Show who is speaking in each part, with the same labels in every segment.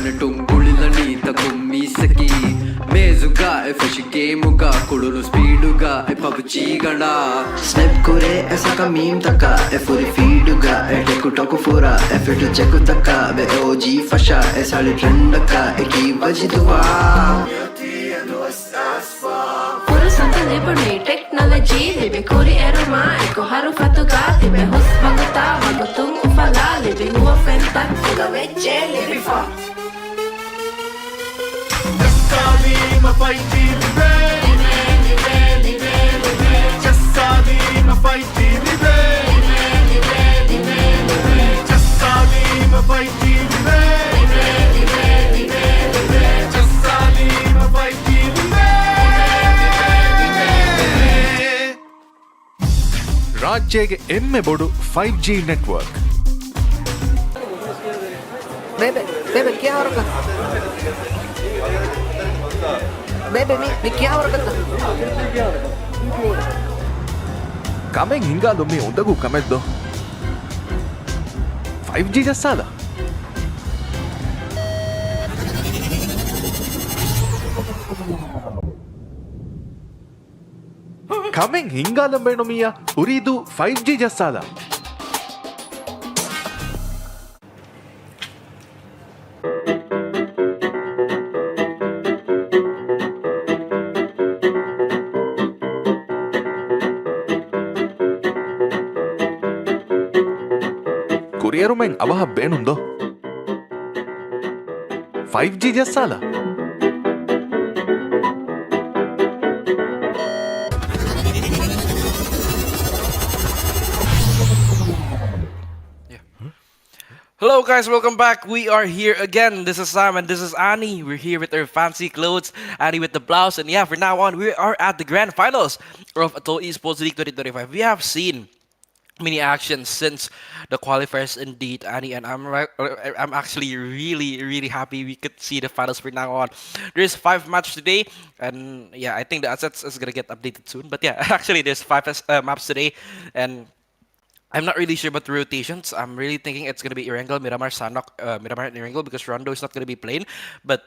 Speaker 1: Tungulilani takummisaki Mezuga e fish gamuga Kudulu speeduga e PUBG gana Snap kure esaka meme taka e furi feeduga e teku toku fura e fitu cheku taka be OG fasha e sali trendaka e ki vajidua
Speaker 2: Pura santa liberty technology libe kuri eruma e koharu fatuga libe hus baguta bagutung ufala libe huwa fenta fuga veche libe fa
Speaker 3: My fight live just sabi my fight live just sabi my fight live just sabi my fight live ರಾಜ್ಯಗೆ ಎಮ್ಮೆ ಬೋಡು 5G network
Speaker 4: Bebe, क्या हो रहा है? Bebe, me क्या हो रहा है?
Speaker 3: ಕಮೆಂಗ್ ಹಿಂಗಾದೊಮ್ಮೆ ಉಂದಗೂ ಕಮೆದ್ದು 5G ಜಸ್ಸಾದ ಕಮೆಂಗ್ ಹಿಂಗಾದಂಬೇಣೊಮಿಯ ಉರಿದು 5G ಜಸ್ಸಾದ Kurirumeng abaha benundo 5G jassala
Speaker 5: Hello guys, welcome back. We are here again. This is Sam and this is Annie. We're here with our fancy clothes, Annie with the blouse, and yeah, from now on we are at the grand finals of Atoll Esports League 2025. We have seen many actions since the qualifiers indeed, Annie, and I'm actually really happy we could see the finals from now on. There's 5 matches today, and yeah, I think the assets is gonna get updated soon. But yeah, actually there's 5 maps today, and I'm not really sure about the rotations. I'm really thinking it's gonna be Erangel, Miramar, Sanok, Miramar and Erangel because Rondo is not gonna be playing. But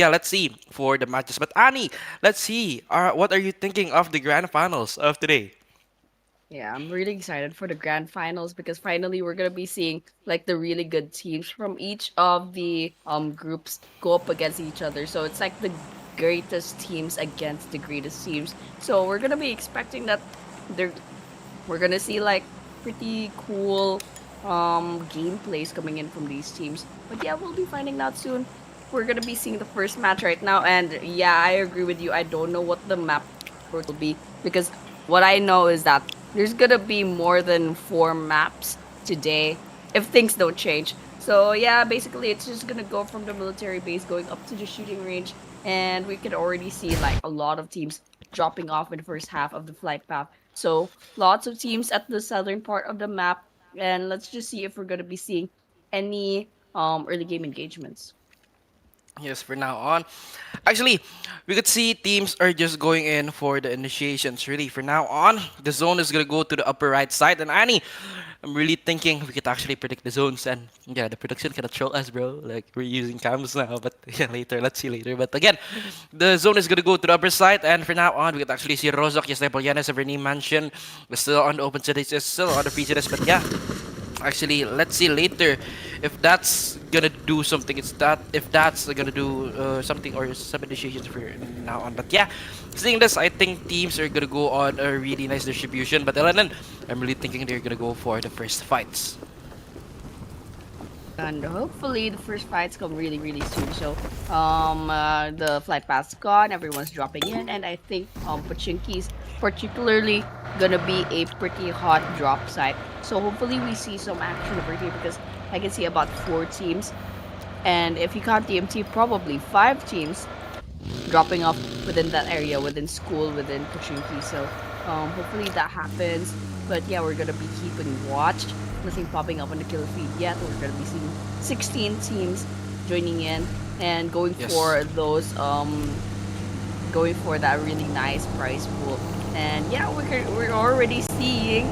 Speaker 5: yeah, let's see for the matches. But Annie, let's see. What are you thinking of the grand finals of today?
Speaker 6: Yeah, I'm really excited for the grand finals because finally we're gonna be seeing like the really good teams from each of the groups go up against each other. So it's like the greatest teams against the greatest teams. So we're gonna be expecting that we're gonna see like pretty cool gameplays coming in from these teams. But yeah, we'll be finding out soon. We're gonna be seeing the first match right now, and yeah, I agree with you. I don't know what the map will be because what I know is that there's gonna be more than 4 maps today if things don't change. So yeah, basically it's just gonna go from the military base going up to the shooting range, and we can already see like a lot of teams dropping off in the first half of the flight path. So lots of teams at the southern part of the map, and let's just see if we're gonna be seeing any early game engagements.
Speaker 5: Yes, for now on. Actually, we could see teams are just going in for the initiations. Really, for now on, the zone is gonna go to the upper right side. And Annie, I'm really thinking we could actually predict the zones. And yeah, the production cannot show us, bro. Like we're using cams now, but yeah, later. Let's see later. But again, the zone is gonna go to the upper side. And for now on, we could actually see Rozok, Yesnay Polyanes, Everny Mansion. We're still on the open cities, it's still on the free cities. But yeah. Actually, let's see later if that's gonna do something. If that's gonna do something or some initiations for now on. But yeah, seeing this, I think teams are gonna go on a really nice distribution. But Elanan, I'm really thinking they're gonna go for the first fights.
Speaker 6: And hopefully the first fights come really soon. So the flight path's gone, everyone's dropping in, and I think Pachinki's particularly gonna be a pretty hot drop site. So hopefully we see some action over here because I can see about 4 teams, and if you count DMT, probably 5 teams dropping off within that area, within school, within Pachinki. So hopefully that happens. But yeah, we're gonna be keeping watch. Nothing popping up on the kill feed yet. We're gonna be seeing 16 teams joining in and going for those going for that really nice prize pool. And yeah, we're already seeing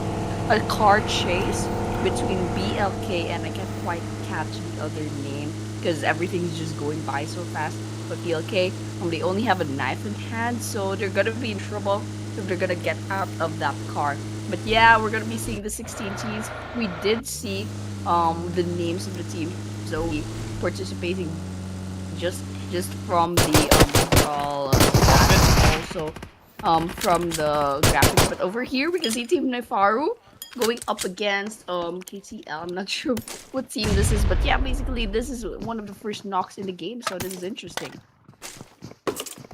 Speaker 6: a car chase between BLK and I can't quite catch the other name. because everything's just going by so fast. But BLK, they only have a knife in hand, so they're gonna be in trouble if they're gonna get out of that car. But yeah, we're gonna be seeing the 16 teams. We did see the names of the team, so we participating just from the overall stats, also from the graphics. But over here we can see Team Naifaru going up against KTL. I'm not sure what team this is, but yeah, basically this is one of the first knocks in the game, so this is interesting.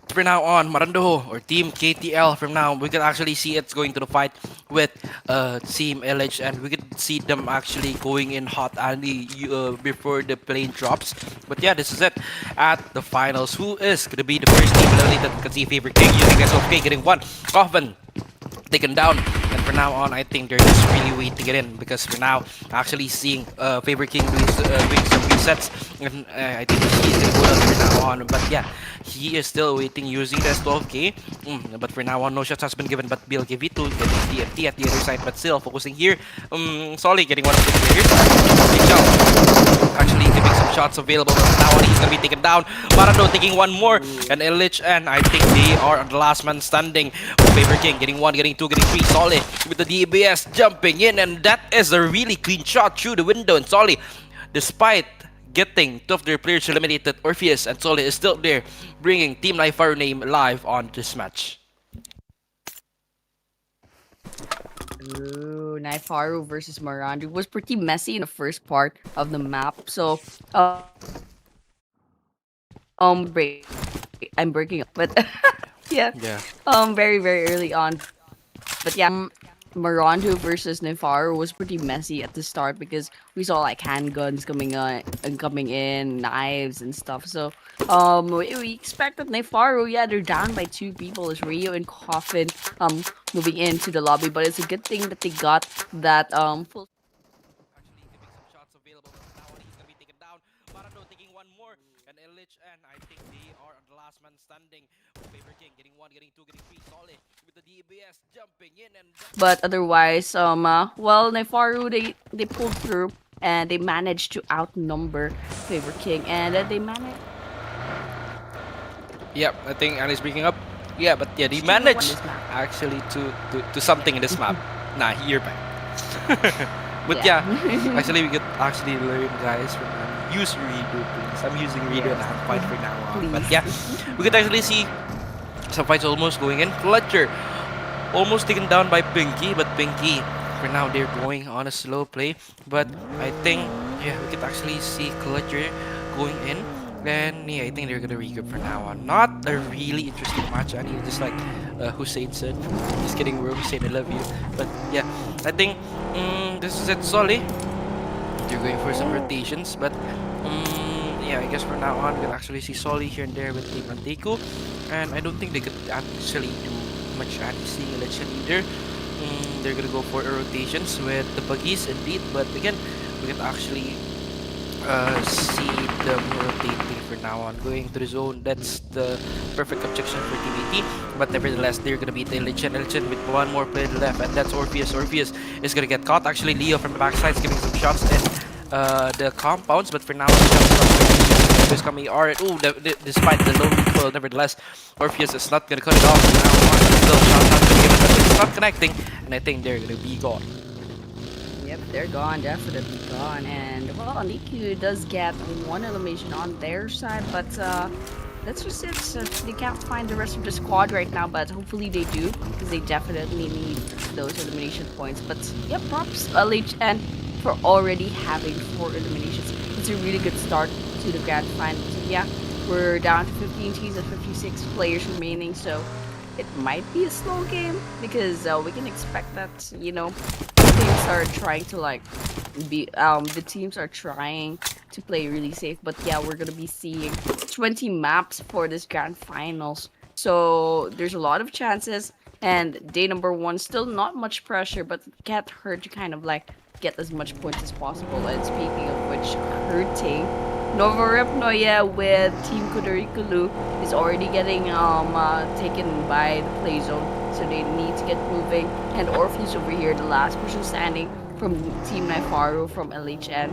Speaker 5: For now on, Maarandhoo or Team KTL, from now we can actually see it's going to the fight with Team LH, and we could see them actually going in hot and before the plane drops. But yeah, this is it at the finals. Who is gonna be the first team eliminated? You can see Favorite King using SOK getting one. Coffin taken down, and for now on I think they're just really waiting it in, because we're now actually seeing Favorite King doing some resets, and I think he's gonna go down for now on. But yeah, he is still waiting using the S12K. But for now on, no shots has been given, but BLK V2 getting DMT at the other side, but still focusing here. Solly getting one of the players. Big shot. Actually giving some shots available, but now on he's gonna be taken down. Maarandhoo taking one more, and LH, and I think they are on the last man standing. Favorite King getting one, getting two, getting three. Solly with the DBS jumping in, and that is a really clean shot through the window. And Solly, despite getting two of their players eliminated, Orpheus and Solly is still there, bringing Team Naifaru name live on this match.
Speaker 6: Ooh, Naifaru versus Maarandhoo was pretty messy in the first part of the map. So, I'm breaking up, but yeah,
Speaker 5: Yeah.
Speaker 6: very early on. But yeah, Maarandhoo versus Naifaru was pretty messy at the start because we saw like handguns coming on and coming in, knives and stuff. So we expected Naifaru, yeah, they're down by 2 people as Rio and Coffin moving into the lobby, but it's a good thing that they got that full.
Speaker 5: Actually giving some shots available, but now he's gonna be taken down. Maarandhoo taking one more, and LH, and I think they are on the last man standing. Favorite King getting one, getting two, getting three. Solid with the DBS jumping in, and
Speaker 6: But otherwise, well, Naifaru, they pulled through and they managed to outnumber Favorite King, and they managed.
Speaker 5: yep, I think Annie's breaking up. Yeah, but yeah, they
Speaker 6: Still won
Speaker 5: managed
Speaker 6: this map.
Speaker 5: actually to something in this map. Nah, you're back. But yeah, actually we could actually learn, guys, from use Ooredoo, please. I'm using Ooredoo and I'm fine for now on. But yeah, we could actually see some fights almost going in. Fletcher almost taken down by Pinky, but Pinky, for now they're going on a slow play. But I think, yeah, we could actually see Clutcher going in. Then, yeah, I think they're gonna regroup for now on. Not a really interesting match, I mean, just like Hussein said. Just kidding, bro, Hussein, I love you. But yeah, I think this is it, Solly. They're going for some rotations, but yeah, I guess from now on we'll actually see Solly here and there with Team Anteiku, and I don't think they could actually do much anti-seeing election either. They're gonna go for rotations with the buggies indeed, but again, we can actually see them rotating for now on, going to the zone. That's the perfect objection for Team AT, but nevertheless, they're gonna beat Elchin with one more player left, and that's Orpheus. Orpheus is gonna get caught. Actually, Leo from the backside is giving some shots in the compounds, but for now, is coming. Alright, despite the low recoil, nevertheless, Orpheus is not gonna cut it off. Now, still shots not gonna give it, but it's not connecting, and I think they're gonna be gone.
Speaker 6: Yep, they're gone, definitely gone. And well, Niku does get one elimination on their side, but that's just it. So they can't find the rest of the squad right now, but hopefully they do, because they definitely need those elimination points. But yep, props LHN for already having 4 eliminations. It's a really good start to the grand finals. And yeah, we're down to 15 teams and 56 players remaining, so it might be a slow game, because we can expect that, you know, teams are trying to like the teams are trying to play really safe. But yeah, we're gonna be seeing 20 maps for this grand finals, so there's a lot of chances. And day number 1, still not much pressure, but it can't hurt to kind of like get as much points as possible. And speaking of which, hurting, Novorepnoye with Team Kudairikilu is already getting taken by the play zone, so they need to get moving. And Orpheus over here, the last person standing from Team Naifaru from LHN,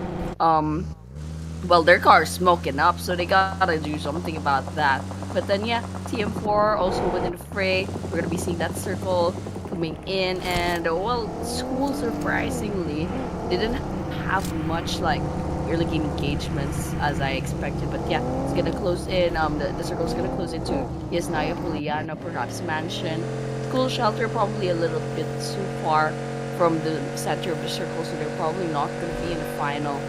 Speaker 6: well, their car is smoking up, so they gotta do something about that. But then, yeah, TM4 also within the fray. We're gonna be seeing that circle coming in, and well, school surprisingly didn't have much like early game engagements as I expected. But yeah, it's gonna close in. The circle's gonna close into Yesnaya Juliana, perhaps Mansion. School shelter probably a little bit too far from the center of the circle, so they're probably not gonna be in the final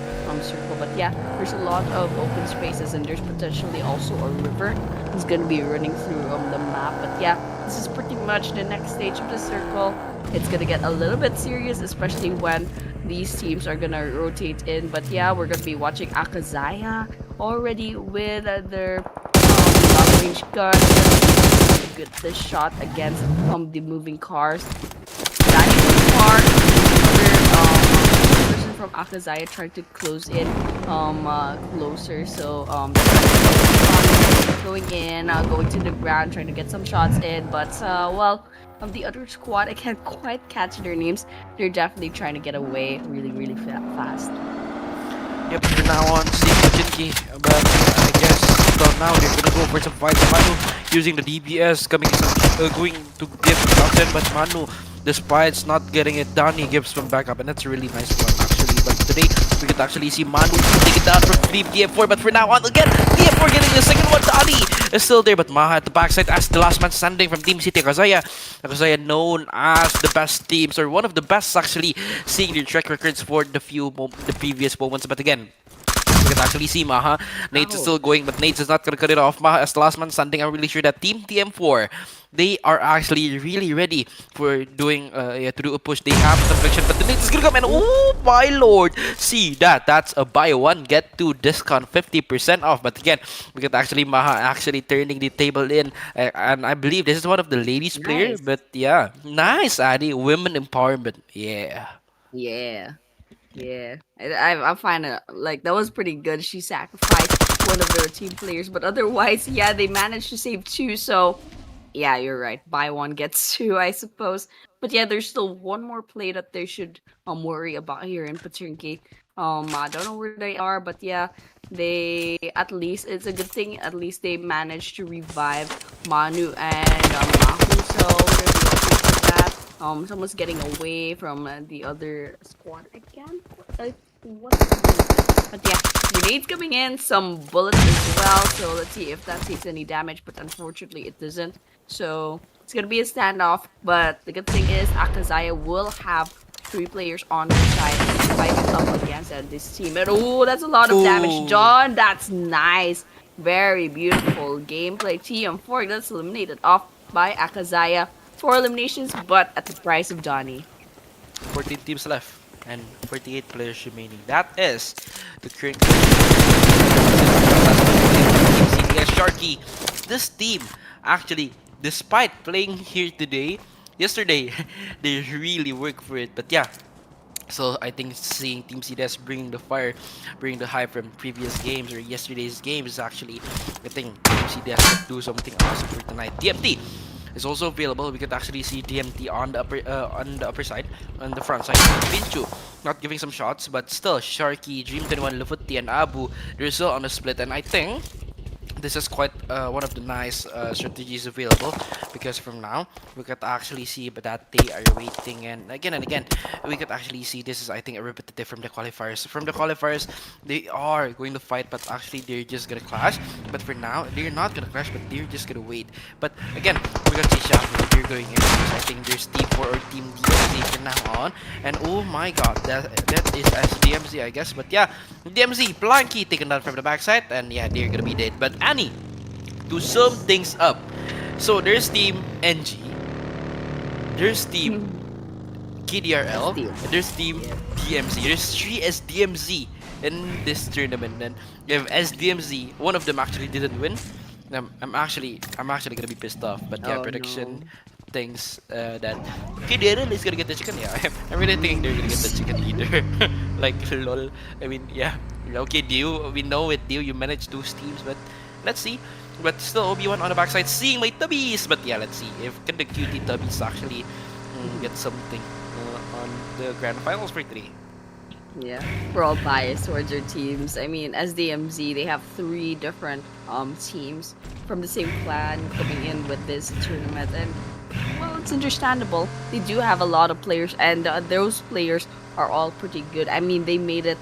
Speaker 6: circle. But yeah, there's a lot of open spaces, and there's potentially also a river that's gonna be running through the map. But yeah, this is pretty much the next stage of the circle. It's gonna get a little bit serious, especially when these teams are gonna rotate in. But yeah, we're gonna be watching Akazaya already with their long range gun. Get the shot against the moving cars. That is far. Another person from Akazaya trying to close in closer. So going in, going to the ground, trying to get some shots in. But well, the other squad, I can't quite catch their names. They're definitely trying to get away really fast.
Speaker 5: Yep, we're now on Steve Kojinki, but I guess till now they're gonna go for some fights. Manu using the DBS coming going to give shots in, but Manu, despite not getting it done, he gives some backup, and that's a really nice one actually. But today we could actually see Manu take it down from Team TM4, but for now on again, TM4 getting the second one. Dani is still there, but Maha at the backside as the last man standing from Team City AKZ. AKZ known as the best teams, or one of the best actually, seeing their track records for the previous moments. But again, we can actually see Maha. Nades is still going, but Nades is not gonna cut it off. Maha as the last man standing. I'm really sure that Team TM4, they are actually really ready for doing to do a push. They have the friction, but the Nades is gonna come, and oh my lord, see that? That's a buy one get two discount, 50% off. But again, we can actually Maha actually turning the table in, and I believe this is one of the ladies players. But yeah, nice, Addy, women empowerment. Yeah.
Speaker 6: Yeah, I find it like that was pretty good. She sacrificed one of their team players, but otherwise, yeah, they managed to save two. So, yeah, you're right. Buy one gets two, I suppose. But yeah, there's still one more play that they should worry about here in Paternki. I don't know where they are, but yeah, they at least it's a good thing. At least they managed to revive Manu and Mahu. So we're gonna be watching for that. Someone's getting away from the other squad again. What? But yeah, grenades coming in, some bullets as well. So let's see if that takes any damage. But unfortunately, it doesn't. So it's gonna be a standoff. But the good thing is, Akazaya will have 3 players on the side fighting up against this team. And oh, that's a lot of damage, John. That's nice. Very beautiful gameplay. TM4 gets eliminated off by Akazaya. 4 eliminations, but at the price of Donnie.
Speaker 5: 14 teams left and 48 players remaining. That is the current CDS Sharky. This team actually, despite playing here yesterday, they really work for it. But yeah, so I think seeing Team CDS bringing the fire, bringing the hype from previous games or yesterday's games is actually, I think Team CDS could do something awesome for tonight. DMT is also available. We could actually see DMT on the upper side, on the front side. Pinchu not giving some shots, but still Sharky, Dream21, Lufuti, and Abu, they're still on the split, and I think this is quite one of the nice strategies available, because from now we could actually see that they are waiting, and again we could actually see this is, I think, a repetitive from the qualifiers. From the qualifiers, they are going to fight, but actually they're just gonna clash. But for now, they're not gonna clash, but they're just gonna wait. But again, we're gonna see Shafu, they're going in, because I think there's Team 4 or Team DMZ from now on, and oh my god, that is SDMZ, I guess. But yeah, DMZ Blanky taken down from the backside, and yeah, they're gonna be dead. But Annie, to sum things up, so there's Team NG, there's Team KDRL, and there's Team DMZ. There's 3 SDMZ in this tournament, and if SDMZ, one of them actually didn't win, I'm actually gonna be pissed off. But yeah, prediction thinks that KDRL is gonna get the chicken. Yeah, I'm really thinking they're gonna get the chicken leader. Like lol. I mean, yeah. Okay, Dio, we know with Dio you managed 2 teams, but let's see. But still, Obi-Wan on the backside seeing my Tubbies. But yeah, let's see if can the cutie Tubbies actually get something on the grand finals for today.
Speaker 6: Yeah, we're all biased towards our teams. I mean, as DMZ, they have 3 different teams from the same clan coming in with this tournament, and well, it's understandable. They do have a lot of players, and those players are all pretty good. I mean, they made it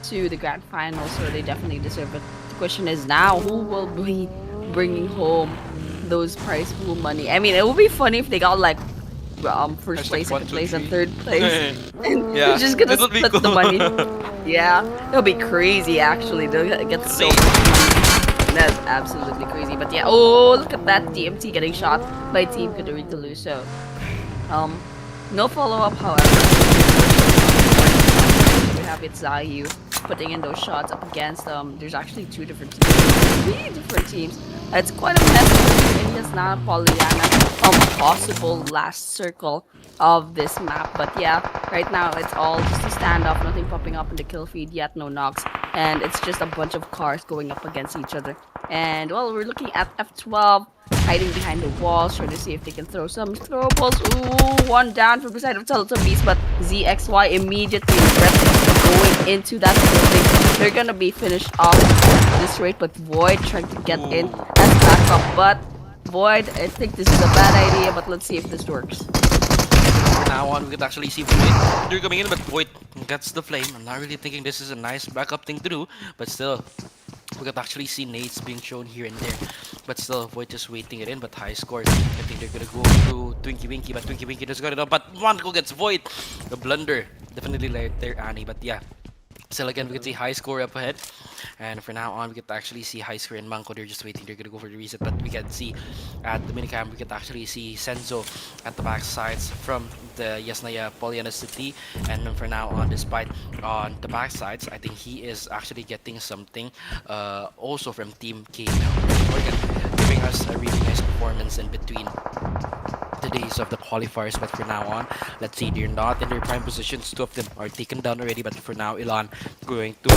Speaker 6: to the grand final, so they definitely deserve it. The question is now, who will be bringing home those prize pool money? I mean, it would be funny if they got like first
Speaker 5: It's
Speaker 6: place,
Speaker 5: like 1,
Speaker 6: second
Speaker 5: 2,
Speaker 6: place, and
Speaker 5: 3.
Speaker 6: third place. And
Speaker 5: Yeah,
Speaker 6: they're just gonna
Speaker 5: that would be
Speaker 6: split the
Speaker 5: cool.
Speaker 6: money. Yeah, it'll be crazy actually. They'll get so
Speaker 5: Insane.
Speaker 6: much. That's absolutely crazy. But yeah, oh look at that DMT getting shot by Team Kudairikilu. So no follow up however. We have it Zayu putting in those shots up against there's actually 2 different teams. 3 different teams. It's quite a mess in this now Pollyanna possible last circle of this map. But yeah, right now it's all just a standoff, nothing popping up in the kill feed yet, no knocks, and it's just a bunch of cars going up against each other. And well, we're looking at F12 hiding behind the walls, trying to see if they can throw some throwables. Ooh, one down from the side of Teletubbies, but ZXY immediately going into that building. They're gonna be finished off this rate, but Void trying to get in as backup. But Void, I think this is a bad idea, but let's see if this works.
Speaker 5: From now on, we could actually see Void. They're coming in, but Void gets the flame. I'm not really thinking this is a nice backup thing to do, but still, we could actually see nades being shown here and there. But still, Void just waiting it in, but high scores. I think they're gonna go to Twinkie Winky, but Twinkie Winky just got it up. But Monaco gets Void. The blunder. Definitely like there, Annie, but yeah. Still again, we can see high score up ahead. And for now on, we can actually see high score in Manko. They're just waiting. They're gonna go for the reset. But we can see at the minicam, we can actually see Senzo at the back sides from the Yasnaya Polyana City. And then for now on, despite on the back sides, I think he is actually getting something also from Team KML. Morrigan giving us a really nice performance in between the days of the qualifiers, but for now on, let's see, they're not in their prime positions. 2 of them are taken down already, but for now, Ilan going to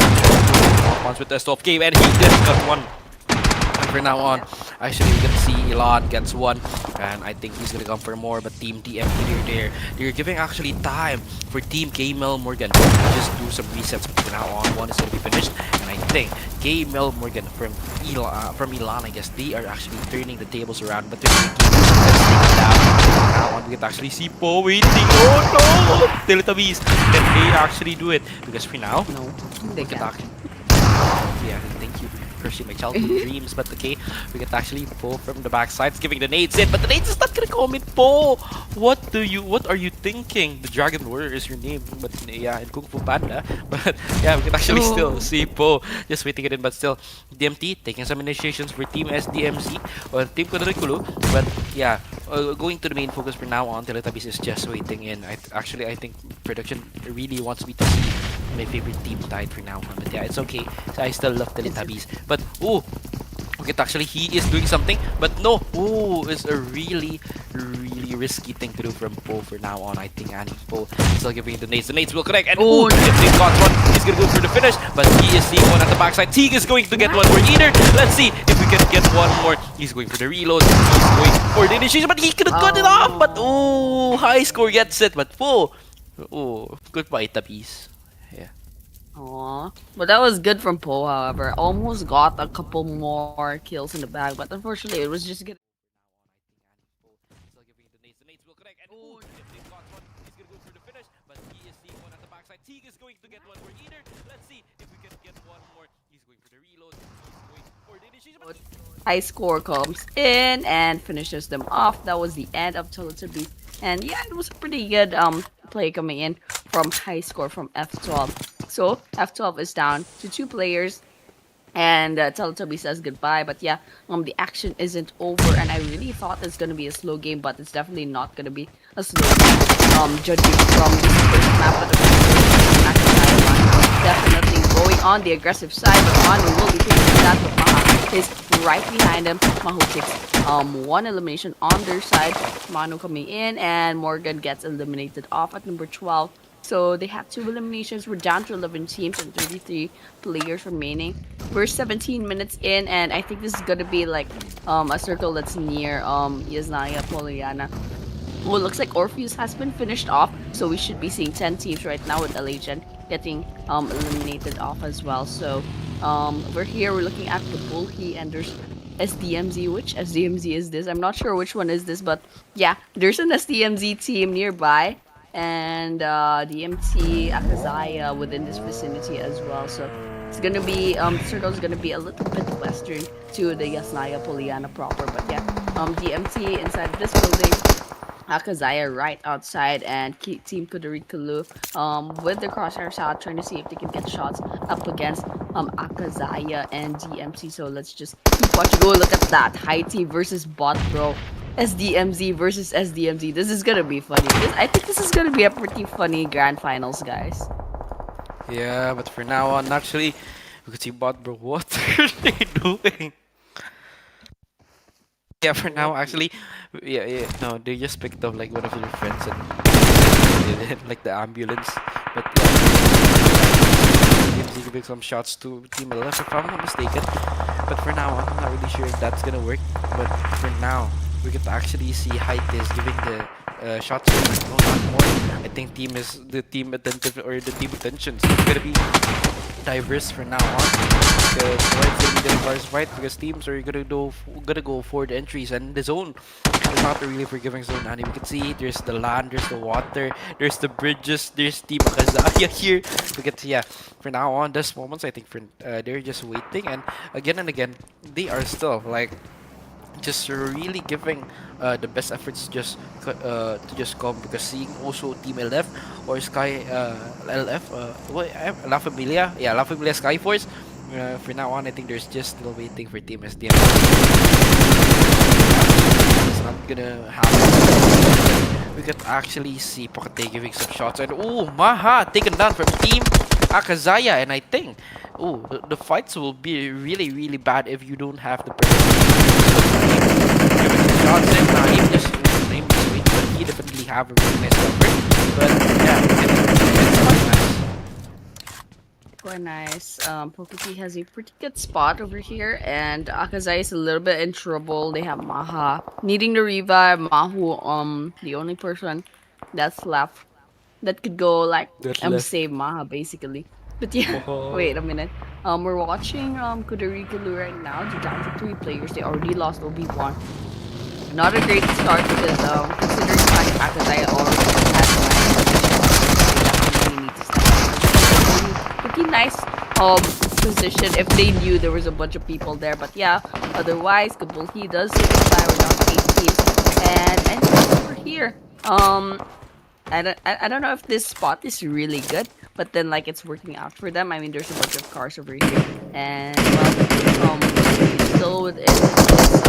Speaker 5: once with the stop game, and he just got one. And for now on, actually, we can see Ilan gets one, and I think he's gonna come for more. But Team DMT, they're giving actually time for Team KML Morrigan to just do some resets. But for now on, one is gonna be finished, and I think KML Morrigan from Ilan, I guess they are actually turning the tables around, but they're making down. Now on, we can actually see Po waiting. Oh no! Teletubbies, can they actually do it? Because for now,
Speaker 6: No,
Speaker 5: we
Speaker 6: they
Speaker 5: can
Speaker 6: can't.
Speaker 5: actually. Yeah, thank you for crushing my childhood dreams. But okay, we can actually Po from the backside, giving the nades in, but the nades is not gonna come in. Po, what are you thinking? The Dragon Warrior is your name, but yeah, in Kung Fu Panda. But yeah, we can actually still see Po just waiting it in, but still DMT taking some initiations for Team SDMZ or Team Kudairikilu. But yeah, going to the main focus for now on, Teletubbies is just waiting in. I think production really wants me to see my favorite team died for now on. But yeah, it's okay. So I still love Teletubbies. But oh, okay, actually he is doing something, but no. Oh, it's a really risky thing to do from Po for now on. I think Annie Po still giving the nades. The nades will connect, and oh, he got one. He's gonna go for the finish, but he is seeing one at the backside. Teague is going to get one more either. Let's see if we can get one more. He's going for the reload. He's going for the initiation, but he could have got it off. But oh, high score gets it. But Po, oh, goodbye, Tubbies. Yeah.
Speaker 6: Aw, but that was good from Po, however. Almost got a couple more kills in the bag, but unfortunately it was just good.
Speaker 5: Still giving the nades. The nades will connect, and oh, they've got one. He's gonna go for the finish, but he is seeing one at the backside. Teague is going to get one more either. Let's see if we can get one more. He's going for the reload. He's going for the initiation, but
Speaker 6: High score comes in and finishes them off. That was the end of Teletubbies. And yeah, it was a pretty good play coming in from high score from F12. So F12 is down to 2 players, and Teletubby says goodbye. But yeah, the action isn't over, and I really thought it's gonna be a slow game, but it's definitely not gonna be a slow game. Judging from this first map, but definitely going on the aggressive side, but Manu will be taking that, but Maha is right behind him. Mahu takes 1 elimination on their side. Manu coming in, and Morrigan gets eliminated off at number 12. So they have 2 eliminations. We're down to 11 teams and 33 players remaining. We're 17 minutes in, and I think this is gonna be like a circle that's near Yasnaya Polyana. Well, looks like Orpheus has been finished off, so we should be seeing 10 teams right now with LHN getting eliminated off as well. So over here we're looking at Gabulhi and there's SDMZ. Which SDMZ is this? I'm not sure which one is this, but yeah, there's an SDMZ team nearby and DMT Akazaya within this vicinity as well. So it's gonna be the circle is gonna be a little bit western to the Yasnaya Poliana proper, but yeah, DMT inside of this building. Akazaya right outside and Team Kudairikilu with the crosshairs out trying to see if they can get shots up against Akazaya and DMC. So let's just keep watching. Oh, look at that. High T versus bot, bro. SDMZ versus SDMZ. This is gonna be funny. I think this is gonna be a pretty funny grand finals, guys.
Speaker 5: Yeah, but for now on, actually, we could see bot, bro. What are they doing? Yeah, for now, actually, yeah, no, they just picked up like one of their friends and did it, like the ambulance. But yeah, seems giving some shots to Team 11 if I'm not mistaken. But for now, I'm not really sure if that's gonna work. But for now, we could actually see Height is giving the shots to no, not more. I think the team attentive or the team attention is gonna be diverse for now on, because it's gonna be the cars fight because teams are gonna go for the entries and the zone. It's not a really forgiving zone, and we can see there's the land, there's the water, there's the bridges, there's Team Akazaya here. We can see, yeah, for now on this moments I think they're just waiting, and again they are still like just really giving the best efforts to just come, because seeing also Team LF or Sky LF La Familia, yeah, La Familia Skyforce, for now on I think there's just still waiting for Team SDM. It's not gonna happen. We could actually see Pakate giving some shots, and oh, Maha taken down from Team Akazaya, and I think the fights will be really bad if you don't have the shots in. Naeem just wait, but he definitely have a really nice cover. But yeah, it's quite nice.
Speaker 6: Quite nice. Pokiti has a pretty good spot over here, and Akazai is a little bit in trouble. They have Maha needing to revive. Mahu, the only person that's left that could go like save Maha basically. But yeah, wait a minute. We're watching Kudairikilu right now. They're down to 3 players. They already lost OB1. Not a great start because considering the fact that Akazaya already has 9 positions, they definitely need to step up. Pretty nice position if they knew there was a bunch of people there. But yeah, otherwise Gabulhi does take a fire. We're down to 8 teams, and over here. I don't know if this spot is really good, but then like it's working out for them. I mean, there's a bunch of cars over here, and well, still within this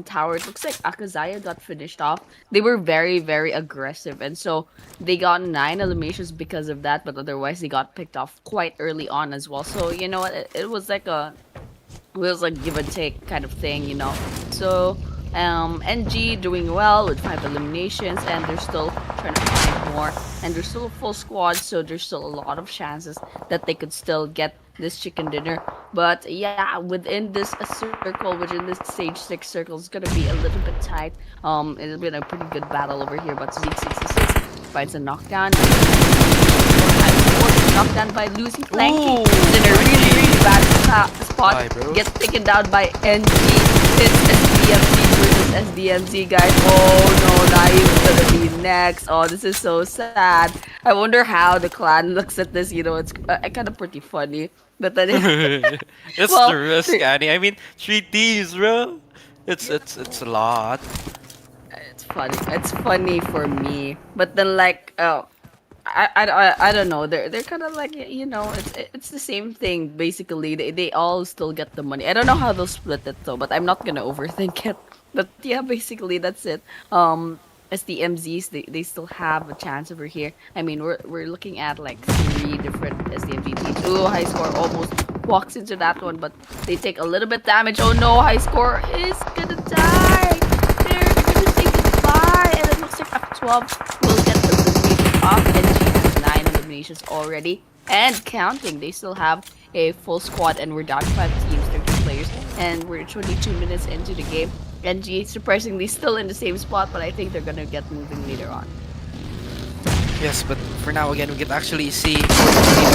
Speaker 6: tower. It looks like Akazaya got finished off. They were very aggressive, and so they got 9 eliminations because of that. But otherwise, they got picked off quite early on as well. So you know what? It was like give and take kind of thing, you know. So. NG doing well with 5 eliminations, and they're still trying to find more, and there's still a full squad, so there's still a lot of chances that they could still get this chicken dinner. But yeah, within this circle, within this stage 6 circle, it's gonna be a little bit tight. It's been a pretty good battle over here, but Zeke 66 finds a knockdown. Knockdown by Lucy Flanky. Then a really bad spot gets taken down by NG. It's SDMZ versus SDMZ, guys. Oh no, Naeem's gonna be next. Oh, this is so sad. I wonder how the clan looks at this. You know, it's kind of pretty funny. But then
Speaker 5: it's
Speaker 6: well,
Speaker 5: the risk, Annie. I mean, 3 teams, bro. It's a lot.
Speaker 6: It's funny. It's funny for me. But then like I don't know. They're kind of like, you know, it's the same thing basically. They all still get the money. I don't know how they'll split it though, but I'm not gonna overthink it. But yeah, basically that's it. SDMZs they still have a chance over here. I mean, we're looking at like 3 different SDMZ teams. Ooh, high score almost walks into that one, but they take a little bit damage. Oh no, high score is gonna die. They're gonna say goodbye, and it looks like F12 will get the off, and she has 9 eliminations already and counting. They still have a full squad, and we're down to 5 teams, 13 players, and we're 22 minutes into the game. NG surprisingly still in the same spot, but I think they're gonna get moving later on.
Speaker 5: Yes, but for now, again, we can actually see TDS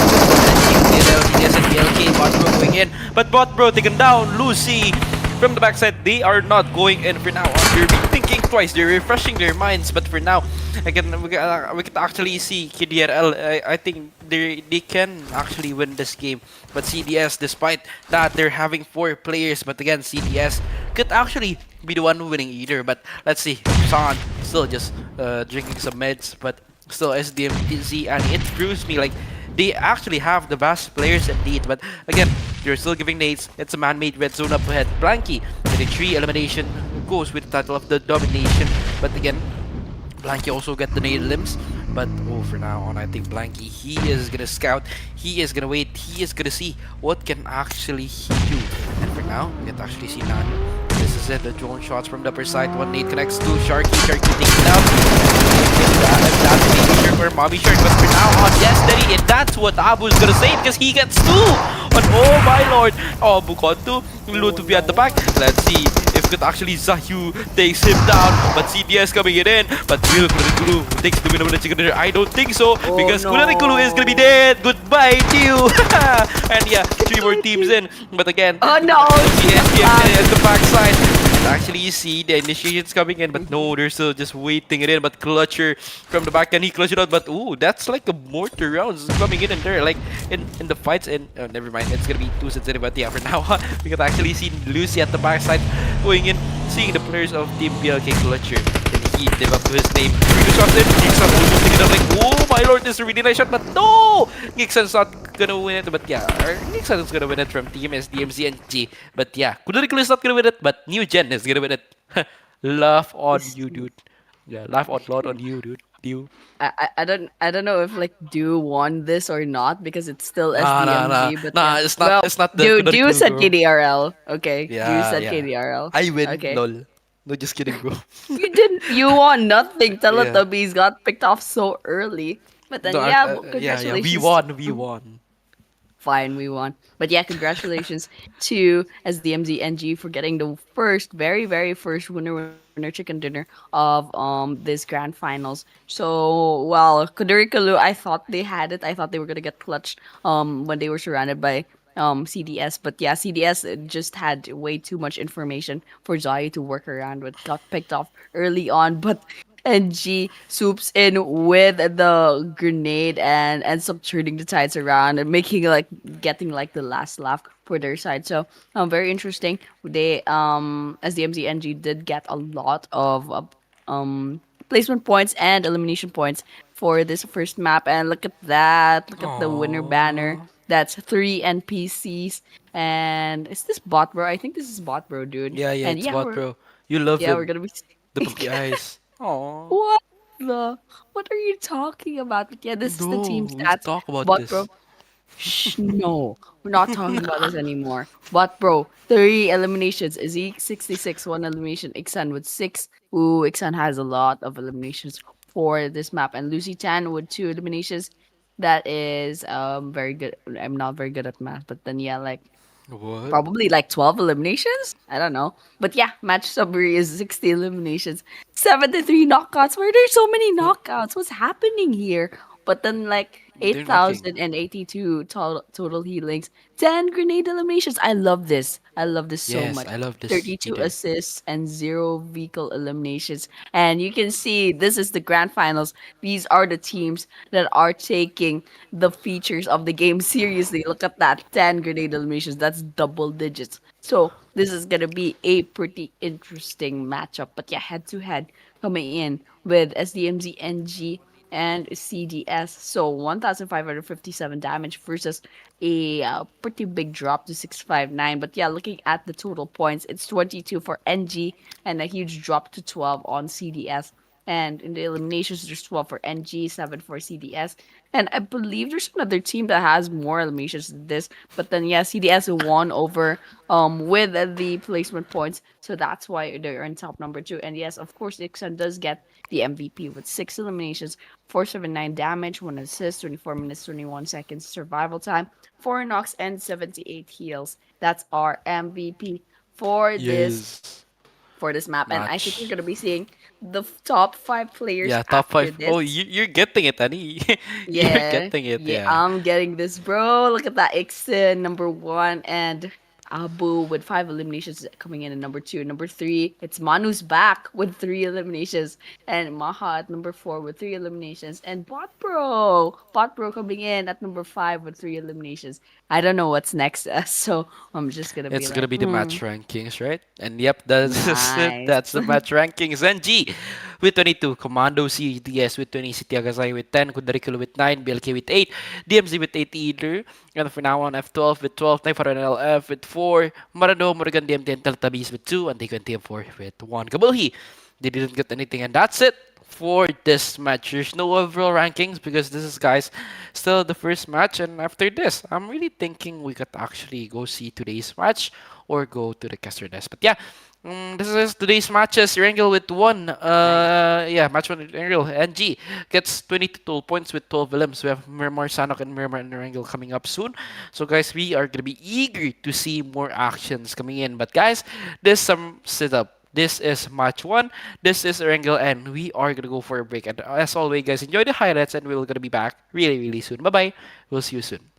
Speaker 5: and BLK, Botbro going in. But Botbro taken down, Lucy from the backside. They are not going in for now. They're thinking twice, they're refreshing their minds. But for now, again, we can actually see KDRL. I think they can actually win this game. But CDS, despite that, they're having 4 players. But again, CDS could actually be the one winning either. But let's see, Sean still just drinking some meds. But still SDMZ, and it proves me like they actually have the best players indeed. But again, they're still giving nades. It's a man-made red zone up ahead. Blanky, 33 elimination, goes with the title of the domination. But again, Blanky also get the nade limbs. But oh, for now on, I think Blanky, he is gonna scout, he is gonna wait, he is gonna see what can actually he do. And for now, we can actually see none. This is it, the drone shots from the upper side. One nade connects to Sharky. Sharky takes it out. That's Baby Shark or Mommy Shark. But for now on Destiny, and that's what Abu's gonna say because he gets 2. But oh my lord, oh Bukotu, Lu to be at the back. Let's see if could actually Zahyu takes him down. But CDS coming in. But will Kudairikilu takes the win over the chicken dinner? I don't think so because
Speaker 6: no.
Speaker 5: Kudairikilu is gonna be dead. Goodbye to you. And yeah, 3 more teams in. But again,
Speaker 6: Oh no!
Speaker 5: CDS at the backside. Actually, you see the initiations coming in, but no, they're still just waiting it in. But Clutcher from the back, and he clutch it out. But ooh, that's like a mortar rounds coming in there, like in the fights. And oh, never mind, it's gonna be too sensitive. But yeah, for now, we can actually see Lucy at the backside going in, seeing the players of Team BLK Clutcher. And he live up to his name. Really shots in. Nixon also taking it up like, oh my lord, this is a really nice shot. But no, Nixon's not gonna win it. But yeah, Nixon is gonna win it from Team SDMZ NG. But yeah, Kudairikilu is not gonna win it, but New Gen is gonna win it. Laugh on you, dude. Yeah, laugh out loud on you, dude. You.
Speaker 6: I don't know if like Do won this or not because it's still
Speaker 5: Nah, nah, nah,
Speaker 6: SDMG, but
Speaker 5: nah.
Speaker 6: yeah.
Speaker 5: It's not.
Speaker 6: Well,
Speaker 5: It's not the
Speaker 6: Do
Speaker 5: Kudairikilu,
Speaker 6: said
Speaker 5: bro.
Speaker 6: KDRL. Okay. Do
Speaker 5: Yeah,
Speaker 6: said
Speaker 5: yeah.
Speaker 6: KDRL.
Speaker 5: I win.
Speaker 6: Okay.
Speaker 5: Lol. No, just kidding, bro.
Speaker 6: You didn't. You won nothing.
Speaker 5: Yeah.
Speaker 6: Teletubbies got picked off so early. But then
Speaker 5: No,
Speaker 6: yeah,
Speaker 5: yeah, yeah. We
Speaker 6: congratulations.
Speaker 5: won. We won.
Speaker 6: Fine, we won. But yeah, congratulations to SDMZ NG for getting the first, very, very first winner chicken dinner of this grand finals. So well, Kudairikilu, I thought they had it. I thought they were gonna get clutched when they were surrounded by CDS. But yeah, CDS just had way too much information for Zaya to work around with. Got picked off early on, but NG swoops in with the grenade and ends up turning the tides around and making like getting like the last laugh for their side. So very interesting. They as the MZNG did get a lot of placement points and elimination points for this first map. And look at that! Look at the winner banner.
Speaker 5: Aww.
Speaker 6: That's 3 NPCs. And is this bot bro? I think this is bot bro, dude.
Speaker 5: Yeah, yeah.
Speaker 6: And
Speaker 5: It's
Speaker 6: yeah,
Speaker 5: bot, bro. You love
Speaker 6: we're
Speaker 5: him.
Speaker 6: gonna be.
Speaker 5: The puppy eyes. Aww.
Speaker 6: What the? What are you talking about? But yeah, this is the
Speaker 5: No,
Speaker 6: team
Speaker 5: we should
Speaker 6: stats.
Speaker 5: talk about
Speaker 6: But bro,
Speaker 5: this.
Speaker 6: shh, no, we're not talking about this anymore. But bro, 3 eliminations. Zeke 66, 1 elimination. Ixan with 6. Ooh, Ixan has a lot of eliminations for this map, and Lucy Tan with 2 eliminations. That is very good. I'm not very good at math, but then yeah, like
Speaker 5: What?
Speaker 6: probably like 12 eliminations. I don't know. But yeah, match summary is 60 eliminations, 73 knockouts. Why are there so many knockouts? What's happening here? But then like
Speaker 5: They're knocking.
Speaker 6: 8,082 total healings, 10 grenade eliminations. I love this. I love this so
Speaker 5: Yes,
Speaker 6: much.
Speaker 5: I love this
Speaker 6: 32
Speaker 5: either.
Speaker 6: assists and 0 vehicle eliminations. And you can see this is the grand finals. These are the teams that are taking the features of the game seriously. Look at that, 10 grenade eliminations. That's double digits. So this is gonna be a pretty interesting matchup. But yeah, head to head coming in with SDMZ NG and CDS. So 1,557 damage versus a pretty big drop to 659. But yeah, looking at the total points, it's 22 for NG and a huge drop to 12 on CDS. And in the eliminations, there's 12 for NG, 7 for CDS. And I believe there's another team that has more eliminations than this. But then, yeah, CDS won over with the placement points. So that's why they're in top number 2. And yes, of course, Ixon does get the MVP with 6 eliminations, 479 damage, 1 assist, 24 minutes, 21 seconds survival time, 4 knocks, and 78 heals. That's our MVP for this
Speaker 5: Yes.
Speaker 6: for this map, and I think we're
Speaker 5: Match.
Speaker 6: gonna be seeing the top 5 players
Speaker 5: Yeah, top
Speaker 6: after
Speaker 5: five. Oh,
Speaker 6: this.
Speaker 5: you're getting it, Annie. You're
Speaker 6: Yeah,
Speaker 5: getting it,
Speaker 6: yeah,
Speaker 5: yeah.
Speaker 6: I'm getting this, bro. Look at that, Ixon number 1, and Abu with 5 eliminations coming in at number 2. Number 3, it's Manu's back with 3 eliminations, and Maha at number 4 with 3 eliminations, and Bot Bro coming in at number 5 with 3 eliminations. I don't know what's next, so I'm just gonna be
Speaker 5: It's gonna
Speaker 6: like,
Speaker 5: be the match rankings, right? And yep, that's it.
Speaker 6: nice.
Speaker 5: That's the match rankings. NG with 22, Komandoo CDS with 20, City AKZ with 10, Kudairikilu with 9, BLK with 8, DMZ with 8 either. And for now on, F12 with 12, Naifaru and LF with 4, Maarandhoo, Morrigan DMT and Teletubbies with 2, Anteiku and TM4 with 1. Gabulhi, they didn't get anything, and that's it for this match. There's no overall rankings because this is, guys, still the first match, and after this I'm really thinking we could actually go see today's match or go to the caster desk. But yeah, this is today's matches. Erangel with 1,
Speaker 6: Nice.
Speaker 5: yeah, match 1 with Erangel. NG gets 22 points with 12 limbs. We have Miramar Sanok and Miramar and Erangel coming up soon, so guys, we are gonna be eager to see more actions coming in. But guys, this some setup. This is match 1. This is Erangel, and we are gonna go for a break. And as always, guys, enjoy the highlights, and we're gonna be back really, really soon. Bye bye. We'll see you soon.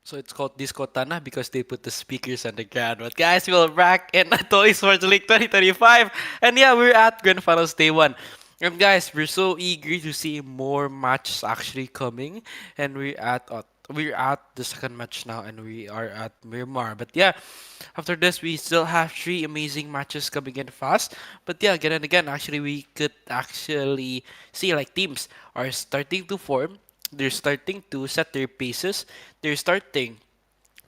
Speaker 5: So it's called Disco Tana because they put the speakers on the ground. But guys, we're back in Atoll Esports League 2025. And yeah, we're at Grand Finals Day 1. And guys, we're so eager to see more matches actually coming. And we're at the second match now and we are at Miramar. But yeah, after this we still have three amazing matches coming in fast. But yeah, again and again, actually we could actually see like teams are starting to form. They're starting to set their paces. They're starting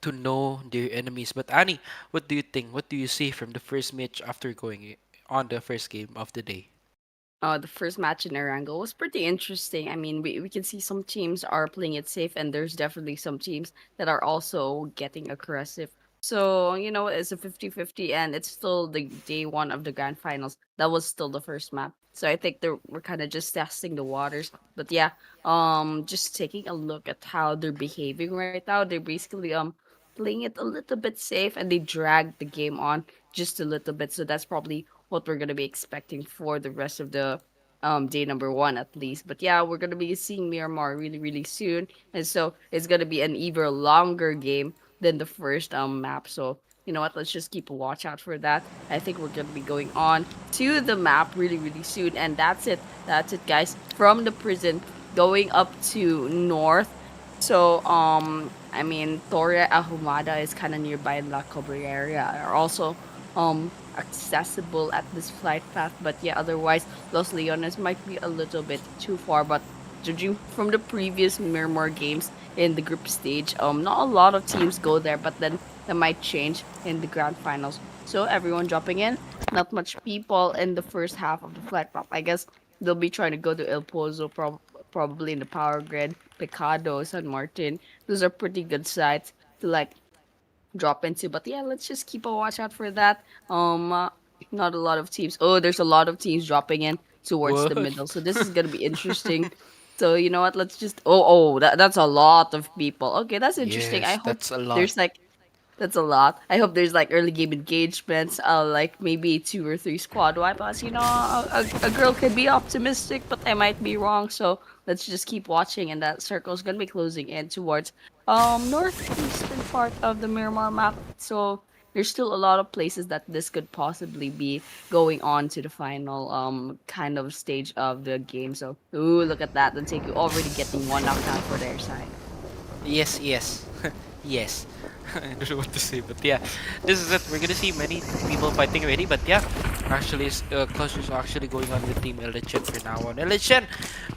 Speaker 5: to know their enemies. But Annie, what do you think? What do you see from the first match after going on the first game of the day?
Speaker 6: The first match in Erangel was pretty interesting. I mean, we can see some teams are playing it safe, and there's definitely some teams that are also getting aggressive. So, it's a 50-50, and it's still the day one of the grand finals. That was still the first map. So I think we're kind of just testing the waters. But yeah, just taking a look at how they're behaving right now. They're basically playing it a little bit safe, and they drag the game on just a little bit. So that's probably what we're gonna be expecting for the rest of the day number one at least. But yeah, we're gonna be seeing Miramar really really soon, and so it's gonna be an even longer game than the first map. So you know what? Let's just keep a watch out for that. I think we're gonna be going on to the map really really soon, and that's it. That's it, guys. From the prison going up to north. So I mean, Torre Ahumada is kind of nearby in La Cobre area. Are also accessible at this flight path, but yeah, otherwise Los Leones might be a little bit too far. But judging from the previous Miramar games in the group stage, not a lot of teams go there, but then that might change in the grand finals. So everyone dropping in, not much people in the first half of the flight path. I guess they'll be trying to go to El Pozo, probably in the power grid, Picado, San Martin. Those are pretty good sites to like drop into. But yeah, let's just keep a watch out for that. Not a lot of teams. Oh, there's a lot of teams dropping in towards the
Speaker 5: What?
Speaker 6: middle. So this is gonna be interesting. So you know what? Let's just. Oh, that's a lot of people. Okay, that's interesting. I
Speaker 5: Yes,
Speaker 6: hope
Speaker 5: that's a lot.
Speaker 6: there's like that's a lot. I hope there's like early game engagements, like maybe 2 or 3 squad wipeouts. A girl could be optimistic, but I might be wrong. So let's just keep watching, and that circle is gonna be closing in towards northeastern part of the Miramar map. So there's still a lot of places that this could possibly be going on to the final kind of stage of the game. So ooh, look at that! Anteiku already getting one knockdown for their side.
Speaker 5: Yes, yes, yes. I don't know what to say, but yeah, this is it. We're gonna see many people fighting already, but yeah, actually, Clash is actually going on with Team Elichen for now on. Elichen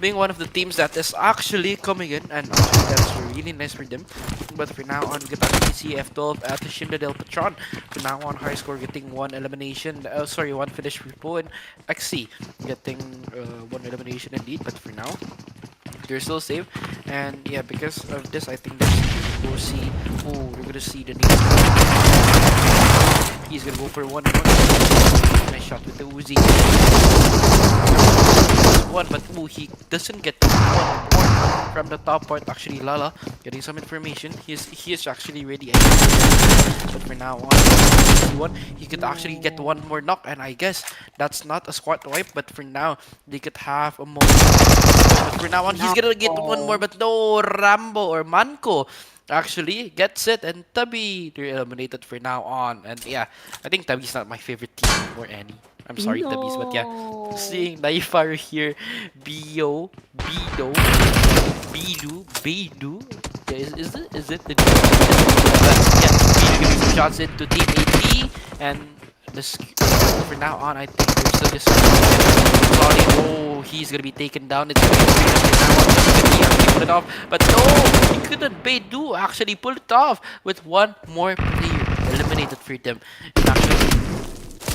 Speaker 5: being one of the teams that is actually coming in, and actually that's really nice for them. But for now on, we get PC F12 at Shinda Del Patron. For now on, high score getting one elimination. Sorry, one finish repo, and XC getting one elimination indeed. But for now, they're still safe, and yeah, because of this I think that we'll see. Oh, we're gonna see the name. He's gonna go for one more. Nice shot with the Uzi. One, but oh, he doesn't get one more from the top part. Actually, Lala getting some information. He is actually ready. But for now on, he could actually get one more knock, and I guess that's not a squad wipe. But for now, they could have a more. But for now on, he's gonna get one more. But no, Rambo or Manco actually gets it, and Tubby they're eliminated for now on. And yeah, I think Tubby's not my favorite team or any. I'm sorry, Tubbies, but yeah,
Speaker 6: No.
Speaker 5: seeing Naifaru here, Bio, Bido, Bidu, Bidu. Yeah, is it the yeah, Bidu giving some shots into Team AT, and this for now on, I think they're still just sorry. Oh, he's gonna be taken down. It's gonna be now on. He actually pull it off, but no, he couldn't. Beidou actually pulled it off with one more player eliminated for them. And actually,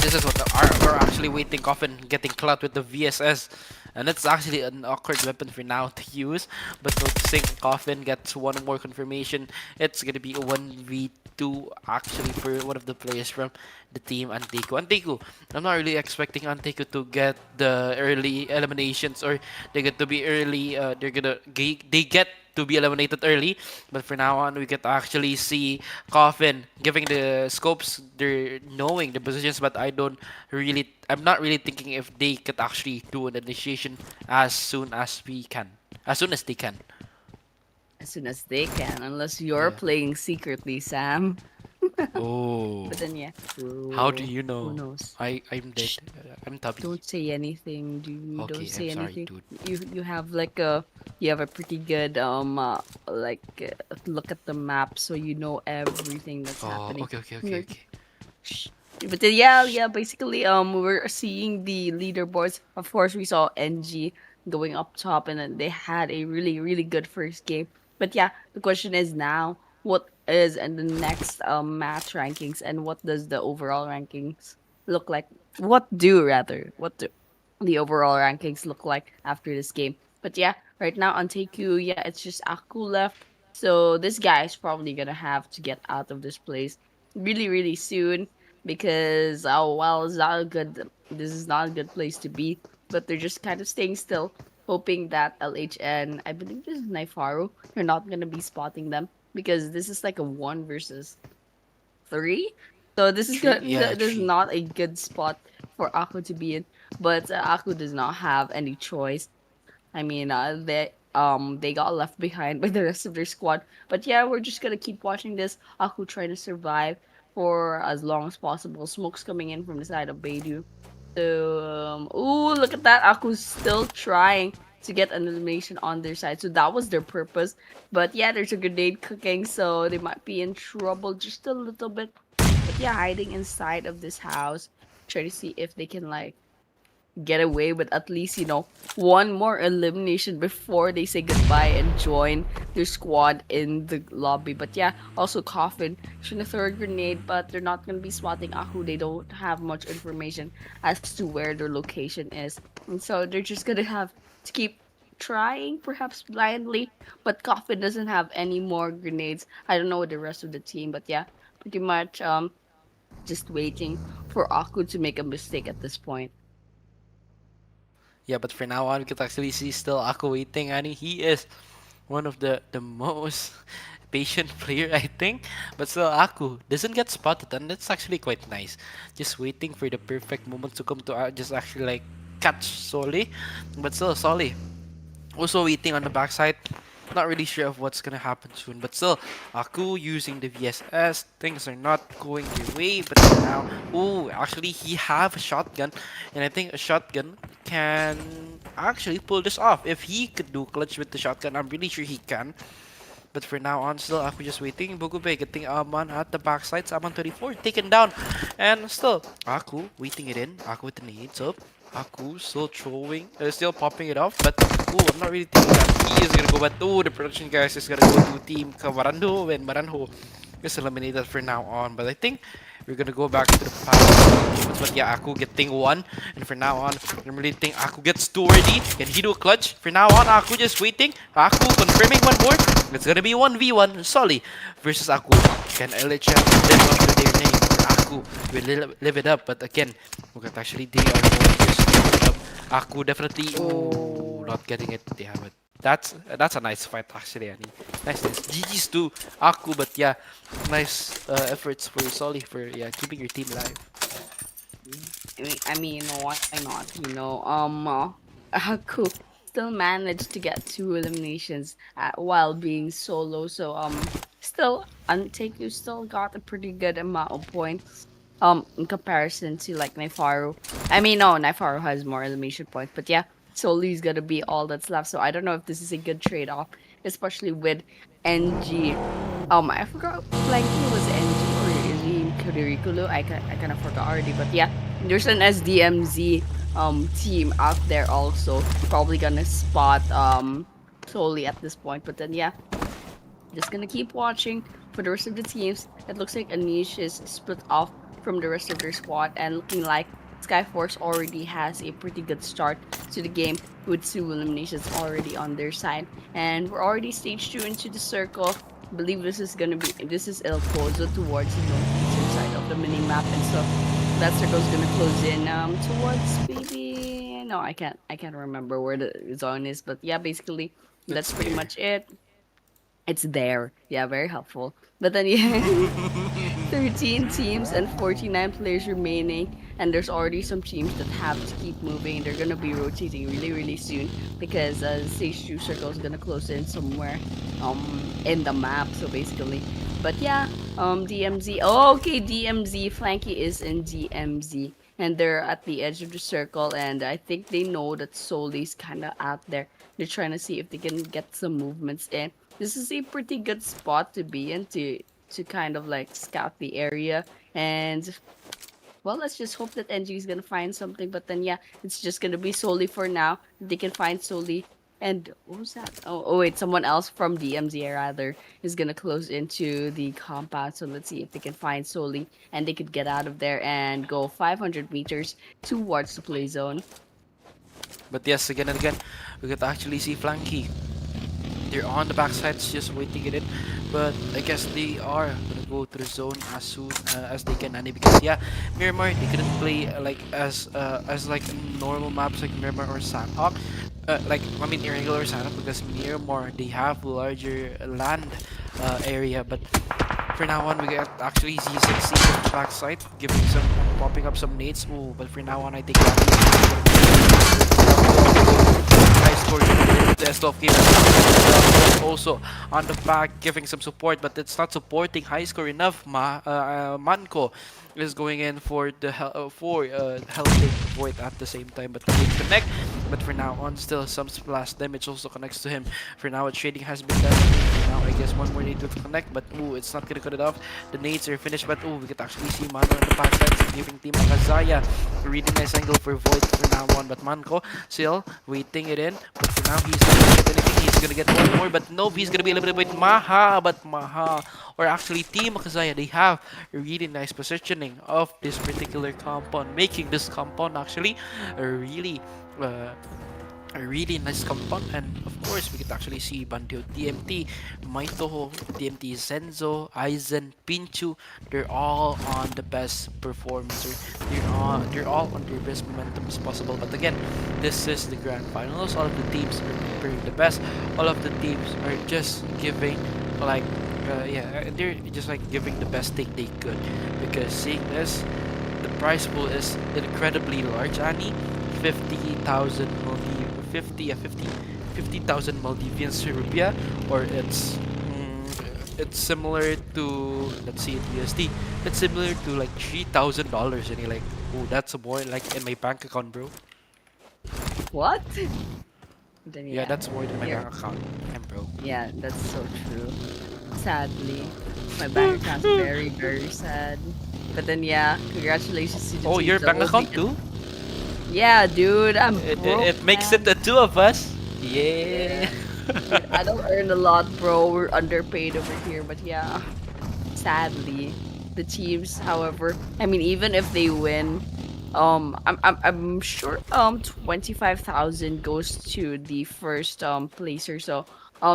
Speaker 5: this is what we're actually waiting. Coffin getting clout with the VSS, and it's actually an awkward weapon for now to use. But noticing Coffin gets one more confirmation, it's gonna be a 1v2 actually for one of the players from the team Anteiku. Anteiku, I'm not really expecting Anteiku to get the early eliminations, or they get to be early. They get to be eliminated early, but for now on, we get to actually see Coffin giving the scopes. They're knowing the positions, but I'm not really thinking if they could actually do an initiation as soon as we can, as soon as they can.
Speaker 6: as soon as they can, unless you're
Speaker 5: Yeah.
Speaker 6: playing secretly, Sam.
Speaker 5: Oh.
Speaker 6: But then yeah,
Speaker 5: How do
Speaker 6: who
Speaker 5: you
Speaker 6: who
Speaker 5: know?
Speaker 6: knows?
Speaker 5: I'm dead.
Speaker 6: Shh,
Speaker 5: I'm Tubby.
Speaker 6: don't say anything, dude. Don't
Speaker 5: Okay, I'm
Speaker 6: say
Speaker 5: sorry,
Speaker 6: anything.
Speaker 5: dude.
Speaker 6: You have like you have a pretty good like look at the map, so you know everything that's
Speaker 5: Oh,
Speaker 6: happening.
Speaker 5: okay.
Speaker 6: Shh. But then, yeah, basically, we're seeing the leaderboards. Of course, we saw NG going up top, and then they had a really, really good first game. But yeah, the question is now, what is in the next match rankings, and what does the overall rankings look like? What do the overall rankings look like after this game? But yeah, right now on Anteiku, yeah, it's just Aku left. So this guy is probably gonna have to get out of this place really, really soon because oh well, it's not a good. This is not a good place to be. But they're just kind of staying still, hoping that LHN, I believe this is Naifaru, you're not gonna be spotting them because this is like a 1 versus 3. So this is
Speaker 5: Tree?
Speaker 6: good.
Speaker 5: Yeah,
Speaker 6: This is
Speaker 5: tree.
Speaker 6: not a good spot for Aku to be in. But Aku does not have any choice. I mean, they got left behind by the rest of their squad. But yeah, we're just gonna keep watching this. Aku trying to survive for as long as possible. Smoke's coming in from the side of Beidou. So, ooh, look at that. Aku's still trying to get an elimination on their side. So that was their purpose. But yeah, there's a grenade cooking, so they might be in trouble just a little bit. But yeah, hiding inside of this house, try to see if they can like get away with at least, one more elimination before they say goodbye and join their squad in the lobby. But yeah, also Coffin shooting a third grenade, but they're not going to be spotting Ahu. They don't have much information as to where their location is. And so they're just going to have to keep trying, perhaps blindly. But Coffin doesn't have any more grenades. I don't know what the rest of the team, but yeah, pretty much just waiting for Aku to make a mistake at this point.
Speaker 5: Yeah, but for now on, we can actually see still Ako waiting, and he is one of the most patient player, I think. But still, Aku doesn't get spotted, and that's actually quite nice. Just waiting for the perfect moment to come to just actually like catch Soli. But still, Soli also waiting on the backside. Not really sure of what's gonna happen soon, but still, Aku using the VSS. Things are not going their way, but now, oh, actually he have a shotgun, and I think a shotgun can actually pull this off. If he could do clutch with the shotgun, I'm really sure he can. But for now on, still Aku just waiting. Bugube getting Aman at the backside. Aman 24 taken down, and still Aku waiting it in. Aku with the nades up. Aku still throwing, still popping it off, but oh, I'm not really thinking that he is gonna go. But oh, the production guys is gonna go to team Maarandhoo, and Maarandhoo is eliminated for now on. But I think we're gonna go back to the past. But yeah, Aku getting one, and for now on, I'm really think Aku gets two already. Can he do a clutch? For now on, Aku just waiting. Aku confirming one more. It's gonna be 1v1 Soli versus Aku. Can LHM live up to their name? Aku will live it up, but again, we got actually they are going to live it up. Aku definitely not getting it. Yeah, but that's a nice fight actually, Annie. Nice. GG's to Aku, but yeah, nice efforts for Soli for keeping your team alive.
Speaker 6: I mean, why not? Haku still managed to get 2 eliminations while being solo. So still, Anteiku still got a pretty good amount of points. In comparison to like Naifaru. I mean, no, Naifaru has more elimination points, but yeah, Soli's gonna be all that's left. So I don't know if this is a good trade-off, especially with NG. I forgot blanking was NG or is he Kudairikilu? I kind of forgot already, but yeah, there's an SDMZ team out there also probably gonna spot Soli at this point. But then yeah, just gonna keep watching for the rest of the teams. It looks like Anish is split off from the rest of their squad and looking like Skyforce already has a pretty good start to the game with 2 eliminations already on their side. And we're already stage 2 into the circle. I believe this is El Pozo towards the northeastern side of the mini map, and so that circle's gonna close in towards maybe no, I can't remember where the zone is, but yeah, basically that's pretty much it. It's there. Yeah, very helpful. But then yeah, 13 teams and 49 players remaining. and there's already some teams that have to keep moving. They're gonna be rotating really soon because stage 2 circle is gonna close in somewhere in the map. So basically, but yeah, DMZ. Oh, okay, DMZ Flanky is in DMZ, and they're at the edge of the circle, and I think they know that Soli's kind of out there. They're trying to see if they can get some movements in. This is a pretty good spot to be in to kind of like scout the area. And well, let's just hope that NG is gonna find something. But then yeah, it's just gonna be Soli for now. They can find Soli. And what was that? Oh wait, someone else from DMZ rather is gonna close into the compound. So let's see if they can find Soli and they could get out of there and go 500 meters towards the play zone.
Speaker 5: But yes, again and again, we could actually see Flanky. They're on the backside, just waiting it in. But I guess they are gonna go to the zone as soon as they can, Annie, because yeah, Miramar they couldn't play as like normal maps like Miramar or Sanhok. Like I mean irregular Sanhok, because Miramar they have larger land area. But for now on, we can actually see 6 on the backside, giving some popping up some nades. Ooh, but for now on, I think high score the S12 game also on the back giving some support, but it's not supporting high score enough. Manko is going in for the helping Void at the same time, but they connect. But for now on, still some splash damage also connects to him. For now, trading has been done. Now I guess one more nade will connect, but ooh, it's not gonna cut it off. The nades are finished, but ooh, we can actually see Mano on the backside giving Team Akazaya a really nice angle for Void for now on. But Manko still waiting it in, but for now he's not gonna get anything. He's gonna get one more, but nope, he's gonna be a little bit with Maha. But Maha, or actually Team Akazaya, they have a really nice positioning of this particular compound, making this compound actually a really nice compound. And of course we could actually see Bandidhoo DMT, Muraidhoo DMT, Senzo, Aizen, Pinchu, they're all on the best performance, or they're all on their best momentum as possible. But again, this is the grand finals. All of the teams are preparing the best. All of the teams are just giving like they're just like giving the best thing they could, because seeing this, the prize pool is incredibly large, Annie. 50,000 50,000 Maldivians rupiah, or it's similar to, let's see, in USD, it's similar to like $3,000, and you're like, oh, that's more like in my bank account, bro.
Speaker 6: What? Then,
Speaker 5: Yeah, that's more than my
Speaker 6: Here.
Speaker 5: bank account, bro.
Speaker 6: Yeah, that's so true. Sadly, my bank account's very sad. But then yeah, congratulations to the
Speaker 5: Oh,
Speaker 6: teams
Speaker 5: your
Speaker 6: that
Speaker 5: bank
Speaker 6: will
Speaker 5: account
Speaker 6: be-
Speaker 5: too?
Speaker 6: Yeah, dude, I'm
Speaker 5: It
Speaker 6: broke,
Speaker 5: makes
Speaker 6: man.
Speaker 5: it the two of us. Yeah.
Speaker 6: Dude, I don't earn a lot, bro. We're underpaid over here, but yeah, sadly, the teams, however, I mean, even if they win, I'm sure 25,000 goes to the first placer. So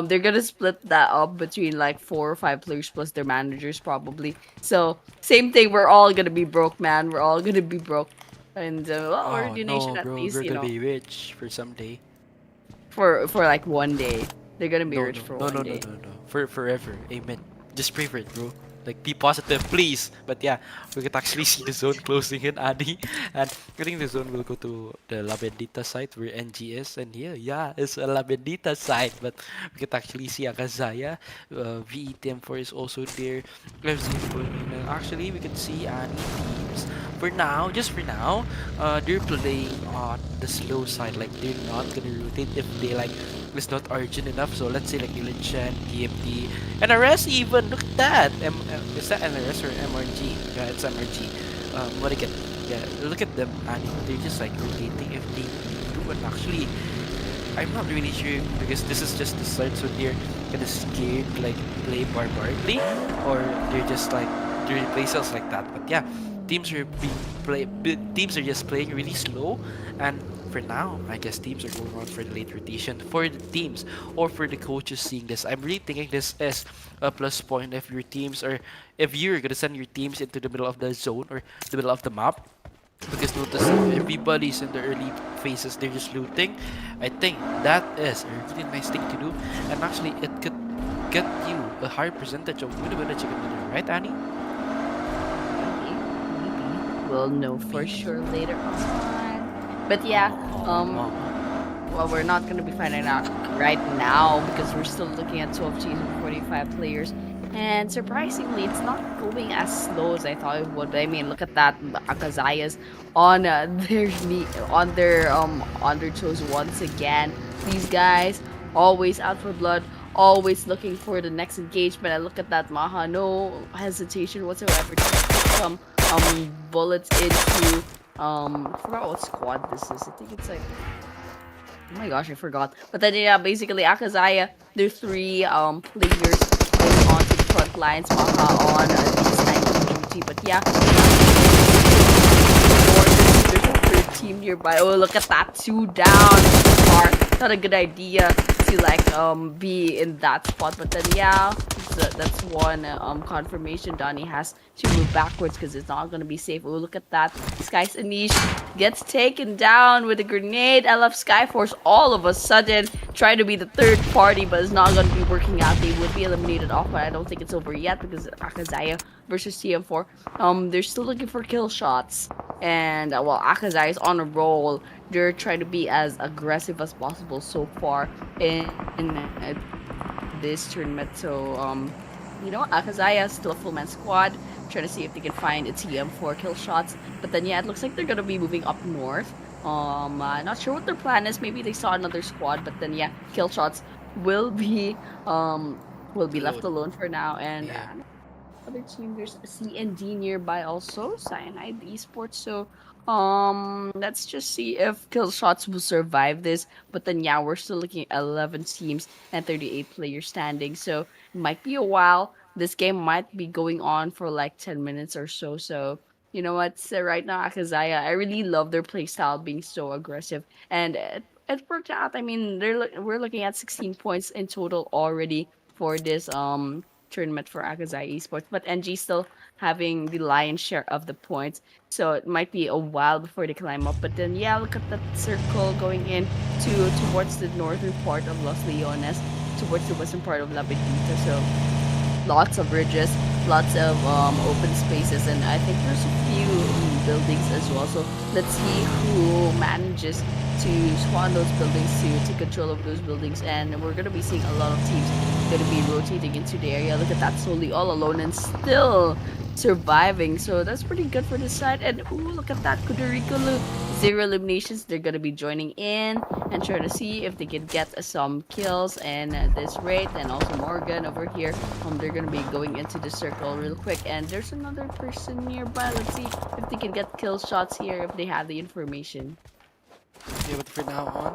Speaker 6: they're gonna split that up between like 4 or 5 players plus their managers probably. So same thing. We're all gonna be broke, man. We're all gonna be broke. And well, our
Speaker 5: Oh
Speaker 6: donation
Speaker 5: no,
Speaker 6: at
Speaker 5: bro,
Speaker 6: least,
Speaker 5: we're gonna be rich for someday.
Speaker 6: for like one day. They're gonna be
Speaker 5: No,
Speaker 6: rich
Speaker 5: no,
Speaker 6: for
Speaker 5: no,
Speaker 6: one
Speaker 5: no, no,
Speaker 6: day.
Speaker 5: no, no. For forever. Amen. Just pray for it, bro. Like, be positive, please. But yeah, we could actually see the zone closing in, Adi. And I think the zone will go to the La Bendita side where NG is. And yeah, it's a La Bendita side. But we could actually see Akazaya. VETM4 is also there. And actually, we can see Annie teams. For now, just for now, they're playing on the slow side. Like, they're not gonna rotate if they like it's not urgent enough. So let's say like Illichan, DMT, NRS even. Look at that. Is that NRS or MRG? Yeah, it's MRG. Morrigan. Yeah, look at them, and they're just like rotating if they do. And actually, I'm not really sure because this is just the start. So they're gonna scared like play barbarically, or they're just like they play styles like that. But yeah, teams are just playing really slow. And for now, I guess teams are going on for the late rotation. For the teams or for the coaches seeing this, I'm really thinking this is a plus point if your teams are, if you're gonna send your teams into the middle of the zone or the middle of the map. Because notice everybody's in the early phases, they're just looting. I think that is a really nice thing to do, and actually it could get you a higher percentage of winner chicken dinner, right, Annie?
Speaker 6: Maybe. we'll know for sure later on. But yeah, well, we're not going to be finding out right now because we're still looking at 12 teams with 45 players. And surprisingly, it's not going as slow as I thought it would. I mean, look at that, Akazaya's on on their toes once again. These guys always out for blood, always looking for the next engagement. And look at that Maha, no hesitation whatsoever to put some bullets into I forgot what squad this is. I think it's like, oh my gosh, I forgot. But then yeah, basically Akazaya, their three players going on to the front lines, Maha on this kind of duty. But yeah, there's a third team nearby. Oh, look at that, 2 down. Far. Not a good idea to like be in that spot. But then yeah, that's one confirmation. Donnie has to move backwards because it's not gonna be safe. Oh, look at that. Sky's Anish gets taken down with a grenade. LF Skyforce all of a sudden trying to be the third party, but it's not gonna be working out. They would be eliminated off, but I don't think it's over yet because Akazaya versus TM4. They're still looking for kill shots. And well, Akazaya is on a roll. They're trying to be as aggressive as possible so far in this tournament. So you know, Akazaya is still a full man squad, trying to see if they can find a TM4 kill shots. But then yeah, it looks like they're gonna be moving up north. Not sure what their plan is. Maybe they saw another squad, but then yeah, kill shots will be left alone for now. And
Speaker 5: Yeah.
Speaker 6: other team, there's CND nearby also, Cyanide Esports. So let's just see if kill shots will survive this. But then yeah, we're still looking at 11 teams and 38 players standing, so it might be a while. This game might be going on for like 10 minutes or so. So you know what, so right now Akazaya, I really love their playstyle being so aggressive, and it worked out. I mean, we're looking at 16 points in total already for this tournament for Akazaya Esports, but NG still having the lion's share of the points, so it might be a while before they climb up. But then yeah, look at that circle going in towards the northern part of Los Leones, towards the western part of La Bendita. So lots of ridges, lots of open spaces, and I think there's a few buildings as well. So let's see who manages to swan those buildings, to take control of those buildings. And we're gonna be seeing a lot of teams gonna be rotating into the area. Look at that, Solely all alone and still surviving, so that's pretty good for this side. And ooh, look at that, Kudairikilu, 0 eliminations. They're gonna be joining in and trying to see if they can get some kills and this rate. And also Morrigan over here, they're gonna be going into the circle real quick. And there's another person nearby. Let's see if they can get kill shots here if they have the information.
Speaker 5: Yeah, but for now on,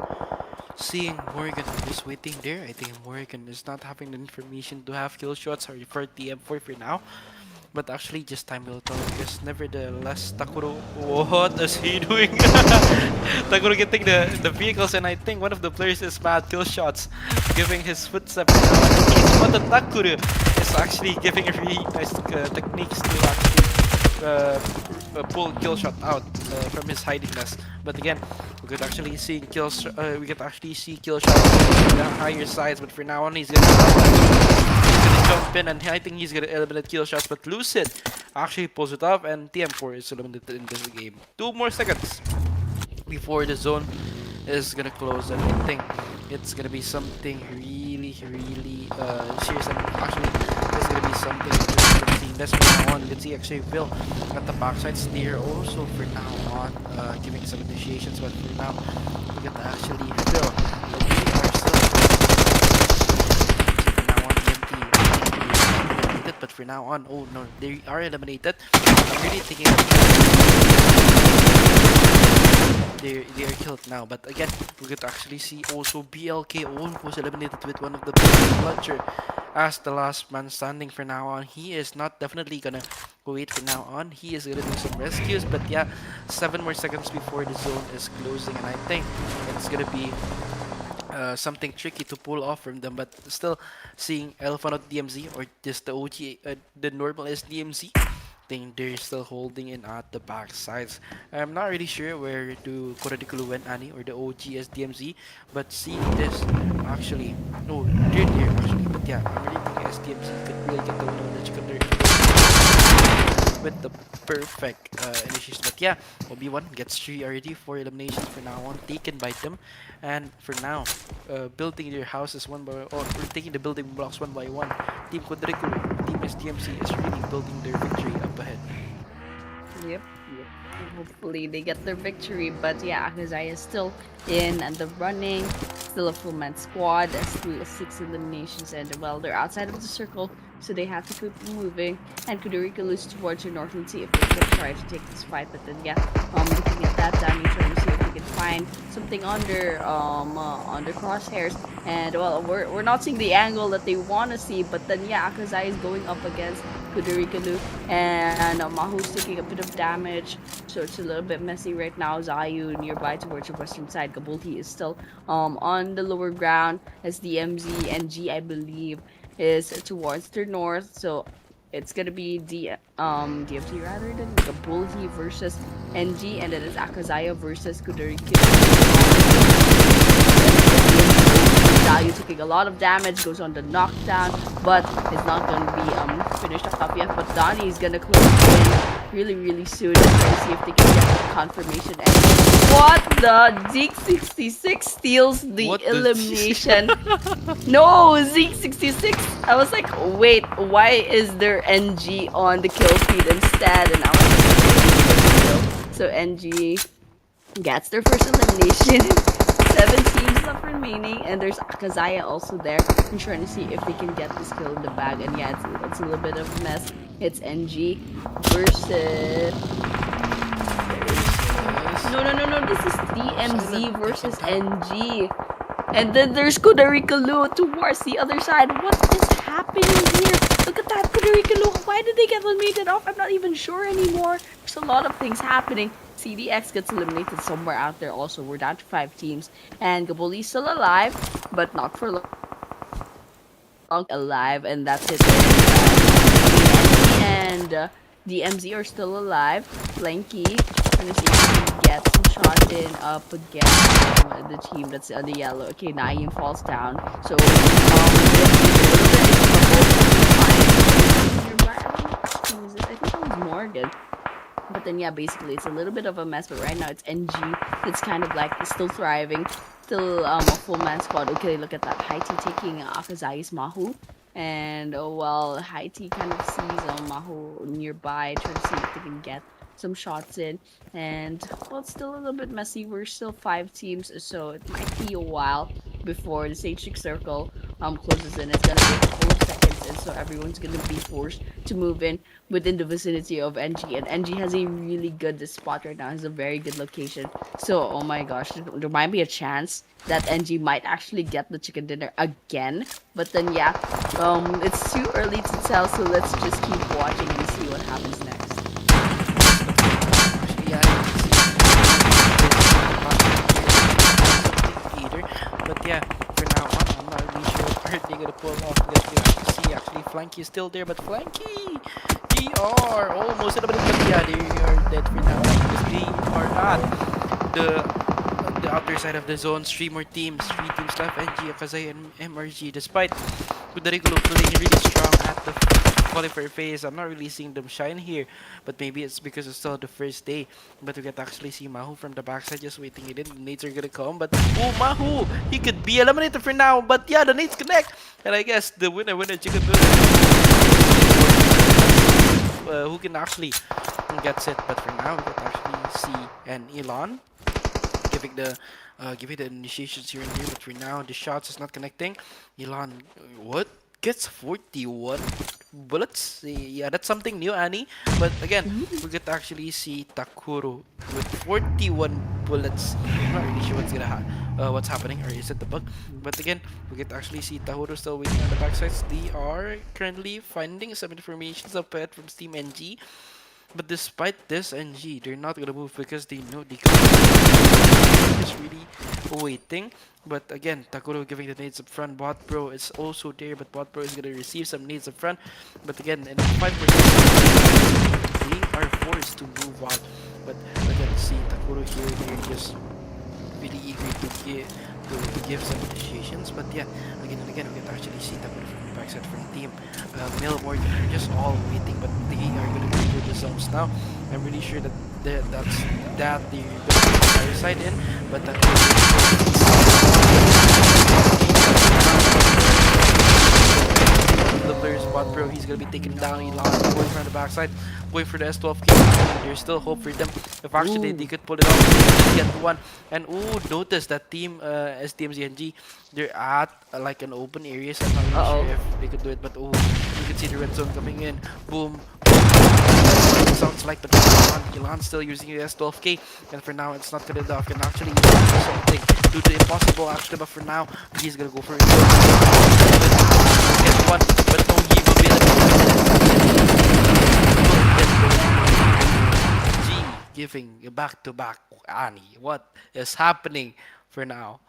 Speaker 5: seeing Morrigan just waiting there, I think Morrigan is not having the information to have kill shots or for TM4 for now. But actually, just time will tell, because nevertheless, Takuro, what is he doing? Takuro getting the vehicles, and I think one of the players is mad kill shots, giving his footsteps. But the Takuro is actually giving a really nice techniques to actually pull kill shot out from his hidingness. But again, we could actually see kills. We could actually see kill shots on the higher sides. But for now on, he's gonna jump in, and I think he's gonna eliminate kill shots. But Lucid actually pulls it off, and TM4 is eliminated in this game. 2 more seconds before the zone is gonna close, and I think it's gonna be something really serious. And actually, it's gonna be something interesting. That's for now on. You can see actually Phil at the backside steer also for now on, giving some initiations. But for now, we get actually Phil. But for now on, oh no, they are eliminated. I'm really thinking that they are killed now. But again, we could actually see also BLK almost eliminated with one of the plunger as the last man standing for now on. He is not definitely gonna wait for now on. He is gonna do some rescues. But yeah, 7 more seconds before the zone is closing, and I think it's gonna be something tricky to pull off from them. But still, seeing Fonadhoo DMZ or just the OG, the normal SDMZ, think they're still holding in at the back sides. I'm not really sure where to Kudairikilu went, Annie, or the OG SDMZ, but seeing this, actually, no, they're there actually. But yeah, I'm really thinking SDMZ could really get the win on the chicken. with the perfect initiation. But yeah, OB1 gets 3 already, 4 eliminations for now on, taken by them. And for now, building their houses one by or taking the building blocks one by one. Team Kudairikilu, Team SDMC is really building their victory up ahead.
Speaker 6: Yep. Hopefully they get their victory, but yeah, Akazai is still in and the running, still a full man squad, still 6 eliminations, and well, they're outside of the circle, so they have to keep moving. And Kudairikilu loses towards the north. Let's see if they can try to take this fight, but then yeah, looking at that, Danny trying to see if they can find something under crosshairs, and well, we're not seeing the angle that they want to see, but then yeah, Akazai is going up against Kudairikilu, and Mahu's taking a bit of damage, so it's a little bit messy right now. Zayu nearby towards the western side. Gabulhi is still on the lower ground, as the DMZ NG, I believe, is towards the north, so it's gonna be DMT rather than Gabulhi versus NG, and it is Akazaya versus Kudairikilu. Zayu taking a lot of damage, goes on the knockdown, but it's not going to be finished up yet. But Donnie is going to close in really soon and try to see if they can get confirmation. And what the? Zeke66 steals the elimination. No, Zeke66. I was like, wait, why is there NG on the kill feed instead? And I was like, so NG gets their first elimination. 7 teams left remaining, and there's Akazaya also there. I'm trying to see if they can get this kill in the bag, and yeah, it's a little bit of a mess. It's NG versus... No, this is DMZ versus NG. And then there's Kudairikilu towards the other side. What is happening here? Look at that, Kudairikilu. Why did they get eliminated off? I'm not even sure anymore. There's a lot of things happening. CDX gets eliminated somewhere out there also. We're down to 5 teams. And Gabulhi is still alive, but not for long. Alive, and that's it. And DMZ are still alive. Flanky, trying to see if we can get some shots in up against the team that's on the yellow. Okay, Naeem falls down. So, I think that was Morrigan. But then yeah, basically it's a little bit of a mess, but right now it's NG that's kind of like still thriving, still a full man squad. Okay, look at that. Haiti taking Akazai's Mahu, and oh well, Haiti kind of sees Mahu nearby, trying to see if they can get some shots in, and well, it's still a little bit messy. We're still 5 teams, so it might be a while before the stage 6 circle closes in. It's gonna take 4 seconds, and so everyone's gonna be forced to move in within the vicinity of NG, and NG has a really good spot right now. It's a very good location, so oh my gosh, there might be a chance that NG might actually get the chicken dinner again, but then yeah, it's too early to tell, so let's just keep watching and see what happens next.
Speaker 5: But yeah, for now on, I'm not really sure what part they're gonna pull off. Let's see, actually, Flanky is still there, but Flanky, they are almost in a bit, but yeah, they are dead for now because they are not the outer side of the zone. 3 more teams, 3 teams left: NG, Akazai, and MRG. Despite Kudairikilu playing really strong at the qualifier phase, I'm not really seeing them shine here, but maybe it's because it's still the first day. But we can actually see Mahu from the backside just waiting it in. The nades are gonna come, but oh, Mahu, he could be eliminated for now, but yeah, the nades connect, and I guess the winner chicken dinner, who can actually gets it. But for now, we can actually see an Elon giving the initiations here and there, but for now the shots is not connecting. Elon, what? Gets 41 bullets. Yeah, that's something new, Annie. But again, we get to actually see Takuro with 41 bullets. I'm not really sure what's happening, or is it the bug? But again, we get to actually see Tahuro still waiting on the backsides. They are currently finding some information up ahead from Steam NG. But despite this NG, they're not gonna move because they know they can't. Just really waiting. But again, Takuro giving the nades up front. Bot Bro is also there, but Bot Bro is gonna receive some nades up front. But again, in 5%, they are forced to move on. But again, see Takuro here, they're just really eager to give some initiations. But yeah, again and again, we can actually see Takuro from the back. backside from team Mill Morgan. They're just all waiting, but they are gonna go through the zones now. I'm really sure that that's that they're gonna get the fire side in, but that the player spot bro, he's gonna be taken down. He lost going from the backside, going for the S12 kill. There's still hope for them. If actually they could pull it off, they get one. And notice that team SDMZ NG, they're at like an open area, so I'm not really
Speaker 6: Uh-oh.
Speaker 5: sure if they could do it. But you can see the red zone coming in. Boom. Sounds like the Gilan still using the S12K, and for now it's not gonna enough. Can actually do something, do the impossible actually, but for now he's gonna go for it. Get one, but no heave available. G giving a back-to-back Annie. What is happening for now?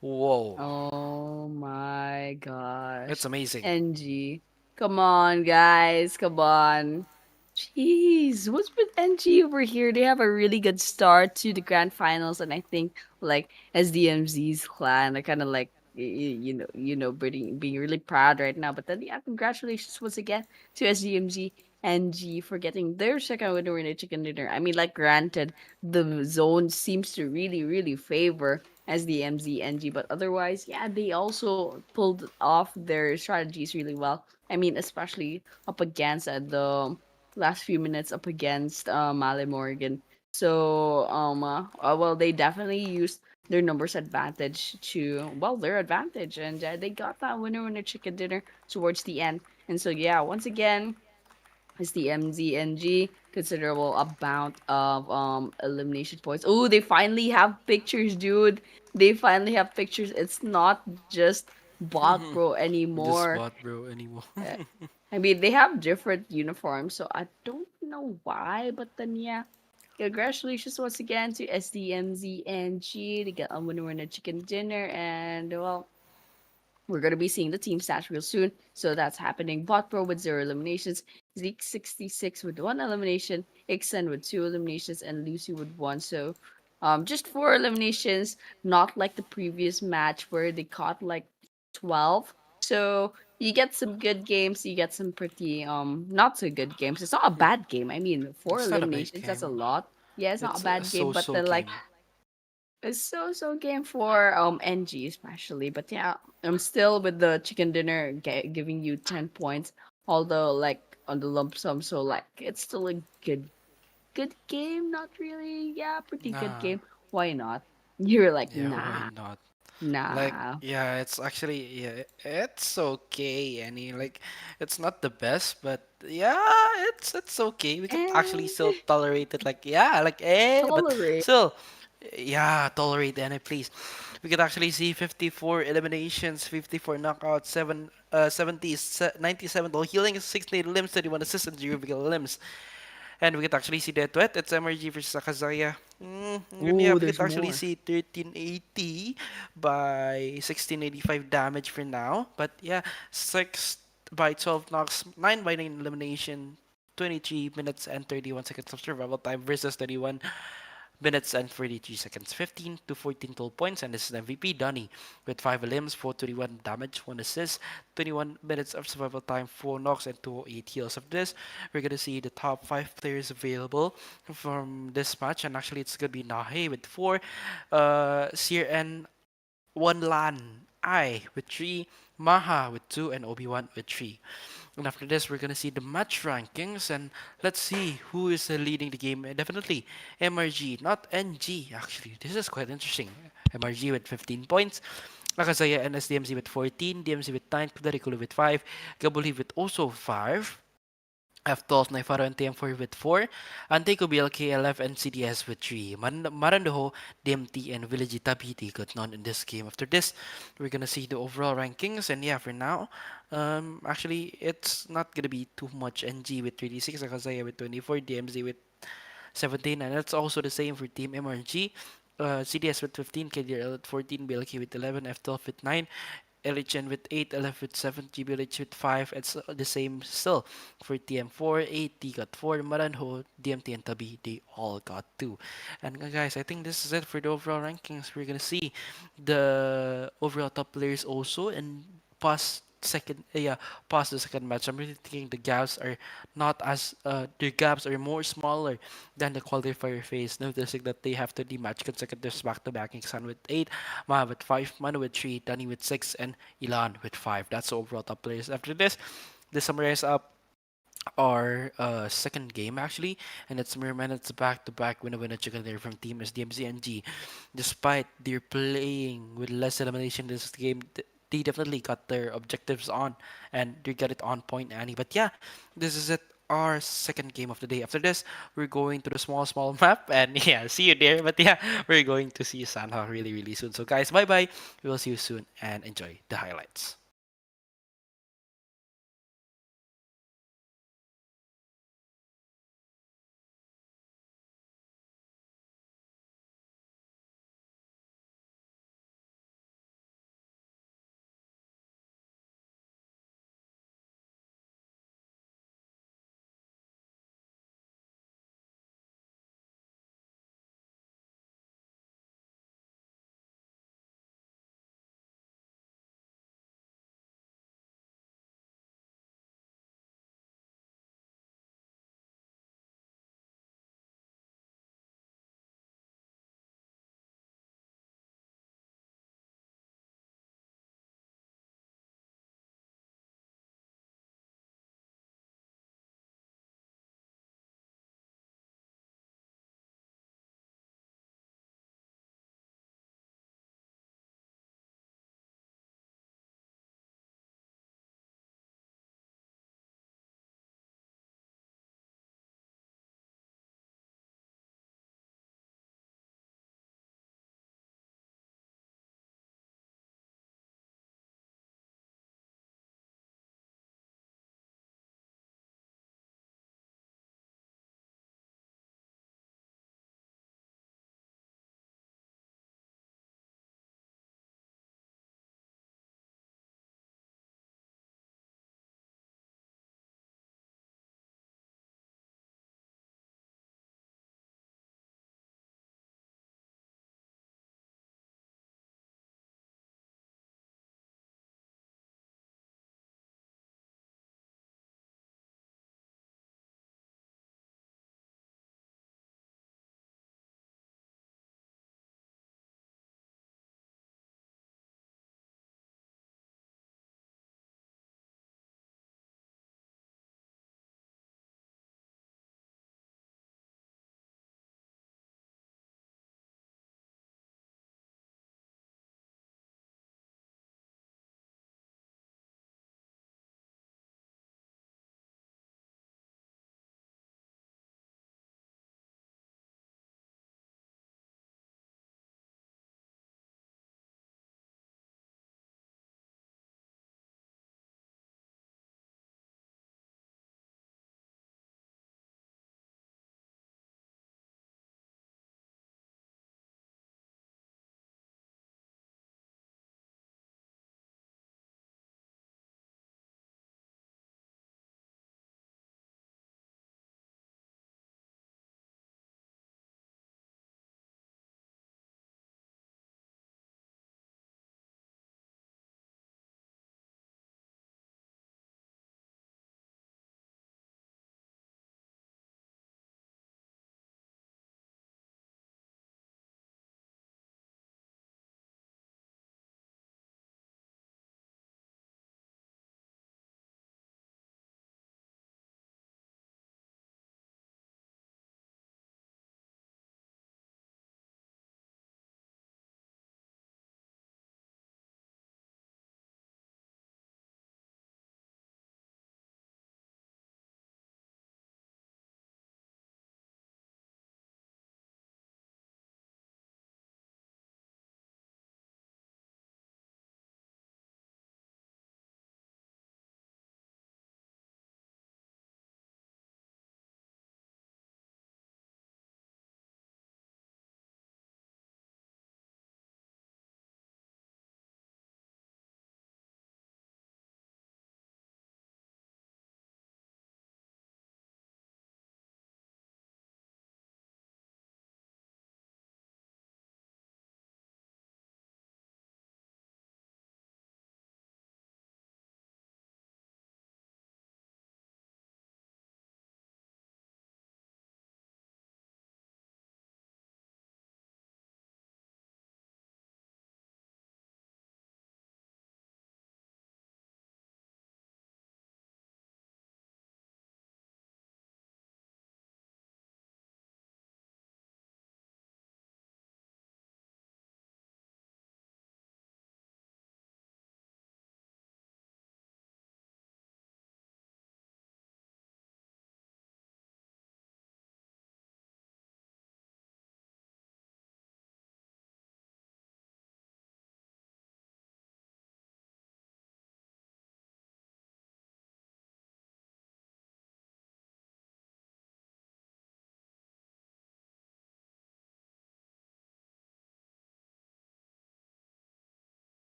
Speaker 5: Whoa,
Speaker 6: Oh my
Speaker 5: it's
Speaker 6: gosh.
Speaker 5: amazing.
Speaker 6: NG. Come on, guys. Come on. Jeez, what's with NG over here? They have a really good start to the grand finals, and I think like SDMZ's clan are kind of like being really proud right now. But then yeah, congratulations once again to SDMZ NG for getting their second winner in a chicken dinner. I mean, like granted, the zone seems to really favor SDMZ NG, but otherwise, yeah, they also pulled off their strategies really well. I mean, especially up against the last few minutes up against Morrigan. So well, they definitely used their numbers advantage to their advantage, and they got that winner chicken dinner towards the end. And so yeah, once again, it's the MZNG considerable amount of elimination points. Oh, they finally have pictures, dude. They finally have pictures. It's not just bot bro
Speaker 5: This
Speaker 6: anymore.
Speaker 5: spot, bro, anymore.
Speaker 6: Uh, I mean, they have different uniforms, so I don't know why, but then yeah. Congratulations once again to SDMZNG. They got a winner in a chicken dinner, and well, we're gonna be seeing the team stats real soon. So that's happening. Bot Pro with 0 eliminations, Zeke 66 with 1 elimination, Ixen with 2 eliminations, and Lucy with one. So just 4 eliminations, not like the previous match where they caught like 12. So you get some good games, you get some pretty not so good games. It's not a bad game. I mean, four
Speaker 5: It's not a bad
Speaker 6: eliminations, that's a
Speaker 5: game.
Speaker 6: lot. Yeah, it's not a
Speaker 5: It's a
Speaker 6: bad game, but
Speaker 5: so-so
Speaker 6: then like
Speaker 5: game.
Speaker 6: it's so game for NG especially, but yeah, I'm still with the chicken dinner giving you 10 points, although like on the lump sum, so like it's still a good game, not really, yeah, pretty good
Speaker 5: Nah,
Speaker 6: game. Why not? You're like
Speaker 5: yeah, why
Speaker 6: nah,
Speaker 5: not? Like,
Speaker 6: nah.
Speaker 5: yeah, it's actually, yeah, it's okay. Like, it's not the best, but yeah, it's okay. We could actually still
Speaker 6: Eh,
Speaker 5: tolerate it. Like, yeah, like but
Speaker 6: tolerate.
Speaker 5: still, yeah, tolerate it, please. We could actually see 54 eliminations, 54 knockouts, 70, 97 total healing, 68 limbs, 31 assists, and 0 limbs. And we could actually see that what? It's MRG versus Akazaya. And yeah,
Speaker 6: Ooh,
Speaker 5: we
Speaker 6: there's
Speaker 5: could actually
Speaker 6: more.
Speaker 5: see 1380 by 1685 damage for now. But yeah, 6 by 12 knocks, 9 by 9 elimination, 23 minutes and 31 seconds of survival time versus 31 minutes and 43 seconds. 15 to 14 total points, and this is MVP Donny with 5 limbs, 421 damage, 1 assist, 21 minutes of survival time, 4 knocks, and 208 heals. Of this, we're gonna see the top 5 players available from this match, and actually it's gonna be Nahe with 4, CRN 1 Lan, I with 3, Maha with 2, and Obi-Wan with 3. And after this, we're gonna see the match rankings, and let's see who is leading the game. Definitely MRG, not NG. Actually, this is quite interesting. MRG with 15 points, Akazaya and SDMZ with 14, DMZ with 9, Kudairikilu with 5, Gabulhi with also 5. F12, Naifaru and TM4 with 4, Anteiku BLK, LF, and CDS with 3. Maarandhoo DMT, and Villigili Teletubbies got none in this game. After this, we're gonna see the overall rankings, and yeah, for now, actually, it's not gonna be too much. NG with 36, Akazaya with 24, DMZ with 17, and that's also the same for Team MRG. CDS with 15, KDRL with 14, BLK with 11, F12 with 9, LHN with 8, LF with 7, GBLH with 5. It's the same still for TM4, 8, got 4, Maarandhoo, DMT, and Tabi, they all got 2. And guys, I think this is it for the overall rankings. We're gonna see the overall top players also in past second yeah past the second match, I'm really thinking the gaps are not as the gaps are more smaller than the qualifier phase, noticing that they have to match consecutives back to back. Iksan with 8, Maha with 5, Manu with 3, Dani with 6, and Ilan with 5. That's the overall top players. After this summarize up our second game actually, and it's mere minutes back to back winner chicken there from Team SDMZ NG. Despite their playing with less elimination this game, they definitely got their objectives on and they got it on point, Annie. But yeah, this is it. Our second game of the day. After this, we're going to the small map, and yeah, see you there. But yeah, we're going to see Sanha really soon. So guys, bye bye. We will see you soon and enjoy the highlights.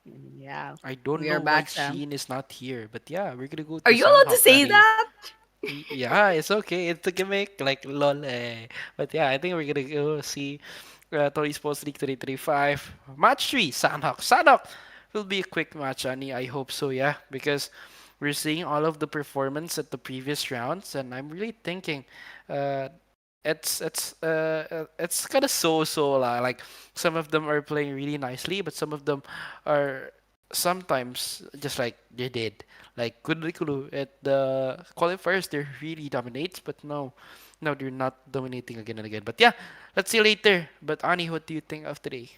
Speaker 6: Yeah,
Speaker 5: I don't
Speaker 6: we
Speaker 5: know
Speaker 6: are
Speaker 5: why
Speaker 6: back, Sam.
Speaker 5: Sheen is not here, but yeah, we're gonna go
Speaker 6: Are
Speaker 5: to
Speaker 6: you allowed to
Speaker 5: Sanhok,
Speaker 6: say
Speaker 5: Annie.
Speaker 6: that?
Speaker 5: Yeah, it's okay. It's a gimmick, like lol. But yeah, I think we're gonna go see Atoll Esports League 2025 match 3. Sanhok. Sanhok will be a quick match, Annie. I hope so. Yeah, because we're seeing all of the performance at the previous rounds, and I'm really thinking, uh, it's kind of so lah. Like some of them are playing really nicely, but some of them are sometimes just like they did. Like Kudairikilu at the qualifiers, they really dominates, but no, they're not dominating again and again. But yeah, let's see later. But Ani, what do you think of today?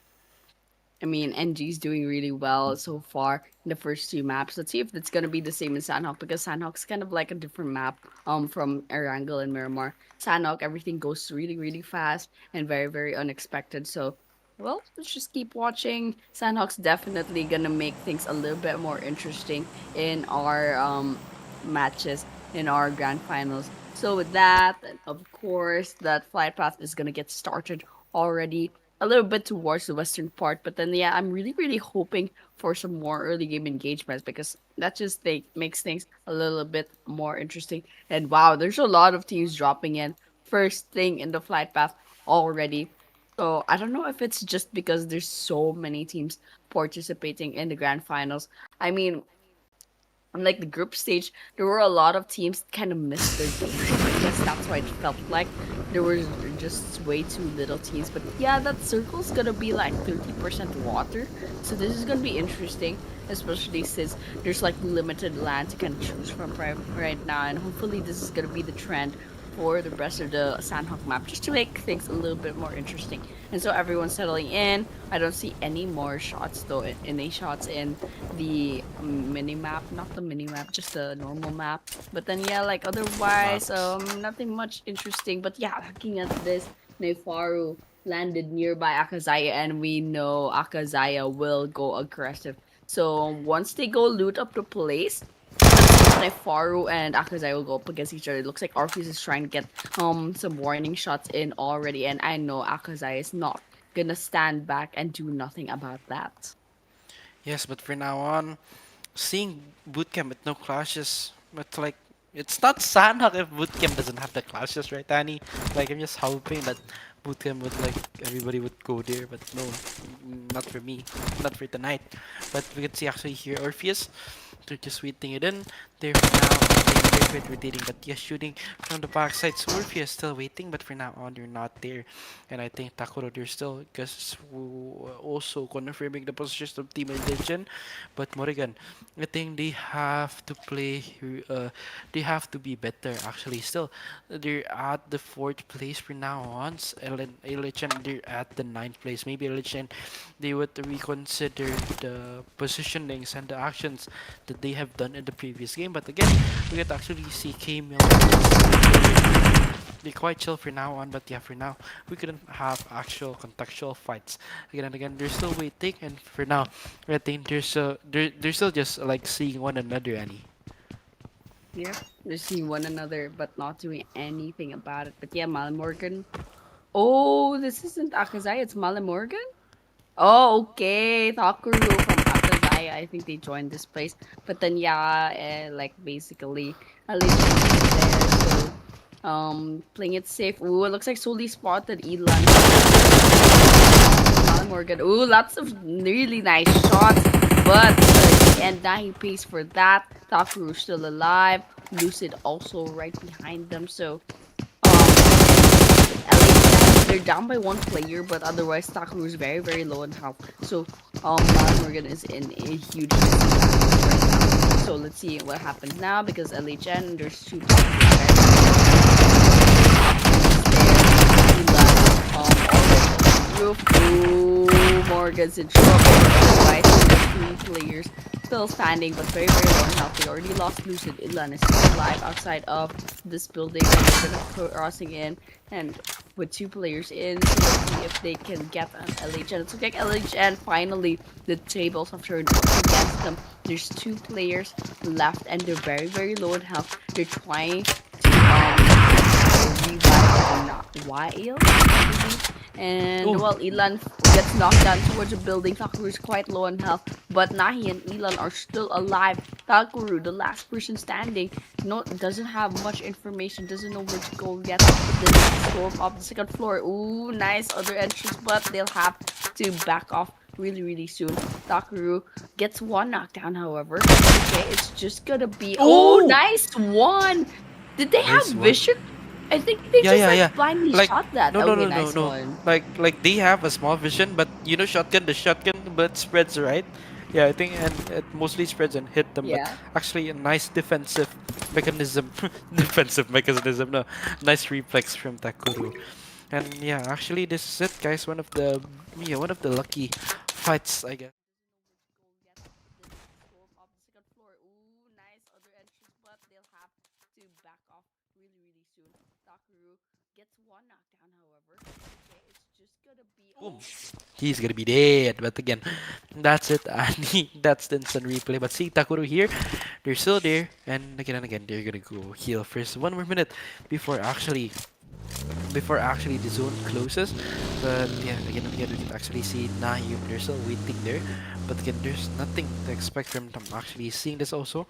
Speaker 6: I mean, NG's doing really well so far in the first two maps. Let's see if it's gonna be the same as Sandhawk because Sandhawk's kind of like a different map from Erangel and Miramar. Sandhawk, everything goes really, really fast and very, very unexpected. So, well, let's just keep watching. Sandhawk's definitely gonna make things a little bit more interesting in our matches in our grand finals. So with that, and of course, that flight path is gonna get started already a little bit towards the western part. But then, yeah, I'm really, really hoping for some more early game engagements because that just makes things a little bit more interesting. And wow, there's a lot of teams dropping in first thing in the flight path already. So I don't know if it's just because there's so many teams participating in the grand finals. I mean, unlike the group stage, there were a lot of teams kind of missed their game. I guess that's why it felt like there was just way too little teams. But yeah, that circle's gonna be like 30% water. So this is gonna be interesting, especially since there's like limited land to kind of choose from right now. And hopefully this is gonna be the trend for the rest of the Sandhawk map, just to make things a little bit more interesting. And so everyone's settling in. I don't see any more shots though, any shots in the mini map, not the mini map, just the normal map. But then yeah, like otherwise,
Speaker 5: Maps.
Speaker 6: nothing much interesting. But yeah, looking at this, Naifaru landed nearby Akazaya, and we know Akazaya will go aggressive. So once they go loot up the place, Naifaru and Akazai will go up against each other. It looks like Orpheus is trying to get some warning shots in already, and I know Akazai is not gonna stand back and do nothing about that.
Speaker 5: Yes, but for now on, seeing bootcamp with no clashes, but like it's not Sanhok if bootcamp doesn't have the clashes, right, Annie? Like I'm just hoping that bootcamp would like everybody would go there, but no, not for me, not for tonight. But we can see actually here Orpheus. They're just waiting it in. They're now they're rotating, but yes, shooting from the backside. So Orpheus still waiting, but for now on, they're not there. And I think Takuro, they're still because also confirming the positions of Team Edition. But Morrigan, I think they have to play. They have to be better. Actually, still they're at the fourth place for now on. LHN they're at the ninth place. Maybe LHN they would reconsider the positionings and the actions that they have done in the previous game. But again, we get to actually see K-Mill. They're quite chill for now on, but yeah, for now, we couldn't have actual contextual fights. Again and again, they're still waiting, and for now, I think they're still just like seeing one another, Annie.
Speaker 6: Yeah, they're seeing one another but not doing anything about it. But yeah, Morgan. Oh, this isn't Akazai, it's Morgan. Oh, okay. Thakuru from Akazaya. I think they joined this place. But then, yeah, like basically, a legend there. So, playing it safe. Ooh, it looks like Soli spotted Elan. Morgan. Ooh, lots of really nice shots. But and now he pays for that. Thakuru still alive. Lucid also right behind them. So, they're down by one player, but otherwise Takuru is very, very low in health. So, Morgan is in a huge disadvantage right now. So let's see what happens now because LHN, there's two roof. Ooh, Morgan's in trouble. Right, three players still standing, but very, very low in health. They already lost Lucid. Ilan is still alive outside of this building. They're gonna crossing in, and with two players in, so let's see if they can get an LHN. It's okay, LHN finally the tables have turned against them. There's two players left, and they're very, very low in health. They're trying to revive not Wild, And
Speaker 5: Ooh.
Speaker 6: well, Elan gets knocked down towards the building. Takuru is quite low on health, but Nahi and Elan are still alive. Takuru, the last person standing, doesn't have much information, doesn't know where to go yet. But then they storm up the second floor. Ooh, nice other entrance, but they'll have to back off really soon. Takuru gets one knockdown, however. Okay, it's just gonna be
Speaker 5: Oh!
Speaker 6: nice one. Did they have
Speaker 5: Nice one.
Speaker 6: vision? I think they
Speaker 5: Yeah,
Speaker 6: just
Speaker 5: yeah, yeah.
Speaker 6: blindly
Speaker 5: Like
Speaker 6: shot that.
Speaker 5: no, no,
Speaker 6: Okay,
Speaker 5: no, no,
Speaker 6: nice
Speaker 5: no.
Speaker 6: one.
Speaker 5: Like they have a small vision, but you know, shotgun. The shotgun bullet spreads, right? Yeah, I think, and it mostly spreads and hit them. But
Speaker 6: Yeah.
Speaker 5: actually, a nice defensive mechanism. Defensive mechanism. No, nice reflex from Takuru. And yeah, actually, this is it, guys. One of the lucky fights, I guess. Boom. He's gonna be dead. But again, that's it, Annie. That's the instant replay. But see Takuru here, they're still there, and again, they're gonna go heal first. 1 more minute before actually the zone closes. But yeah, again, we can actually see Nahim. They're still waiting there. But again, there's nothing to expect from them actually seeing this also.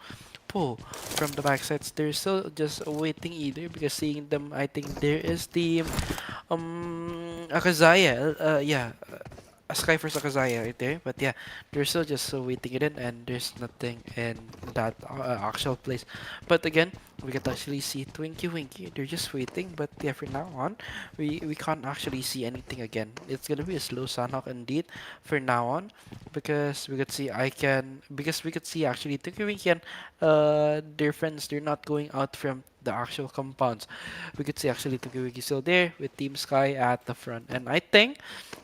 Speaker 5: Pull from the backsides. They're still just waiting either because seeing them, I think there is the Akazaya. Yeah. Skyforce Akazaya right there, but yeah, they're still just waiting it in, and there's nothing in that actual place. But again, we can actually see Twinkie Winky. They're just waiting, but yeah, from now on, we can't actually see anything again. It's gonna be a slow Sunhawk indeed for now on, because we could see actually Twinkie Winky and their friends. They're not going out from the actual compounds. We could see actually Twinkie Winky still there with Team Sky at the front, and I think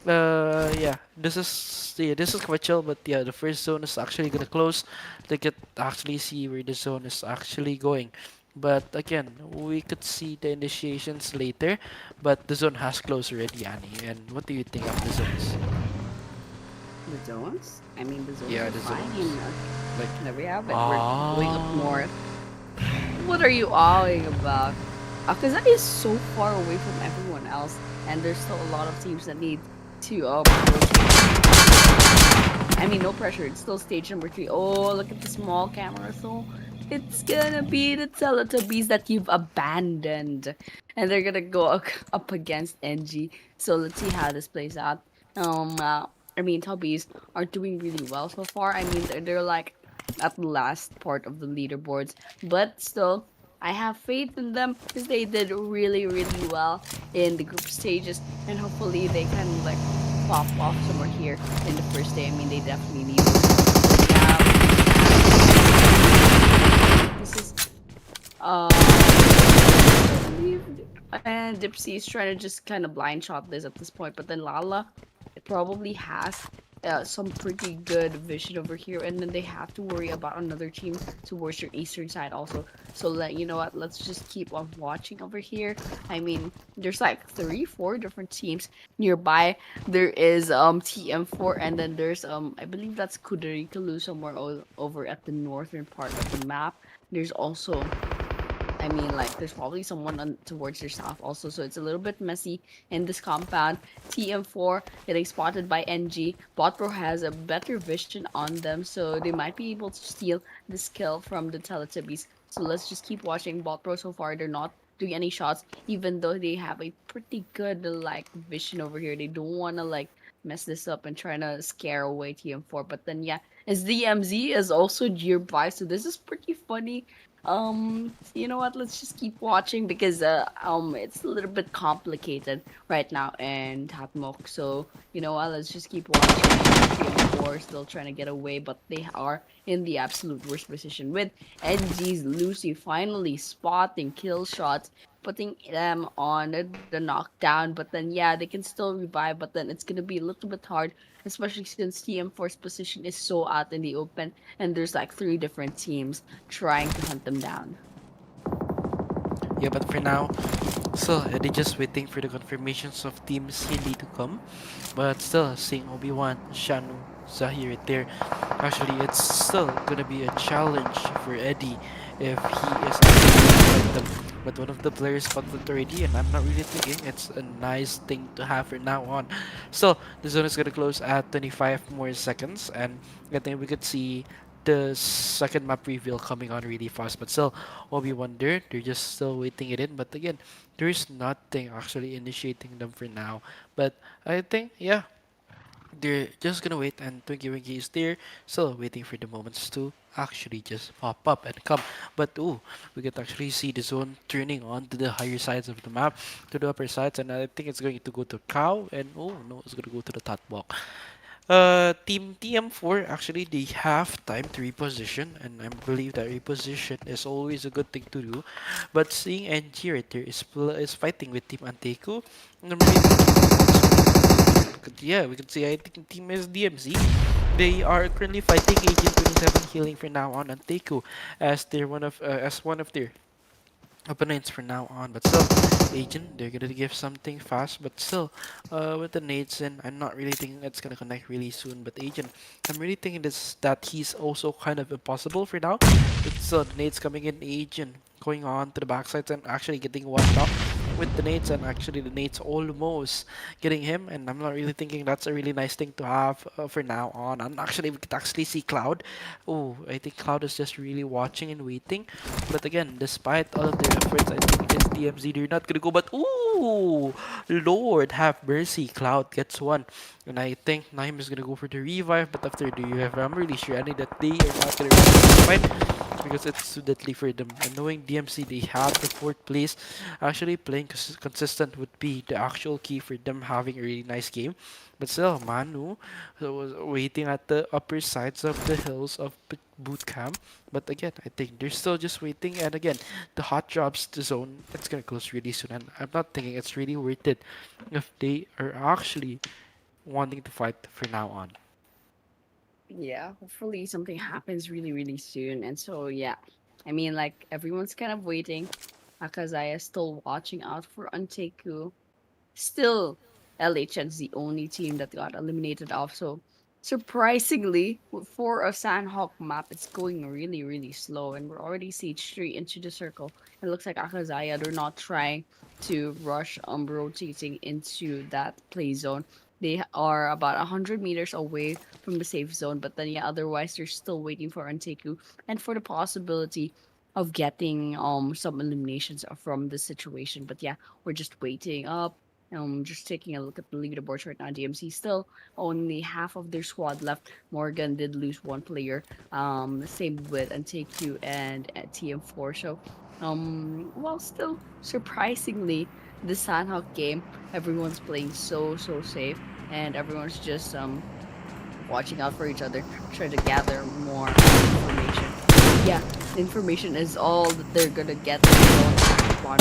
Speaker 5: yeah, this is quite chill, but yeah, the first zone is actually gonna close. They could actually see where the zone is actually going. But again, we could see the initiations later, but the zone has closed already, Annie. And what do you think of the zones?
Speaker 6: The zones? I mean, the zones
Speaker 5: Yeah,
Speaker 6: are
Speaker 5: the
Speaker 6: fine.
Speaker 5: zones. Like,
Speaker 6: There we have it.
Speaker 5: ah.
Speaker 6: We're going up north. What are you awing about? Akazaki is so far away from everyone else, and there's still a lot of teams that need to I mean, no pressure. It's still stage number 3. Oh, look at the small camera. So it's gonna be the Teletubbies that you've abandoned, and they're gonna go up against NG. So let's see how this plays out. I mean, Tubbies are doing really well so far. I mean, they're like at the last part of the leaderboards, but still, I have faith in them because they did really well in the group stages, and hopefully they can like pop off somewhere here in the first day. I mean, they definitely need it. This is I believe, and Dipsy is trying to just kind of blind shot this at this point, but then Lala, it probably has some pretty good vision over here, and then they have to worry about another team towards your eastern side also. So you know what, let's just keep on watching over here. I mean, there's like 3-4 different teams nearby. There is TM4, and then there's I believe that's Kudairikilu somewhere over at the northern part of the map. There's also, I mean, like, there's probably someone towards your south also, so it's a little bit messy in this compound. TM4 getting spotted by NG. Botpro has a better vision on them, so they might be able to steal this kill from the Teletubbies. So let's just keep watching. Botpro so far, they're not doing any shots, even though they have a pretty good, like, vision over here. They don't want to, like, mess this up and trying to scare away TM4. But then, yeah, SDMZ is also nearby, so this is pretty funny. You know what, let's just keep watching because it's a little bit complicated right now in Tatmok. So you know what, let's just keep watching. 3 and 4 still trying to get away, but they are in the absolute worst position with NG's Lucy finally spotting kill shots, putting them on the knockdown. But then yeah, they can still revive, but then it's gonna be a little bit hard, especially since TM4's position is so out in the open, and there's like 3 different teams trying to hunt them down.
Speaker 5: Yeah, but for now, still, they're just waiting for the confirmations of Team Cindy to come. But still, seeing Obi-Wan, Shanu, Zahir right there. Actually, it's still gonna be a challenge for Eddie if he is able to fight them but one of the players spotted already, and I'm not really thinking it's a nice thing to have from now on. So the zone is gonna close at 25 more seconds, and I think we could see the second map reveal coming on really fast. But still, Obi Wonder, they're just still waiting it in. But again, there's nothing actually initiating them for now. But I think, yeah, they're just gonna wait, and Twinkie Winky is there, still waiting for the moments to actually just pop up and come. But ooh, we can actually see the zone turning on to the higher sides of the map, to the upper sides, and I think it's going to go to Cow, and oh no, it's gonna go to the top block. Team TM4 actually they have time to reposition, and I believe that reposition is always a good thing to do. But seeing NG right there is fighting with Team Anteiku, and I'm really yeah, we can see I think Team SDMZ they are currently fighting Agent 27 healing for now on Anteiku as one of their opponents for now on. But still, Agent they're gonna give something fast, but still, with the nades in, I'm not really thinking it's gonna connect really soon. But Agent, I'm really thinking that he's also kind of impossible for now. But still, the nades coming in, Agent going on to the backsides and actually getting one knock with the nades, and actually the nades almost getting him, and I'm not really thinking that's a really nice thing to have for now on. And actually we could actually see Cloud. Oh, I think Cloud is just really watching and waiting. But again, despite all of their efforts, I think it's DMZ, they're not gonna go. But ooh, Lord have mercy, Cloud gets one. And I think Naim is gonna go for the revive, but after the revive, I'm really sure any that they are not gonna revive because it's too deadly for them. And knowing DMC they have the fourth place, actually playing consistent would be the actual key for them having a really nice game. But still, Manu was waiting at the upper sides of the hills of boot camp. But again, I think they're still just waiting. And again, the hot drops, the zone, it's gonna close really soon. And I'm not thinking it's really worth it if they are actually wanting to fight for now on.
Speaker 6: Yeah, hopefully something happens really, really soon. And so, yeah, I mean, like, everyone's kind of waiting. Akazaya is still watching out for Anteiku. Still, LHN's the only team that got eliminated off. So, surprisingly, for a Sandhawk map, it's going really, really slow. And we're already siege 3 into the circle. It looks like Akazaya, they're not trying to rush rotating into that play zone. They are about 100 meters away from the safe zone, but then yeah, otherwise they're still waiting for Anteiku and for the possibility of getting some eliminations from the situation. But yeah, we're just waiting up. Just taking a look at the leaderboards right now. DMC still only half of their squad left. Morrigan did lose one player. Same with Anteiku and TM4. So, well, still surprisingly, the Sandhawk game, everyone's playing so safe, and everyone's just watching out for each other, trying to gather more information. Yeah, the information is all that they're gonna get. They don't have one.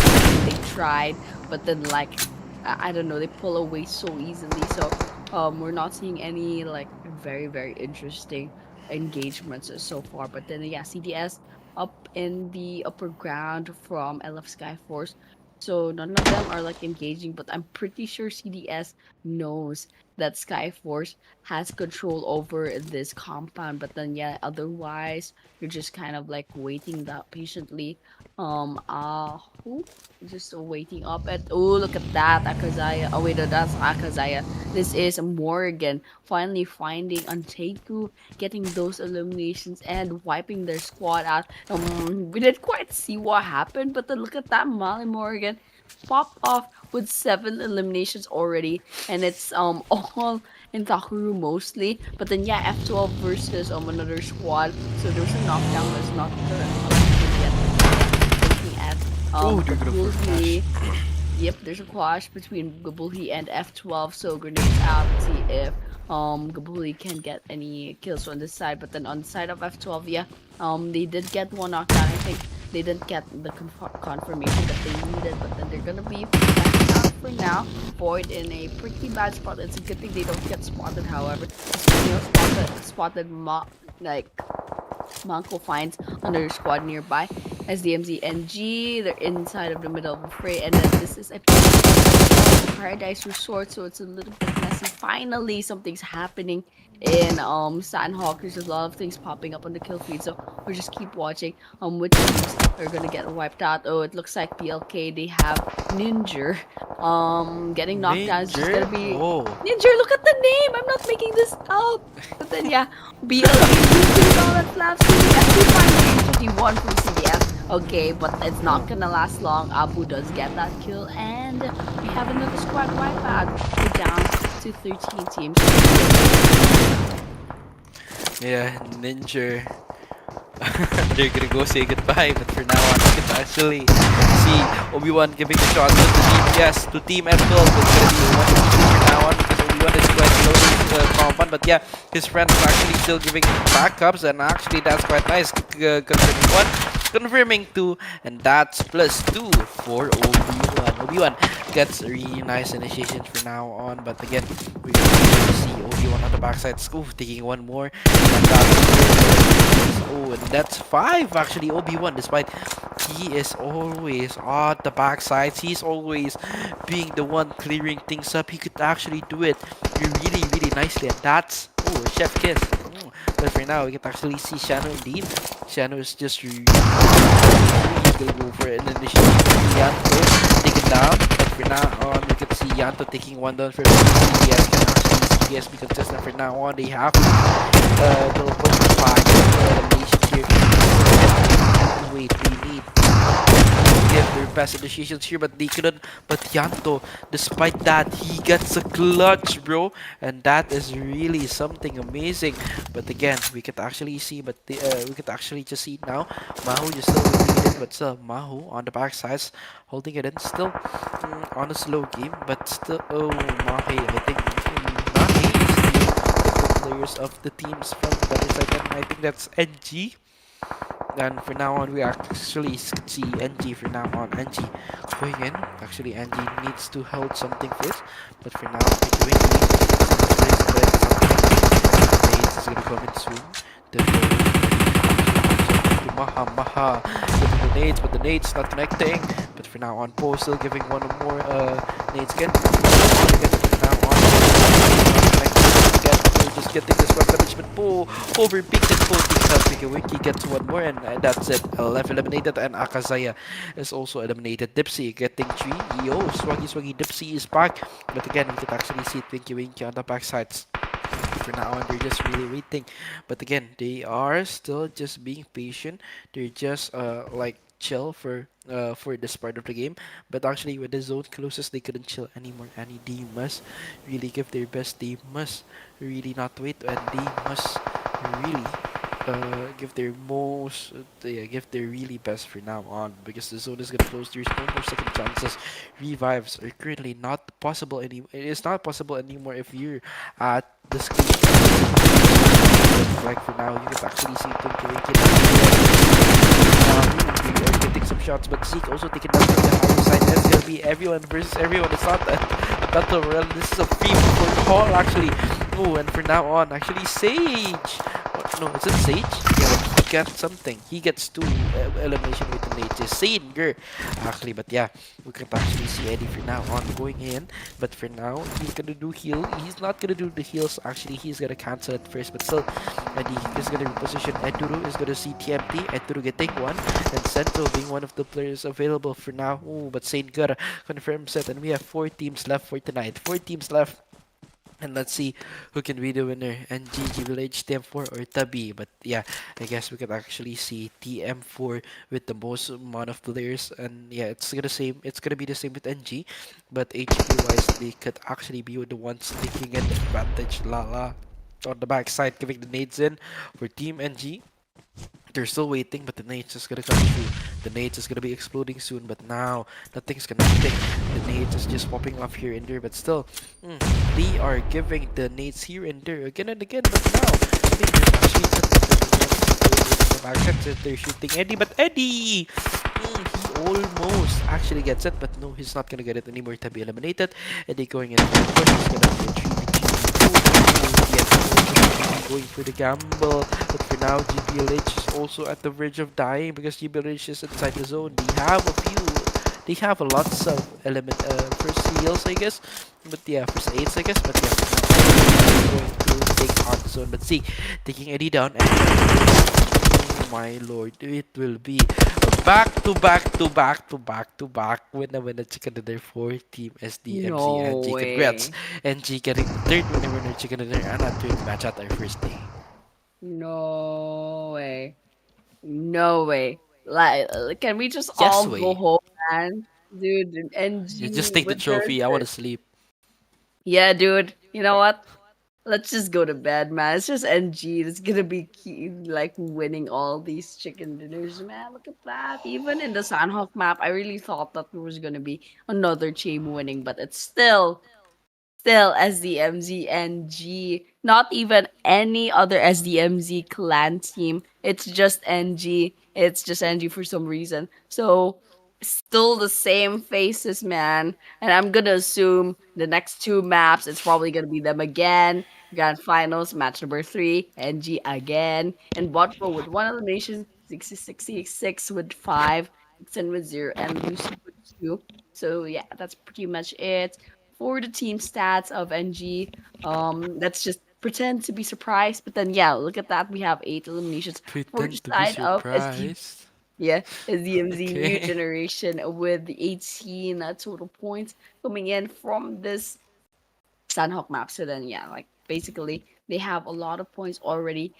Speaker 6: They tried, but then like I don't know, they pull away so easily. So we're not seeing any like very interesting engagements so far. But then yeah, CDS up in the upper ground from LF Skyforce. So none of them are like engaging, but I'm pretty sure CDS knows that Skyforce has control over this compound. But then yeah, otherwise you're just kind of like waiting that patiently. Who? Just waiting up at. Oh, look at that, Akazaya. Oh wait, no, that's Akazaya. This is Morrigan finally finding Anteiku, getting those eliminations and wiping their squad out. We didn't quite see what happened, but then look at that Molly Morrigan pop off with 7 eliminations already, and it's all in Takuru mostly. But then yeah, F12 versus another squad. So there's a knockdown that's not yet. Looking at
Speaker 5: Oh, they're gonna for
Speaker 6: Gabulhi. Yep, there's a clash between Gabulhi and F12. So grenades out. See if Gabulhi can get any kills on this side. But then on the side of F12, yeah, they did get one knockdown. I think they didn't get the confirmation that they needed, but then they're gonna be backing out for now. Void in a pretty bad spot. It's a good thing they don't get spotted, however. Spotted like Manko finds another squad nearby. SDMZ NG, they're inside of the middle of the fray, and then this is a Paradise Resort, so it's a little bit messy. Finally, something's happening in Sandhawk. There's a lot of things popping up on the kill feed, so we'll just keep watching which teams are gonna get wiped out. Oh, it looks like BLK, they have Ninja getting knocked down. It's just gonna
Speaker 5: Ninja?
Speaker 6: be
Speaker 5: Oh.
Speaker 6: Ninja. Look at the name. I'm not making this up. But then yeah, BLK loses all that's left. CDS 251 from CDS. Okay, but it's not gonna last long. Abu does get that kill, and we have another squad wipeout. We're down to 13 teams.
Speaker 5: Yeah, Ninja. They're gonna go say goodbye, but for now on, you can actually see Obi-Wan giving the shot to Team Yes, to Team F12. It's gonna be a 1-2 for now on because Obi-Wan is quite low to compound, but yeah, his friend is actually still giving backups, and actually that's quite nice. Confirming 1, confirming 2, and that's +2 for Obi-Wan. Obi-Wan gets a really nice initiation for now on, but again, we're gonna see Obi-Wan on the backside. Ooh, taking one more, and that's 5 actually. Obi-Wan, despite he is always on the backside, he's always being the one clearing things up. He could actually do it really, really nicely, and that's chef kiss. But for now, we can actually see Shano indeed. Shano is just he's gonna go for an initiative. Yanto taken down, but for now on, we can see Yanto taking one down for CDS. Can actually CDS be consistent for now on. They have the 1.5 elimination here. Wait, we need give their best initiations here, but they couldn't. But Yanto, despite that, he gets a clutch, bro, and that is really something amazing. But again, we could actually see, but we could actually just see now. Mahu just still holding it in, but still Mahu on the backside, holding it in, still on a slow game, but still. Oh, Mahi, I think Mahi is the players of the teams from the other side, and I think that's NG. And for now on, we actually see NG for now on. NG going in. Actually, NG needs to hold something first. But for now, we're doing Nades is going to come in soon. Then to Maha. Giving the nades, but the nades not connecting. But for now on, Poe still giving one or more nades again. For now on, just getting this one damage, but Poe overpicked and Poe takes out Wiki gets one more, and that's it. LF eliminated, and Akazaya is also eliminated. Dipsy getting 3. Yo, Swaggy Dipsy is back, but again, we could actually see Winky on the backsides. For now on, they're just really waiting, but again, they are still just being patient. They're just like chill for this part of the game, but actually with the zone closest, they couldn't chill anymore, and they must really give their best. They must really not wait, and they must really give their most, give their really best for now on, because the zone is gonna close. There's no more second chances. Revives are currently not possible anymore. It is not possible anymore if you're at the screen. Like for now, you can actually see we are getting some shots, but Zeke also taking down from the higher side. That's gonna be everyone versus everyone. It's not a battle royale. This is a free for all actually. Oh, and for now on, actually Sage. No, is it Sage? Yeah, he got something. He gets 2 elimination with the mages. Sanger, actually, but yeah, we can actually see Eddie for now on going in. But for now, he's gonna do heal. He's not gonna do the heals. Actually, he's gonna cancel it first. But still, Eddie is gonna reposition. Eduru is gonna see TMT. Eduru getting one, and Sento being one of the players available for now. Oh, but Saint got a confirmed set, and we have 4 teams left for tonight. 4 teams left. And let's see who can be the winner, NG, Village, TM4 or Tabi. But yeah, I guess we could actually see TM4 with the most amount of players, and yeah, it's gonna be the same with NG, but HP wise they could actually be the ones taking an advantage. Lala on the backside giving the nades in for Team NG. They're still waiting, but the nades is gonna come through. The nades is gonna be exploding soon, but now nothing's connecting. The nades is just popping off here and there, but still, they are giving the nades here and there again and again. But now, I think there's actually they're shooting Eddie, but Eddie, he almost actually gets it, but no, he's not gonna get it anymore. To be eliminated, Eddie going in. He's gonna be a 3v2. Going for the gamble, but for now GBLH is also at the verge of dying because GBLH is inside the zone. They have a lots of first heals, I guess, but yeah, first aids, I guess, but yeah, going to take on the zone. Let's see. Taking Eddie down. And oh my lord. It will be a back to back to back to back to back winner chicken dinner for Team SDMZ
Speaker 6: No
Speaker 5: NG. Congrats.
Speaker 6: way.
Speaker 5: NG getting the third winner chicken dinner and a third match at our first day.
Speaker 6: No way. No way. Like, can we just
Speaker 5: Yes
Speaker 6: all go
Speaker 5: way.
Speaker 6: home, man? Dude,
Speaker 5: You
Speaker 6: NG
Speaker 5: just take the
Speaker 6: with their
Speaker 5: trophy. I want to sleep.
Speaker 6: yeah, dude. You know what? Let's just go to bed, man. It's just NG. It's gonna be like winning all these chicken dinners, man. Look at that. Even in the Sandhawk map, I really thought that there was gonna be another team winning, but it's still SDMZ NG. Not even any other SDMZ clan team. It's just NG. It's just NG for some reason. So still the same faces, man. And I'm gonna assume the next two maps, it's probably gonna be them again. Grand finals, match number 3, NG again. And Botro with one elimination, 66 with 5, Dixon with 0, and Lucy with 2. So yeah, that's pretty much it for the team stats of NG. Let's just pretend to be surprised. But then yeah, look at that. We have 8 eliminations for the
Speaker 5: Pretend to be
Speaker 6: side of SD.
Speaker 5: surprised.
Speaker 6: Yeah, SDMZ new
Speaker 5: Okay.
Speaker 6: generation with the 18 total points coming in from this Sunhawk map. So then, yeah, like basically they have a lot of points already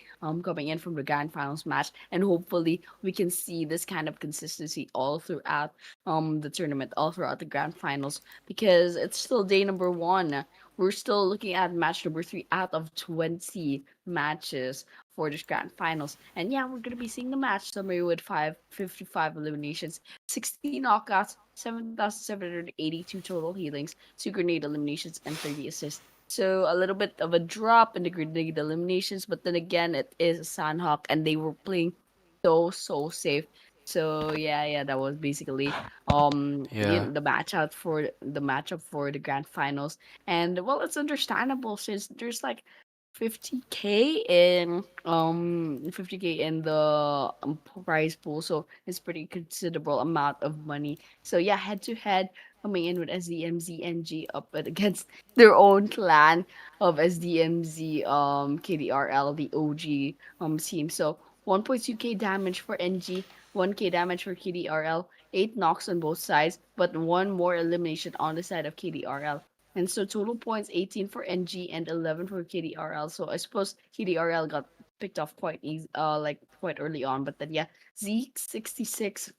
Speaker 6: coming in from the grand finals match, and hopefully we can see this kind of consistency all throughout the tournament, all throughout the grand finals, because it's still day number 1. We're still looking at match number 3 out of 20 matches for this grand finals. And yeah, we're gonna be seeing the match summary with 555 eliminations, 60 knockouts, 7,782 total healings, 2 grenade eliminations, and 30 assists. So a little bit of a drop in the grenade eliminations, but then again, it is Sandhawk, and they were playing so safe. So yeah, that was basically
Speaker 5: Yeah.
Speaker 6: the matchup for the grand finals. And well, it's understandable since there's like 50K in 50K in the prize pool, so it's pretty considerable amount of money. So yeah, head to head coming in with SDMZ NG up against their own clan of SDMZ KDRL, the OG team. So 1.2K damage for NG, 1K damage for KDRL, 8 knocks on both sides, but one more elimination on the side of KDRL. And so total points 18 for NG and 11 for KDRL. So I suppose KDRL got picked off quite easy, like quite early on. But then yeah, Z66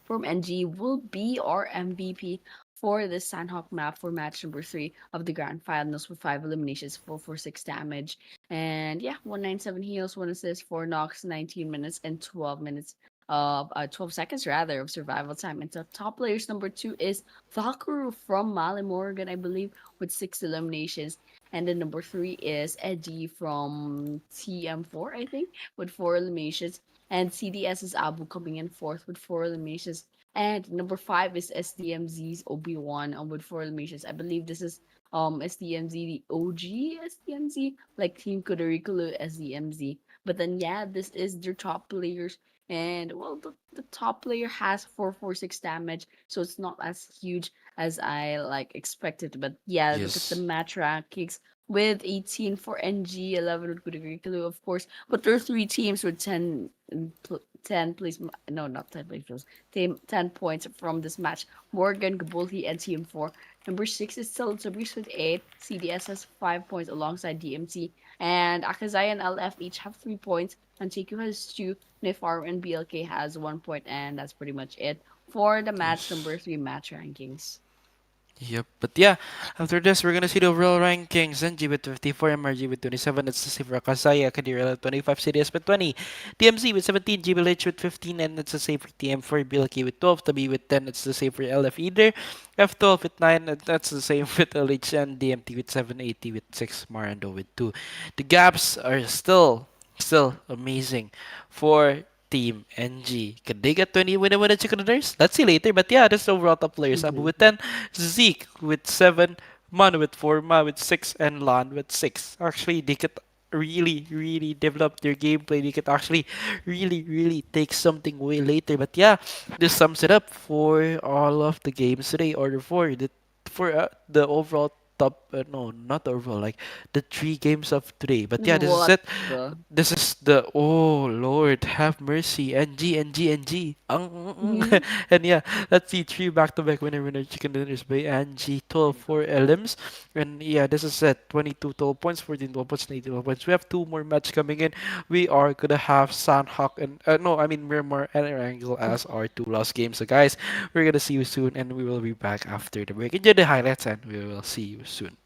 Speaker 6: from NG will be our MVP for the Sandhawk map for match number 3 of the grand finals with 5 eliminations, 446 damage. And yeah, 197 heals, 1 assist, 4 knocks, 19 minutes, and 12 minutes of 12 seconds rather of survival time. And so top players number 2 is Thulhaadhoo from Mali Morrigan, I believe, with 6 eliminations. And then number 3 is Eddie from TM4, I think, with 4 eliminations. And CDS is Abu coming in fourth with 4 eliminations. And number 5 is SDMZ's Obi-Wan with 4 eliminations. I believe this is SDMZ, the OG SDMZ, like Team Kudairikilu SDMZ. But then yeah, this is their top players. And well, the top player has 446 damage, so it's not as huge as I like expected. But yeah, look at the
Speaker 5: Yes.
Speaker 6: match rankings with 18 for NG, 11 with Kudairikilu, of course. But there are 3 teams with 10 place, no, not 10 place, 10 points from this match. Morrigan, Gabulhi, and TM4. Number 6 is Teletubbies with 8. CDS has 5 points alongside DMT. And Akazai and LF each have 3 points. Anteiku has 2. Naifaru and BLK has 1 point. And that's pretty much it for the match
Speaker 5: Yes.
Speaker 6: number 3 match rankings.
Speaker 5: Yep. But yeah, after this, we're gonna see the overall rankings. NG with 54, MRG with 27. That's the same for Akasaya, Kadira with 25, CDS with 20, DMZ with 17, GBLH with 15, and that's the same for TM4, BLK with 12, Tabi with 10. It's the same for LF either. F12 with 9, and that's the same with LH and DMT with 7, 80 with 6, Maarandhoo with 2. The gaps are still amazing for Team NG. Can they get 20 winner chicken dinners? Let's see later. But yeah, that's the overall top players. Abu with 10, Zeke with 7, Man with 4, Ma with 6, and Lan with 6. Actually, they could really develop their gameplay. They could actually really take something way later. But yeah, this sums it up for all of the games today, or for the overall top no, not overall, like the 3 games of today. But yeah, this is
Speaker 6: What
Speaker 5: it.
Speaker 6: the?
Speaker 5: This is the oh Lord have mercy NG NG NG
Speaker 6: Mhm.
Speaker 5: and yeah, let's see 3 back-to-back winner chicken dinners by Angie 12 for Elims. And yeah, this is it. 22 12 points, 14 12 points, 18 12 points. We have 2 more match coming in. We are gonna have Sandhawk and no, I mean Miramar and Erangel as our 2 lost games. So guys, we're gonna see you soon, and we will be back after the break. Enjoy the highlights, and we will see you soon.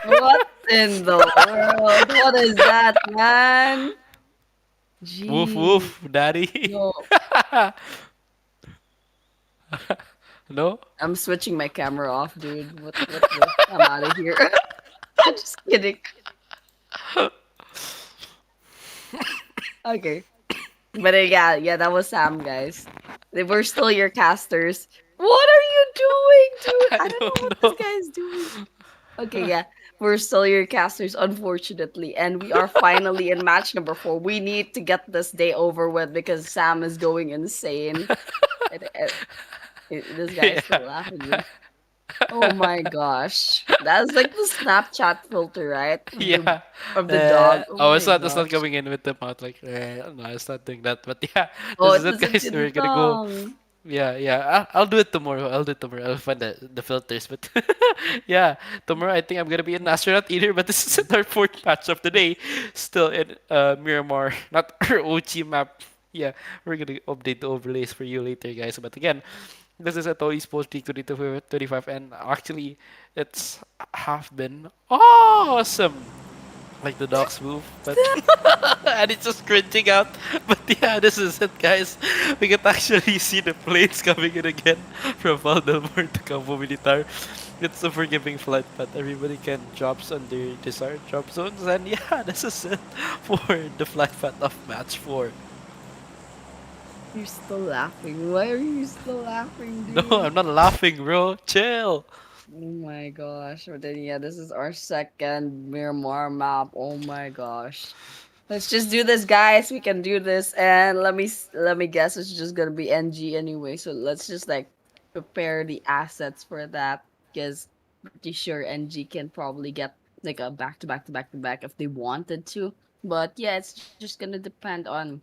Speaker 6: What in the world? What is that, man?
Speaker 5: Woof
Speaker 6: Gee,
Speaker 5: woof, daddy.
Speaker 6: no.
Speaker 5: No?
Speaker 6: I'm switching my camera off, dude. What the? I'm out of here. Just kidding. Okay. But yeah, that was Sam, guys. They were still your casters. What are you doing, dude?
Speaker 5: I
Speaker 6: I don't know what
Speaker 5: don't
Speaker 6: this
Speaker 5: know.
Speaker 6: guy's doing. Okay, yeah. We're still your casters, unfortunately. And we are finally in match number 4. We need to get this day over with because Sam is going insane. This guy's still laughing.
Speaker 5: Yeah.
Speaker 6: Oh my gosh. That's like the Snapchat filter, right?
Speaker 5: Yeah.
Speaker 6: Of the dog. Oh
Speaker 5: Oh,
Speaker 6: my
Speaker 5: it's not
Speaker 6: gosh.
Speaker 5: going in with the mouth like, no, it's not doing that. But yeah,
Speaker 6: Oh,
Speaker 5: this is
Speaker 6: it
Speaker 5: it,
Speaker 6: doesn't
Speaker 5: guys.
Speaker 6: do the
Speaker 5: We're gonna go.
Speaker 6: tongue.
Speaker 5: Yeah. I'll do it tomorrow. I'll find the filters. But yeah, tomorrow I think I'm gonna be an astronaut either. But this is our fourth match of the day. Still in Miramar, not our OG map. Yeah, we're gonna update the overlays for you later, guys. But again, this is Atoll Esports League 2025, and actually, it's half been awesome. Like the dogs move, but and it's just cringing out. But yeah, this is it, guys. We can actually see the planes coming in again from Valdemar to Campo Militar. It's a forgiving flight, but everybody can drops on their desired drop zones. And yeah, this is it for the flight path of match 4.
Speaker 6: You're still laughing. Why are you still laughing,
Speaker 5: No,
Speaker 6: dude?
Speaker 5: I'm not laughing, bro. Chill.
Speaker 6: Oh my gosh. But then yeah, this is our second Miramar map. Oh my gosh. Let's just do this, guys. We can do this. And let me guess, it's just gonna be NG anyway. So let's just like prepare the assets for that. Because pretty sure NG can probably get like a back to back to back to back if they wanted to. But yeah, it's just gonna depend on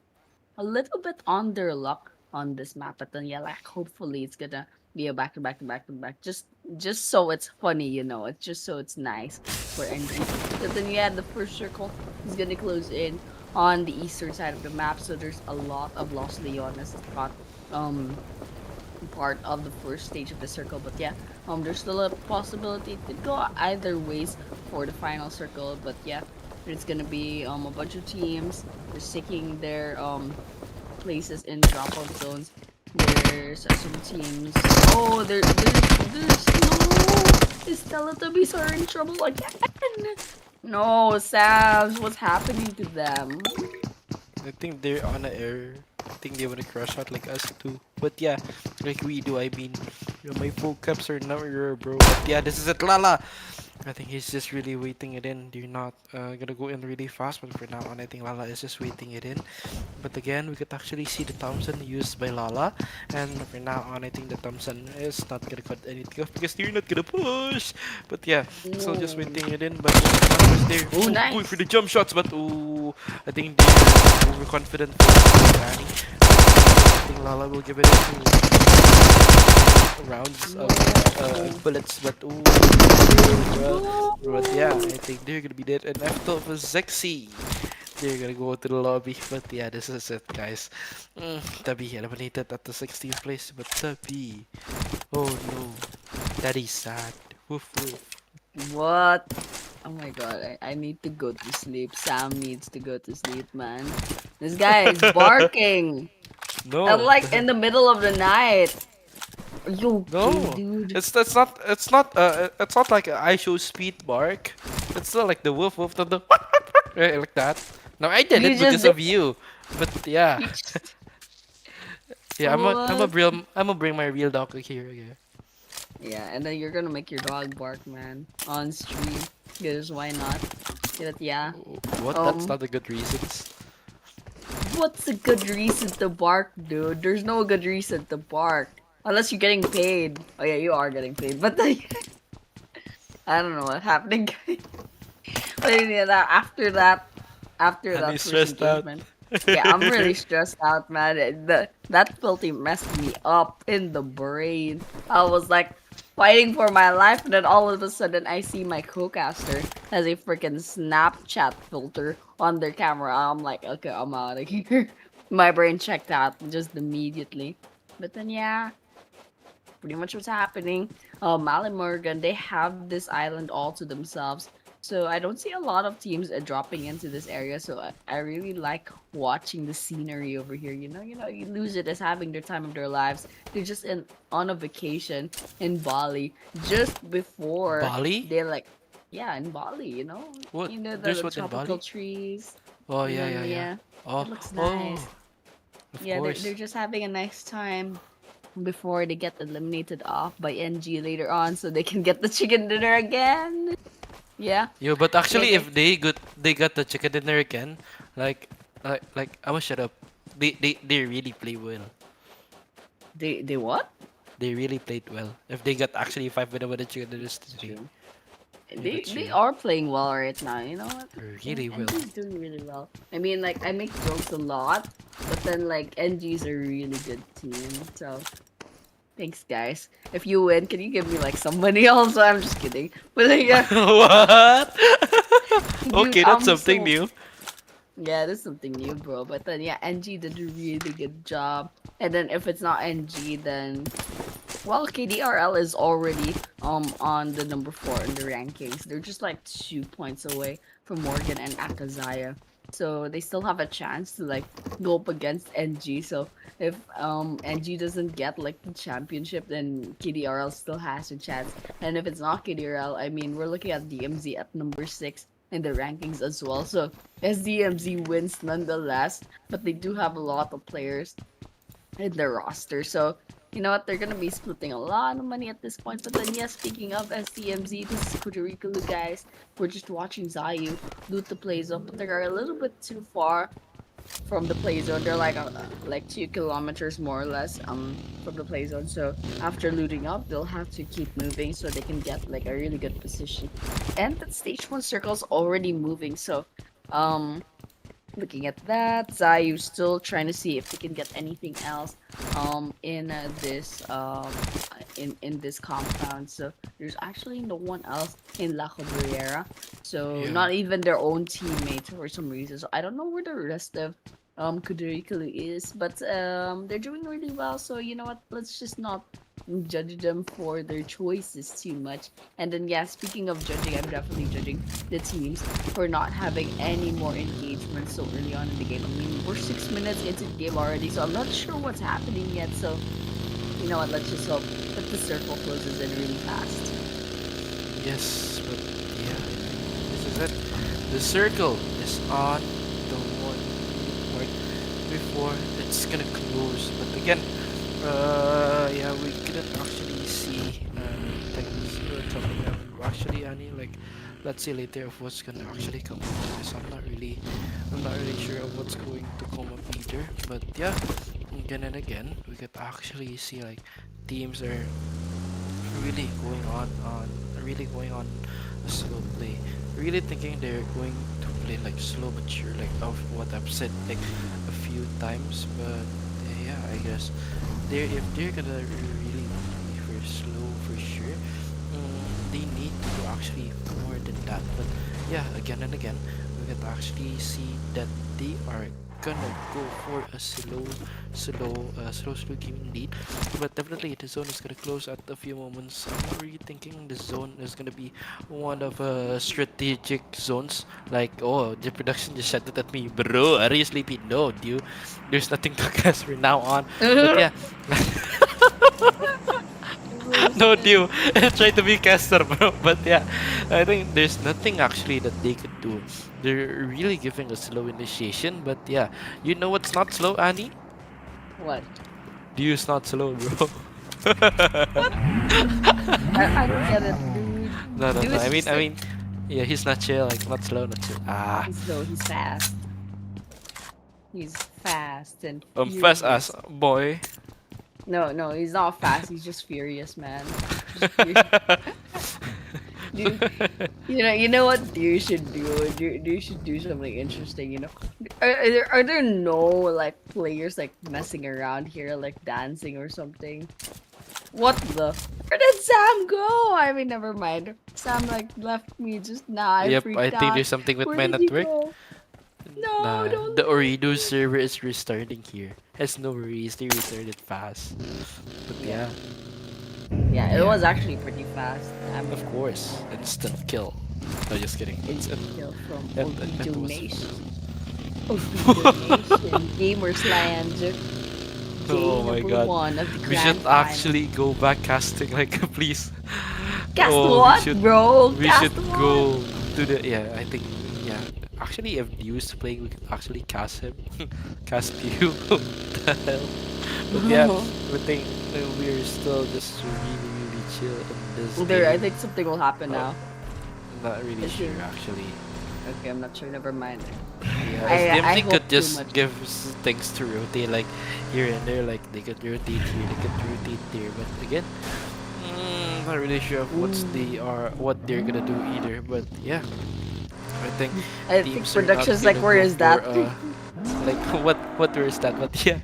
Speaker 6: a little bit on their luck on this map. But then yeah, like hopefully it's gonna be a back to back to back to back. Just so it's funny, you know. It's just so it's nice for NG. But then yeah, the first circle is gonna close in on the eastern side of the map. So there's a lot of Los Leones got um part of the first stage of the circle. But yeah, there's still a possibility to go either ways for the final circle. But yeah, there's gonna be a bunch of teams. They're taking their places in drop-off zones. There's some teams. Oh, there's no. These Teletubbies are in trouble again. No, Sam, what's happening to them?
Speaker 5: I think they're on the air. I think they wanna crush out like us too. But yeah, like we do. I mean, my full caps are not rare, bro. But yeah, this is it, Lala. I think he's just really waiting it in. They're not gonna go in really fast, but for now on, I think Lala is just waiting it in. But again, we could actually see the Thompson used by Lala, and for now on, I think the Thompson is not gonna cut anything off because they're not gonna push. But yeah, still just waiting it in. But was there?
Speaker 6: Oh,
Speaker 5: Going
Speaker 6: nice.
Speaker 5: for the jump shots, but I think they're overconfident for Danny. I think Lala will give it a rounds of bullets, but but yeah, I think they're gonna be dead. And after for Zexy, they're gonna go to the lobby. But yeah, this is it, guys. Tabi eliminated at the 16th place, but Tabi, oh no, that is sad. Woof woof.
Speaker 6: What? Oh my god, I need to go to sleep. Sam needs to go to sleep, man. This guy is barking.
Speaker 5: No,
Speaker 6: And like in the middle of the night. Are you
Speaker 5: no,
Speaker 6: okay, dude?
Speaker 5: it's not like I show speed bark. It's not like the woof woof the like that. No, I did
Speaker 6: You
Speaker 5: it
Speaker 6: just
Speaker 5: because of you. But yeah,
Speaker 6: you just-
Speaker 5: yeah,
Speaker 6: what?
Speaker 5: I'm gonna bring my real dog here again.
Speaker 6: Yeah, and then you're gonna make your dog bark, man, on stream. Because why not? Get it? Yeah.
Speaker 5: What? That's
Speaker 6: Um,
Speaker 5: not a good reasons.
Speaker 6: what's a good reason to bark, dude? There's no good reason to bark unless you're getting paid. Oh yeah, you are getting paid, but like, I don't know what's happening. But yeah, after
Speaker 5: And
Speaker 6: that
Speaker 5: he's
Speaker 6: first
Speaker 5: stressed out.
Speaker 6: engagement, yeah, I'm really stressed out, man. That filthy messed me up in the brain. I was like fighting for my life, and then all of a sudden, I see my co-caster has a freaking Snapchat filter on their camera. I'm like, okay, I'm out of here. My brain checked out just immediately. But then, yeah, pretty much what's happening. Mal and Morrigan, they have this island all to themselves. So I don't see a lot of teams dropping into this area. So I really like watching the scenery over here. You lose it as having their time of their lives. They're just on a vacation in Bali just before
Speaker 5: Bali?
Speaker 6: they like, yeah, in Bali.
Speaker 5: What?
Speaker 6: The
Speaker 5: There's what in
Speaker 6: tropical
Speaker 5: Bali?
Speaker 6: trees,
Speaker 5: Oh
Speaker 6: and
Speaker 5: yeah,
Speaker 6: then
Speaker 5: yeah, yeah.
Speaker 6: yeah,
Speaker 5: Oh,
Speaker 6: it looks nice.
Speaker 5: oh, of
Speaker 6: Yeah, they're
Speaker 5: course.
Speaker 6: just having a nice time before they get eliminated off by NG later on, so they can get the chicken dinner again. Yeah,
Speaker 5: Yo, but
Speaker 6: yeah,
Speaker 5: actually, if they got the chicken dinner again, like I must shut up. They really play well.
Speaker 6: they what?
Speaker 5: They really played well. If they got actually 5 minutes with the chicken dinners
Speaker 6: That's
Speaker 5: today,
Speaker 6: true.
Speaker 5: yeah,
Speaker 6: They
Speaker 5: that's
Speaker 6: they
Speaker 5: true.
Speaker 6: are playing well right now. You know what?
Speaker 5: Really well.
Speaker 6: NG's doing really well. I mean, like I make jokes a lot, but then like NG's a really good team. So thanks, guys. If you win, can you give me like some money? Also, I'm just kidding. But yeah,
Speaker 5: What?
Speaker 6: dude,
Speaker 5: Okay, that's
Speaker 6: I'm
Speaker 5: something
Speaker 6: so
Speaker 5: new.
Speaker 6: yeah, that's something new, bro. But then yeah, NG did a really good job. And then if it's not NG, then well, KDRL is already on the number 4 in the rankings. They're just like 2 points away from Morgan and Akazaya. So they still have a chance to like go up against NG. So if NG doesn't get like the championship, then KDRL still has a chance. And if it's not KDRL, I mean we're looking at DMZ at number 6 in the rankings as well. So SDMZ wins nonetheless, but they do have a lot of players in their roster. So you know what? They're gonna be splitting a lot of money at this point. But then, yeah, speaking of SDMZ, this is Kudairikilu, guys. We're just watching Zayu loot the play zone, but they're a little bit too far from the play zone. They're like 2 kilometers more or less from the play zone. So after looting up, they'll have to keep moving so they can get like a really good position. And that stage 1 circle's already moving. So um looking at that, Zayu still trying to see if he can get anything else in this compound. So there's actually no one else in La Cabrera. So
Speaker 5: Yeah.
Speaker 6: not even their own teammates for some reason. So I don't know where the rest of Kudairikilu is, but they're doing really well. So you know what? Let's just not judge them for their choices too much. And then yeah, speaking of judging, I'm definitely judging the teams for not having any more engagement so early on in the game. I mean, we're 6 minutes into the game already, so I'm not sure what's happening yet. So you know what? Let's just hope that the circle closes in really fast.
Speaker 5: Yes, but yeah, this is it. The circle is on the one right before it's gonna close. But again, yeah, we couldn't actually see things coming up. Actually, Annie, like, let's see later of what's gonna actually come up because I'm not really sure of what's going to come up either. But yeah, again and again, we could actually see like teams are really going on a slow play. Really thinking they're going to play like slow but sure, like of what I've said like a few times. But yeah, I guess if they're gonna really play for slow for sure, they need to do actually more than that. But yeah, again and again, we can actually see that they are gonna go for a slow gaming lead. But definitely the zone is gonna close at a few moments. I'm not really thinking the zone is gonna be one of strategic zones. Like, oh, the production just shouted at me, bro. Are you sleepy? No, dude. There's nothing to guess from now on. But yeah. No, dude. Try to be caster, bro. But yeah, I think there's nothing actually that they could do. They're really giving a slow initiation, but yeah, you know what's not slow, Annie?
Speaker 6: What?
Speaker 5: Dew's not slow, bro.
Speaker 6: I don't get it, dude.
Speaker 5: No, no,
Speaker 6: Dude
Speaker 5: no.
Speaker 6: is just
Speaker 5: I
Speaker 6: like
Speaker 5: mean, yeah, he's not chill, like not slow, not chill. Ah,
Speaker 6: he's slow. He's fast. He's fast and
Speaker 5: fast as
Speaker 6: furious.
Speaker 5: boy.
Speaker 6: No, no, he's not fast. He's just furious, man. Just furious. Dude, you know what Deer should do? Deer should do something interesting. Are there no like players like messing around here, like dancing or something? What the? Where did Sam go? I mean, never mind. Sam like left me just now. I
Speaker 5: Yep, I
Speaker 6: freaked
Speaker 5: think
Speaker 6: out.
Speaker 5: there's something with
Speaker 6: Where
Speaker 5: my
Speaker 6: did he
Speaker 5: network.
Speaker 6: go? No,
Speaker 5: Nah,
Speaker 6: don't
Speaker 5: the
Speaker 6: leave
Speaker 5: Ooredoo
Speaker 6: me.
Speaker 5: server is restarting here. Has no worries, they restarted fast. But
Speaker 6: Yeah,
Speaker 5: yeah,
Speaker 6: yeah, it
Speaker 5: yeah,
Speaker 6: was actually pretty fast.
Speaker 5: of course, instant kill. No, just kidding.
Speaker 6: It's a kill from
Speaker 5: That
Speaker 6: Ooredoo
Speaker 5: was-
Speaker 6: Nation. Ooredoo Nation. Gamers Land. Day
Speaker 5: Oh my
Speaker 6: number
Speaker 5: god.
Speaker 6: 1 of the
Speaker 5: We
Speaker 6: grand
Speaker 5: should
Speaker 6: final.
Speaker 5: actually go back casting, like, please.
Speaker 6: Cast
Speaker 5: Oh,
Speaker 6: what,
Speaker 5: we should,
Speaker 6: bro?
Speaker 5: We
Speaker 6: Cast
Speaker 5: should
Speaker 6: what?
Speaker 5: go to the, yeah, I think, yeah. Actually, if Dew's playing, we could actually cast him. Cast you. What the hell? But yeah, we think we're still just really chill in this
Speaker 6: There, I
Speaker 5: game.
Speaker 6: think something will happen
Speaker 5: Oh.
Speaker 6: now.
Speaker 5: Not really
Speaker 6: Is
Speaker 5: sure,
Speaker 6: it-
Speaker 5: actually.
Speaker 6: Okay, I'm not sure. Never mind.
Speaker 5: Yeah,
Speaker 6: I
Speaker 5: SDMZ
Speaker 6: hope
Speaker 5: could
Speaker 6: too
Speaker 5: just
Speaker 6: much.
Speaker 5: give things to rotate, like here and there, like they could rotate here, they could rotate there. But again, not really sure of what they're gonna do either. But yeah, I think
Speaker 6: I think
Speaker 5: teams are not
Speaker 6: production's like,
Speaker 5: gonna
Speaker 6: where
Speaker 5: go
Speaker 6: is that?
Speaker 5: for, like where is that? But yeah,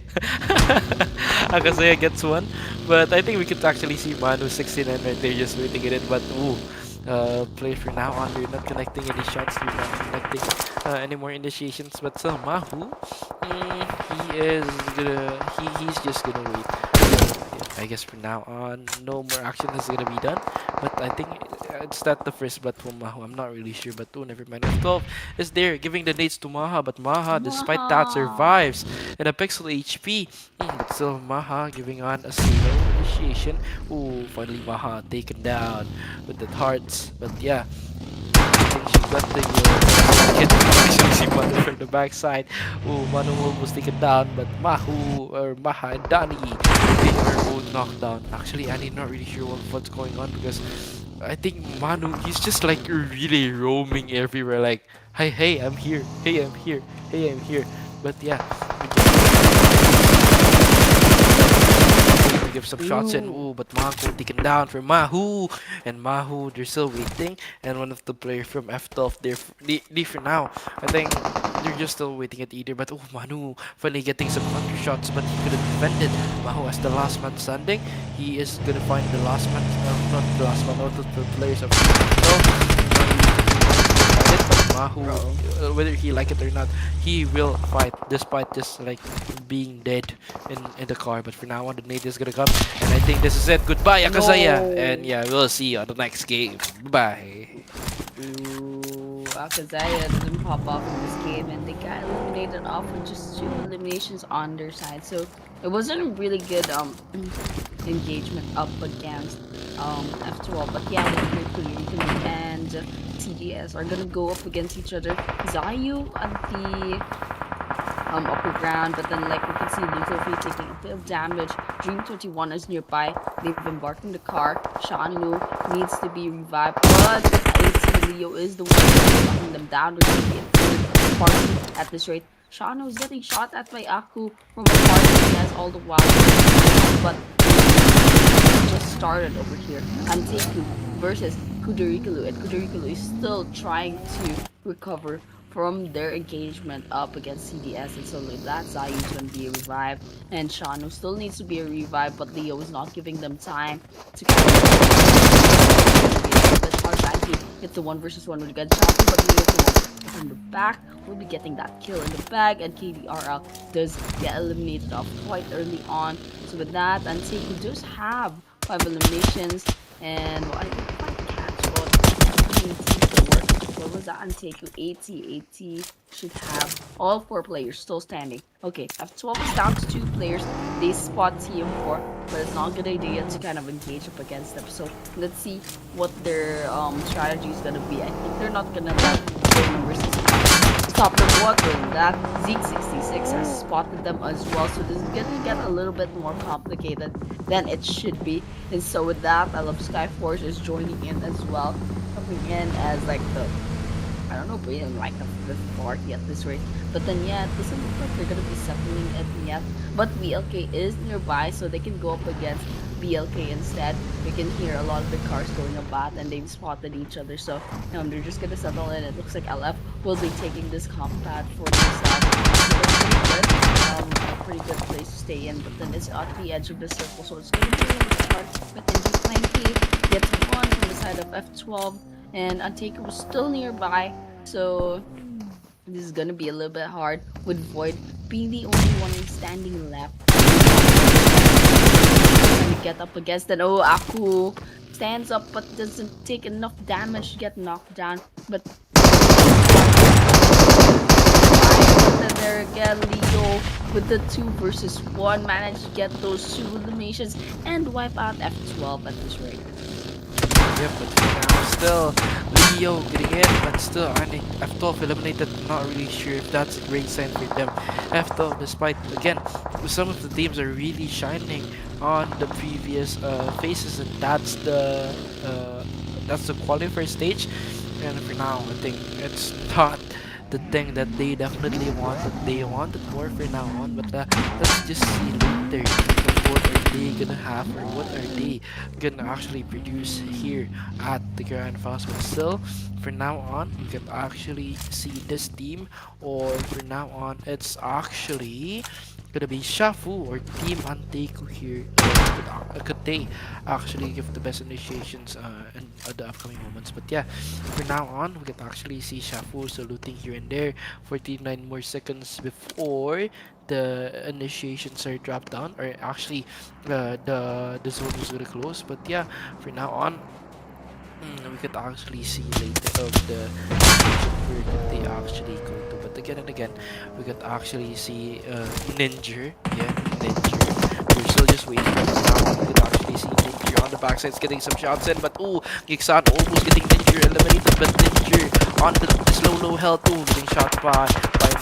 Speaker 5: Akazaya gets one. But I think we could actually see Manu 69 right there just waiting it in. But ooh. Play for now on. They're not connecting any shots. They're not connecting any more initiations. But Mahu, he's just gonna wait. I guess for now on, no more action is gonna be done. But I think it's not the first blood from Mahu. I'm not really sure. But never mind. F12 is there giving the nades to Maha. But Maha, despite that, survives in a pixel HP. But still Maha giving on a single initiation. Ooh, finally Maha taken down with the hearts. But yeah, I think she got the kid actually see Manu from the backside. Ooh, Manu almost taken down, but Maha and Dani, they are all knocked down. Actually, I'm not really sure what's going on because I think Manu, he's just like really roaming everywhere, like, hey, I'm here, hey, I'm here, hey, I'm here. But yeah, to give some shots in. Ooh, but Mahu taken down for Mahu. And Mahu, they're still waiting. And one of the players from F12, they for now, I think they're just still waiting at either. But oh, Manu finally getting some counter shots, but he couldn't defend it. Mahu as the last man standing. He is gonna find the last man, not the last man, not the players of Mahu, whether he like it or not, he will fight despite just like being dead in the car. But for now on, the nade is gonna come, and I think this is it. Goodbye, Akazaya,
Speaker 6: No.
Speaker 5: and yeah, we'll see you on the next game. Bye.
Speaker 6: Ooh, Akazaya didn't pop off in this game, and they got eliminated off with just 2 eliminations on their side. So it wasn't a really good engagement up against F12. But yeah, Kudairikilu and CDS are gonna go up against each other. Zayu at the upper ground, but then like we can see Lutofi taking a bit of damage. Dream 21 is nearby. They've embarked in the car. Shanu needs to be revived, but AC Leo is the one who's knocking them down. We're gonna be a third party at this rate. Shanu is getting shot at by Aku from a party. He has all the wild, but just started over here. Anteiku versus Kudairikilu, and Kudairikilu is still trying to recover from their engagement up against CDS, and so with that, Zayu's gonna be revived, and Shanu still needs to be revived, but Leo is not giving them time to it's a 1 versus 1 with a good shot, but Leo from the back will be getting that kill in the bag, and KDRL does get eliminated off quite early on. So with that, Anteiku does have 5 eliminations, and well, I didn't quite catch what was that? Anteiku 80 should have all 4 players still standing. Okay, F12 is down to 2 players. They spot TM4, but it's not a good idea to kind of engage up against them. So let's see what their strategy is gonna be. I think they're not gonna let their numbers stop them watering that. Zeke66 has spotted them as well, so this is gonna get a little bit more complicated than it should be. And so with that, I love Skyforce is joining in as well, coming in as like the, I don't know, being like the 5th party at this rate. But then yeah, it doesn't look like they're gonna be settling it yet. But BLK is nearby, so they can go up against BLK instead. We can hear a lot of the cars going about, and they've spotted each other, so they're just gonna settle in. It looks like LF will be taking this combat for themselves. A pretty good place to stay in, but then it's at the edge of the circle, so it's gonna be a little bit hard. But then G20 gets 1 from the side of F12, and Anteiku was still nearby, so this is gonna be a little bit hard with Void being the only one standing left. Trying to get up against it. Oh, Aku stands up but doesn't take enough damage to get knocked down. But but then there again, Leo with the 2 versus 1 managed to get those 2 eliminations and wipe out F12 at this rate.
Speaker 5: Yep, but for now, still Leo getting in, but still I think F12 eliminated. Not really sure if that's a great sign for them. F12, despite again, some of the teams are really shining on the previous phases, and that's the qualifier stage. And for now, I think it's not the thing that they definitely wanted. They wanted more for now on, but let's just see later what are they gonna have or what are they gonna actually produce here at the Grand Finals. But still, for now on, you can actually see this team, or for now on, it's actually gonna be Shafu or Team Anteiku here. Could they actually give the best initiations in the upcoming moments? But yeah, for now on, we can actually see Shafu saluting here and there. 49 more seconds before the initiations are dropped down, or actually the zone is gonna close. But yeah, for now on, we could actually see later of the where could they actually go to. But again and again, we could actually see Ninja. Yeah, Ninja. We're still just waiting for now. We could actually see Ninja on the backside getting some shots in, but oh, Gixan almost getting Ninja eliminated, but Ninja on the slow low health too, getting shot by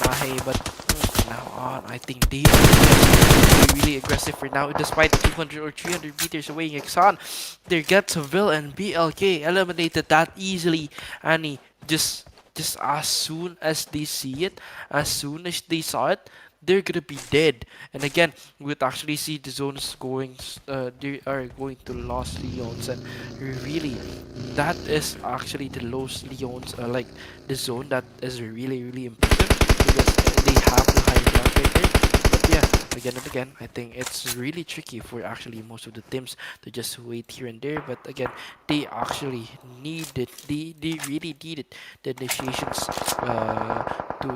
Speaker 5: Mahe. But from now on, I think they are really aggressive for now, despite 200 or 300 meters away. Gixan, they get Vil and BLK eliminated that easily, and just as soon as they see it, as soon as they saw it, they're gonna be dead. And again, we would actually see the zones going, they are going to Los Leons, and really, that is actually the Los Leons, like the zone that is really impressive because they have the high ground right there. But yeah, again and again, I think it's really tricky for actually most of the teams to just wait here and there. But again, they actually needed, they really needed the initiations to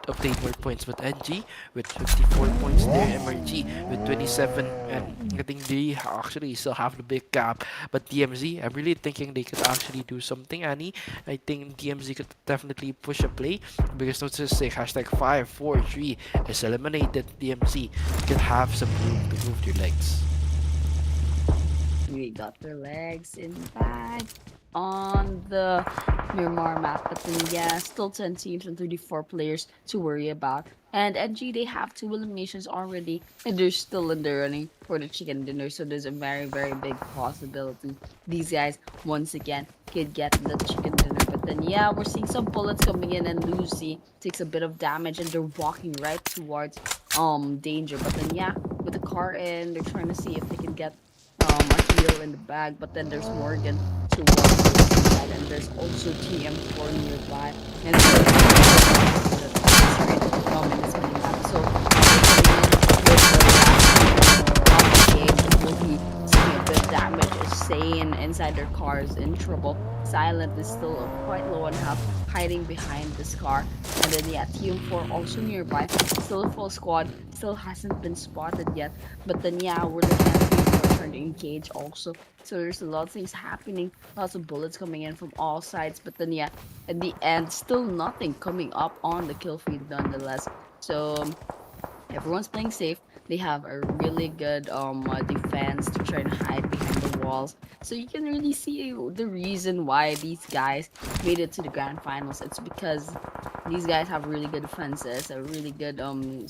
Speaker 5: obtain more points. But NG with 54 points there, MRG with 27, and I think they actually still have the big gap. But DMZ, I'm really thinking they could actually do something, Annie. I think DMZ could definitely push a play, because let's just say hashtag 543 is eliminated. DMZ can have some room to move their legs.
Speaker 6: We got their legs in the bag on the Miramar map, but then yeah, still 10 teams and 34 players to worry about. And NG, they have 2 eliminations already, and they're still in the running for the chicken dinner, so there's a very big possibility these guys once again could get the chicken dinner. But then yeah, we're seeing some bullets coming in, and Lucy takes a bit of damage, and they're walking right towards danger. But then yeah, with the car in, they're trying to see if they can get a heal in the bag. But then there's Morrigan to walk to side, and there's also TM4 nearby, and in this mini map. So will be seeing a bit damage. Sane inside their car is in trouble. Silent is still quite low on health, hiding behind this car. And then yeah, TM4 also nearby. Still a full squad, still hasn't been spotted yet. But then yeah, we're looking at TM4 trying to engage also. So there's a lot of things happening, lots of bullets coming in from all sides. But then yeah, at the end, still nothing coming up on the kill feed nonetheless. So everyone's playing safe. They have a really good defense to try to hide behind the walls. So you can really see the reason why these guys made it to the grand finals. It's because these guys have really good defenses, really good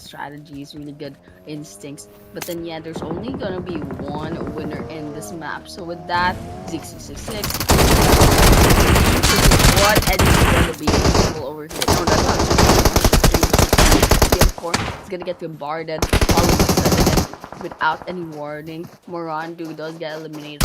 Speaker 6: strategies, really good instincts. But then yeah, there's only gonna be one winner in this map. So with that, 666. What Eddie's gonna be able over here. No, that's not it's gonna get bombarded all of a sudden without any warning. Maarandhoo does get eliminated.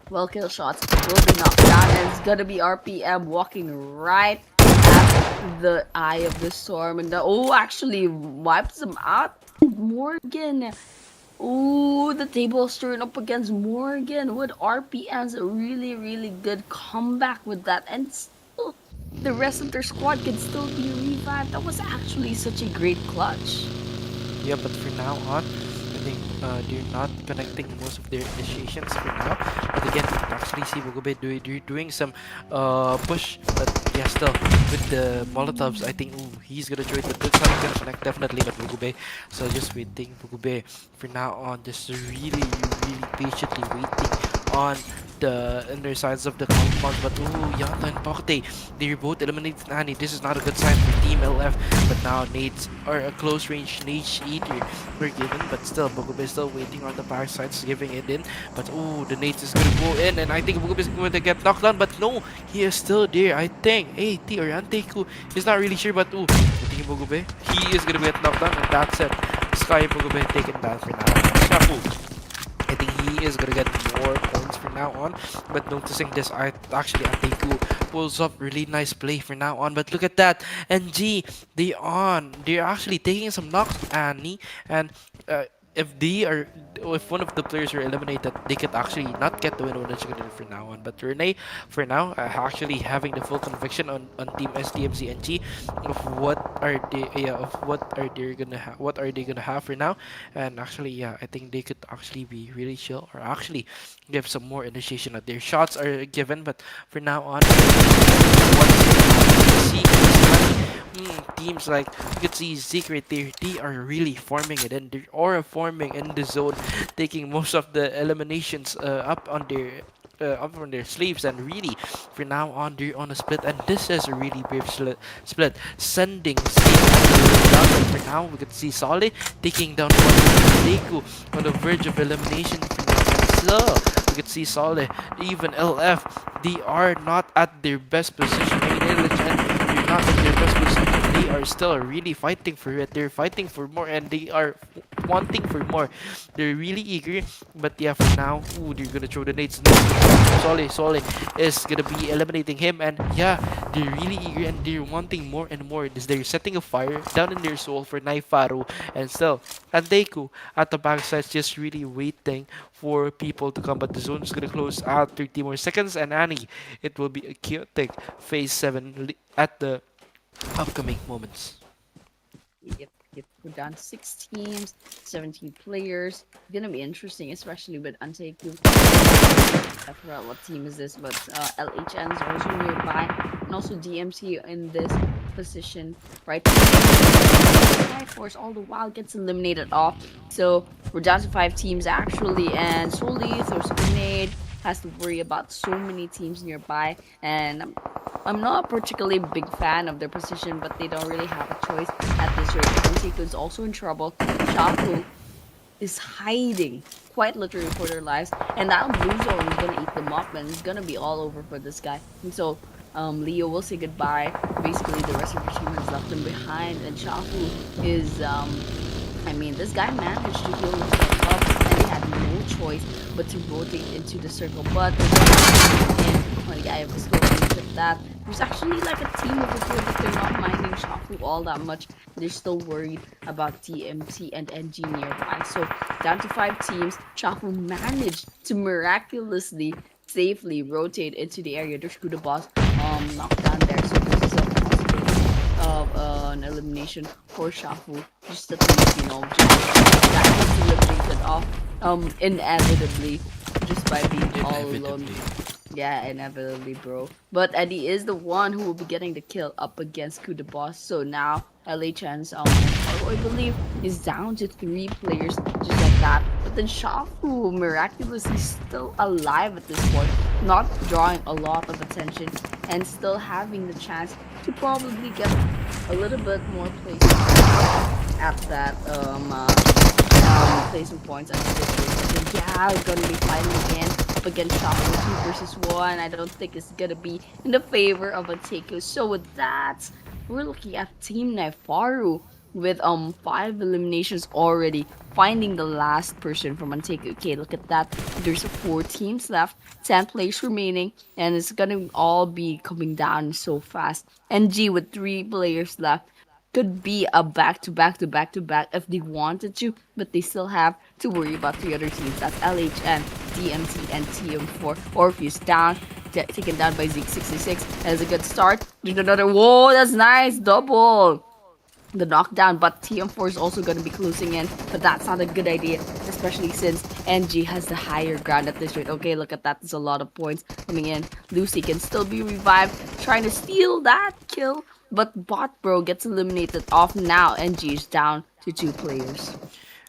Speaker 6: Well, kill shots will be knocked down, and it's gonna be RPM walking right at the eye of the storm, and actually wipes them out. Morrigan. Ooh, the table's turned up against Morrigan with RPM's a really good comeback with that, and still the rest of their squad can still be revived. That was actually such a great clutch.
Speaker 5: Yeah, but for now on, I they're not connecting most of their initiations for now. But again, you can actually see Bugube doing some push, but yeah, still with the Molotovs, I think he's gonna join, but it's not gonna connect definitely. But Bugube, so just waiting Bugube for now on, just really patiently waiting on the undersides of the compounds. But Yanta and Pakte, they're both eliminated Nani. This is not a good sign for Team LF. But now nades or a close range nade eater were given, but still Bugube is still waiting on the parasites giving it in. But the nades is gonna go in, and I think Bugube is going to get knocked down. But no, he is still there. I think AT or Anteiku is not really sure, but I think Bugube, he is gonna get knocked down, and that's it. Sky Bugube taken down for now. Shaku, I think he is gonna get more points from now on. But noticing this, actually Anteiku pulls up really nice play for now on. But look at that, NG, they're actually taking some knocks, Annie, and if one of the players are eliminated, they could actually not get the win on Chicken for now on. But Renee, for now, actually having the full conviction on Team SDMZ NG of what are they gonna have for now. And actually, yeah, I think they could actually be really chill, or actually give some more initiation that their shots are given. But for now on, what's see teams like you can see Zeke right there, they are really forming it in, or forming in the zone, taking most of the eliminations up on their sleeves. And really for now on, they're on a split, and this is a really brave split, sending Zeke down. But for now we can see Solid taking down Deku on the verge of elimination for now. And so we can see Solid, even LF, they are not at their best position. I mean, they're not at their best position. They are still really fighting for it. They're fighting for more, and they are wanting for more. They're really eager. But yeah, for now, they're gonna throw the nades. Solid is gonna be eliminating him, and yeah, they're really eager and they're wanting more and more. They're setting a fire down in their soul for Naifaru, and still Anteiku at the backside, just really waiting for people to come. But the zone is gonna close out 30 more seconds, and Annie, it will be a chaotic phase 7 at the upcoming moments.
Speaker 6: Yep, we're down to 6 teams, 17 players. Gonna be interesting, especially with Anteiku. I forgot what team is this, but LHN is also nearby, and also DMT in this position right there. Force all the while gets eliminated off. So we're down to 5 teams actually, and Soli throws a grenade, has to worry about so many teams nearby, and I'm not a particularly big fan of their position, but they don't really have a choice at this rate. Anteiku is also in trouble. Shaku is hiding quite literally for their lives, and that blue zone is gonna eat them up, and it's gonna be all over for this guy. And so Leo will say goodbye. Basically, the rest of the team has left him behind, and Shaku is this guy managed to heal himself up, and he had no choice but to rotate into the circle. But the guy was still with that. There's actually like a team over here, but they're not minding Shaku all that much. They're still worried about DMT and NG nearby. So down to 5 teams, Shaku managed to miraculously safely rotate into the area. There's Kuda boss knocked down there, so this is a possibility of an elimination for Shaku. Just the thing, that gets eliminated off inevitably, just by being all alone. Yeah, inevitably, bro. But Eddie is the one who will be getting the kill up against Kuda boss. So now LHN's I believe is down to 3 players just like that. But then Shafu miraculously still alive at this point, not drawing a lot of attention, and still having the chance to probably get a little bit more placement at that placement points. And yeah, we're gonna be fighting again against Shafu 2 versus 1. I don't think it's gonna be in the favor of Anteiku. So with that, we're looking at Team Naifaru with 5 eliminations already, finding the last person from Anteiku. Okay, look at that. There's 4 teams left, 10 players remaining, and it's gonna all be coming down so fast. NG with 3 players left could be a back-to-back if they wanted to, but they still have to worry about 3 other teams. That's LHN, DMT, and TM4. Orpheus down, taken down by Zeke 66. That is a good start. There's another. Whoa, that's nice. Double. the knockdown, but TM4 is also going to be closing in, but that's not a good idea, especially since NG has the higher ground at this rate. Okay, look at that. There's a lot of points coming in. Lucy can still be revived, trying to steal that kill, but Bot Bro gets eliminated off now. NG is down to 2 players.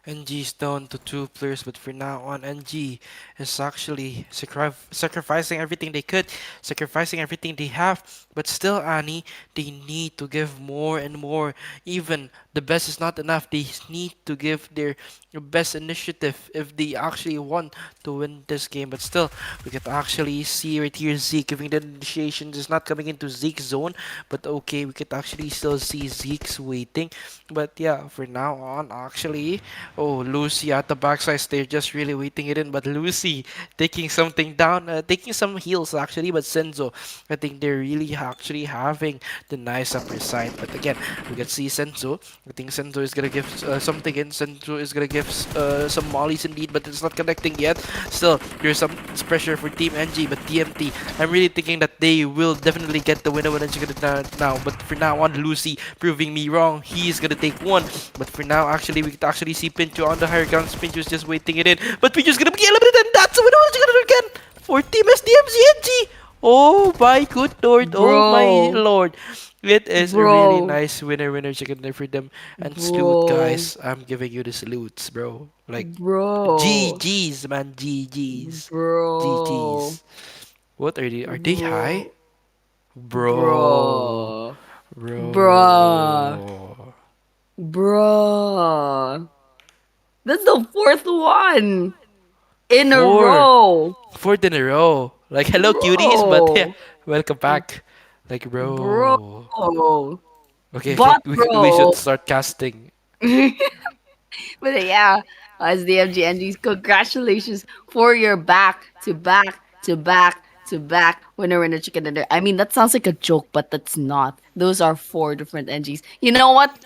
Speaker 5: NG's down to 2 players, but for now on, NG is actually sacrificing everything they could, sacrificing everything they have. But still, Annie, they need to give more and more. Even the best is not enough. They need to give their best initiative if they actually want to win this game. But still, we can actually see right here Zeke giving the initiations. Is not coming into Zeke's zone, but okay, we could actually still see Zeke's waiting. But yeah, for now on, actually, oh, Lucy at the backside, they're just really waiting it in. But Lucy taking something down, taking some heals actually. But Senzo, I think they're really actually having the nice upper side. But again, we can see Senzo. I think Senzo is gonna give something in. Senzo is gonna give some mollies indeed, but it's not connecting yet. Still, there's some pressure for Team NG, but TMT, I'm really thinking that they will definitely get the winner when NG gonna now. But for now on, Lucy proving me wrong. He's gonna take one. But for now, actually, we could actually see Pincho on the higher ground. Pincho's just waiting it in. But Pincho's gonna be eliminated, and that's the winner once again for Team SDMZ NG. Oh my good lord, oh my
Speaker 6: Bro.
Speaker 5: lord. It is a really
Speaker 6: Bro.
Speaker 5: nice winner chicken dinner for them. And salute,
Speaker 6: Bro.
Speaker 5: guys. I'm giving you the salutes, bro. Like,
Speaker 6: Bro.
Speaker 5: GG's, man. GG's.
Speaker 6: Bro.
Speaker 5: GG's. What are they? Are they high? Bro.
Speaker 6: Bro.
Speaker 5: Bro.
Speaker 6: Bro. Bro. That's the fourth one in a
Speaker 5: Four.
Speaker 6: row.
Speaker 5: Fourth in a row. Like, hello, cuties, but yeah,
Speaker 6: Bro.
Speaker 5: welcome back. Like, bro.
Speaker 6: Bro.
Speaker 5: Okay, I
Speaker 6: But
Speaker 5: think we should
Speaker 6: bro.
Speaker 5: start casting.
Speaker 6: But yeah, as the MGNGs, congratulations for your back to back to back to back winner chicken dinner. I mean, that sounds like a joke, but that's not. Those are 4 different NGs. You know what?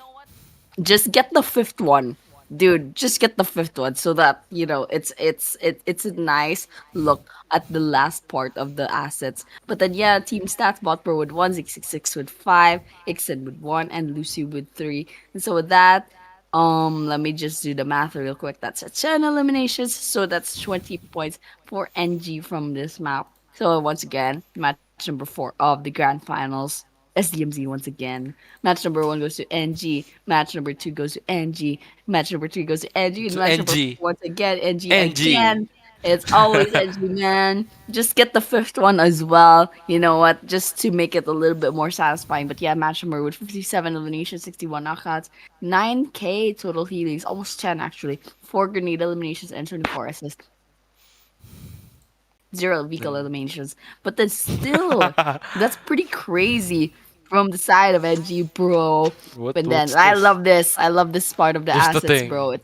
Speaker 6: Just get the fifth one, dude. Just get the fifth one so that it's a nice look at the last part of the assets. But then yeah, team stats: Botbro with 1, 666 with 5, Ixen with 1, and Lucy with 3. And so with that, let me just do the math real quick. That's a 10 eliminations, so that's 20 points for NG from this map. So once again, match number 4 of the grand finals. SDMZ once again. Match number 1 goes to NG. Match number 2 goes to NG. Match number 3 goes to NG. And
Speaker 5: To
Speaker 6: match number 4
Speaker 5: NG.
Speaker 6: once again, NG
Speaker 5: NG.
Speaker 6: again. It's always NG, man. Just get the fifth one as well. You know what? Just to make it a little bit more satisfying. But yeah, match number with 57 eliminations, 61 knockouts, 9k total healings, almost 10 actually, 4 grenade eliminations, and 24 assists. 0 vehicle eliminations. But then still, that's pretty crazy from the side of NG, bro. But then
Speaker 5: What's
Speaker 6: I
Speaker 5: this?
Speaker 6: love this. I love this part of the
Speaker 5: Here's the
Speaker 6: assets,
Speaker 5: thing.
Speaker 6: bro.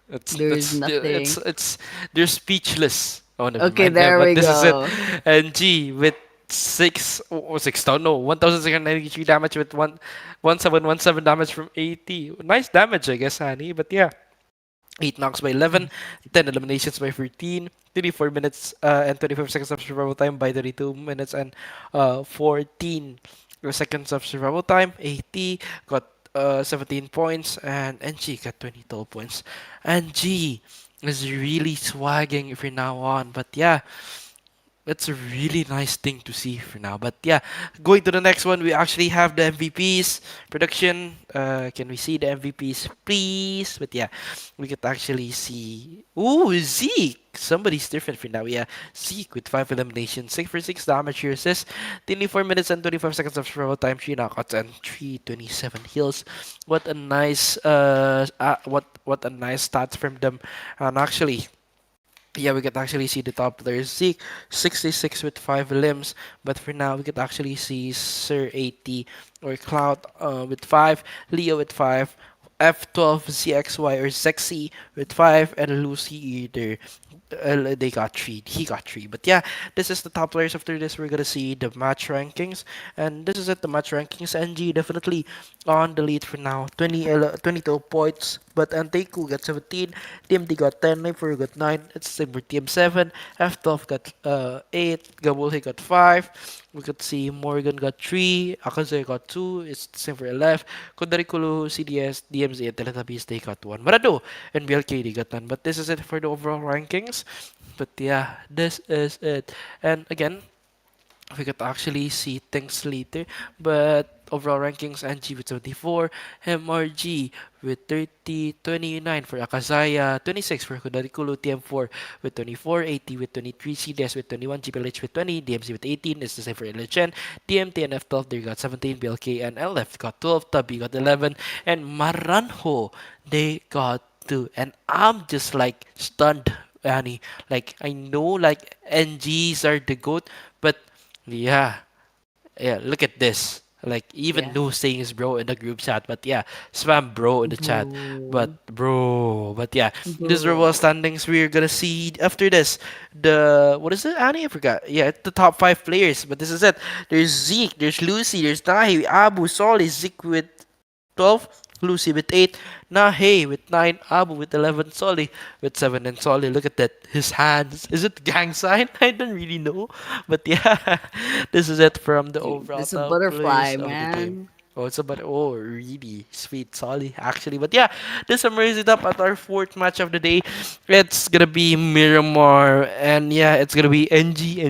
Speaker 6: There's nothing.
Speaker 5: It's they're speechless. Oh, never
Speaker 6: Okay,
Speaker 5: mind that.
Speaker 6: there we
Speaker 5: But this is it.
Speaker 6: go.
Speaker 5: NG with 6,000, no, 1,693 damage with 1,717 damage from 80. Nice damage, I guess, Honey. But yeah. 8 knocks by 11, 10 eliminations by 13, 34 minutes and 25 seconds of survival time by 32 minutes and 14 seconds of survival time. AT got 17 points and NG got 20 total points. NG is really swagging from now on. But yeah, it's a really nice thing to see for now. But yeah, going to the next one, we actually have the MVPs production. Can we see the MVPs, please? But yeah, we could actually see. Ooh, Zeke. Somebody's different for now. Yeah, Zeke with 5 eliminations, 6 for 6 damage, 3 assists, 24 minutes and 25 seconds of survival time, 3 knockouts, and 327 heals. What a nice what a nice stats from them. And actually, yeah, we could actually see the top players. Zeke, 66 with 5 limbs. But for now, we could actually see Sir 80 or Cloud with 5, Leo with 5, F12 ZXY or Zexy with 5, and Lucy either. They got 3. He got 3. But yeah, this is the top players. After this, we're gonna see the match rankings. And this is it, the match rankings. NG definitely on the lead for now. 22 points.
Speaker 7: But Anteiku got 17, DMT got 10, Naifaru got 9, it's the same for TM7, F12 got 8, Gabulhi got 5, we could see Morrigan got 3, AKZ got 2, it's the same for LF, Kudairikilu, CDS, DMZ, and Teletubbies, they got 1. Maarandhoo and BLK, they got none. But this is it for the overall rankings. But yeah, this is it. And again, we could actually see things later. But overall rankings, NG with 74, MRG with 30, 29 for Akazaya, 26 for Kudairikilu TM4 with 24, 80 with 23, CDS with 21, GPLH with 20, DMZ with 18, it's the same for LHN, DMT and F12 they got 17, BLK and LF got 12, Tubby got 11, and Maarandhoo they got 2. And I'm just like stunned, Annie. Like I know like NGs are the GOAT, but yeah, yeah, look at this. Like even
Speaker 6: Yeah.
Speaker 7: no saying is bro in the group chat, but yeah, spam bro in the chat.
Speaker 6: Boo.
Speaker 7: But yeah, this
Speaker 6: Boo.
Speaker 7: overall standings we're gonna see after this. The what is it, Annie? I forgot. Yeah, it's the top 5 players. But this is it. There's Zeke, there's Lucy, there's Nahi, Abu, Solly, Zeke with 12, Lucy with 8, Nahe with 9, Abu with 11, Solly with 7, and Solly, look at that, his hands. Is it gang sign? I don't really know. But yeah, this is it from the overall
Speaker 6: This is a
Speaker 7: top
Speaker 6: butterfly,
Speaker 7: players of the game.
Speaker 6: man.
Speaker 7: Oh, it's about really sweet, Solly, actually. But yeah, this summarizes it up at our fourth match of the day. It's gonna be Miramar, and yeah, it's gonna be NG.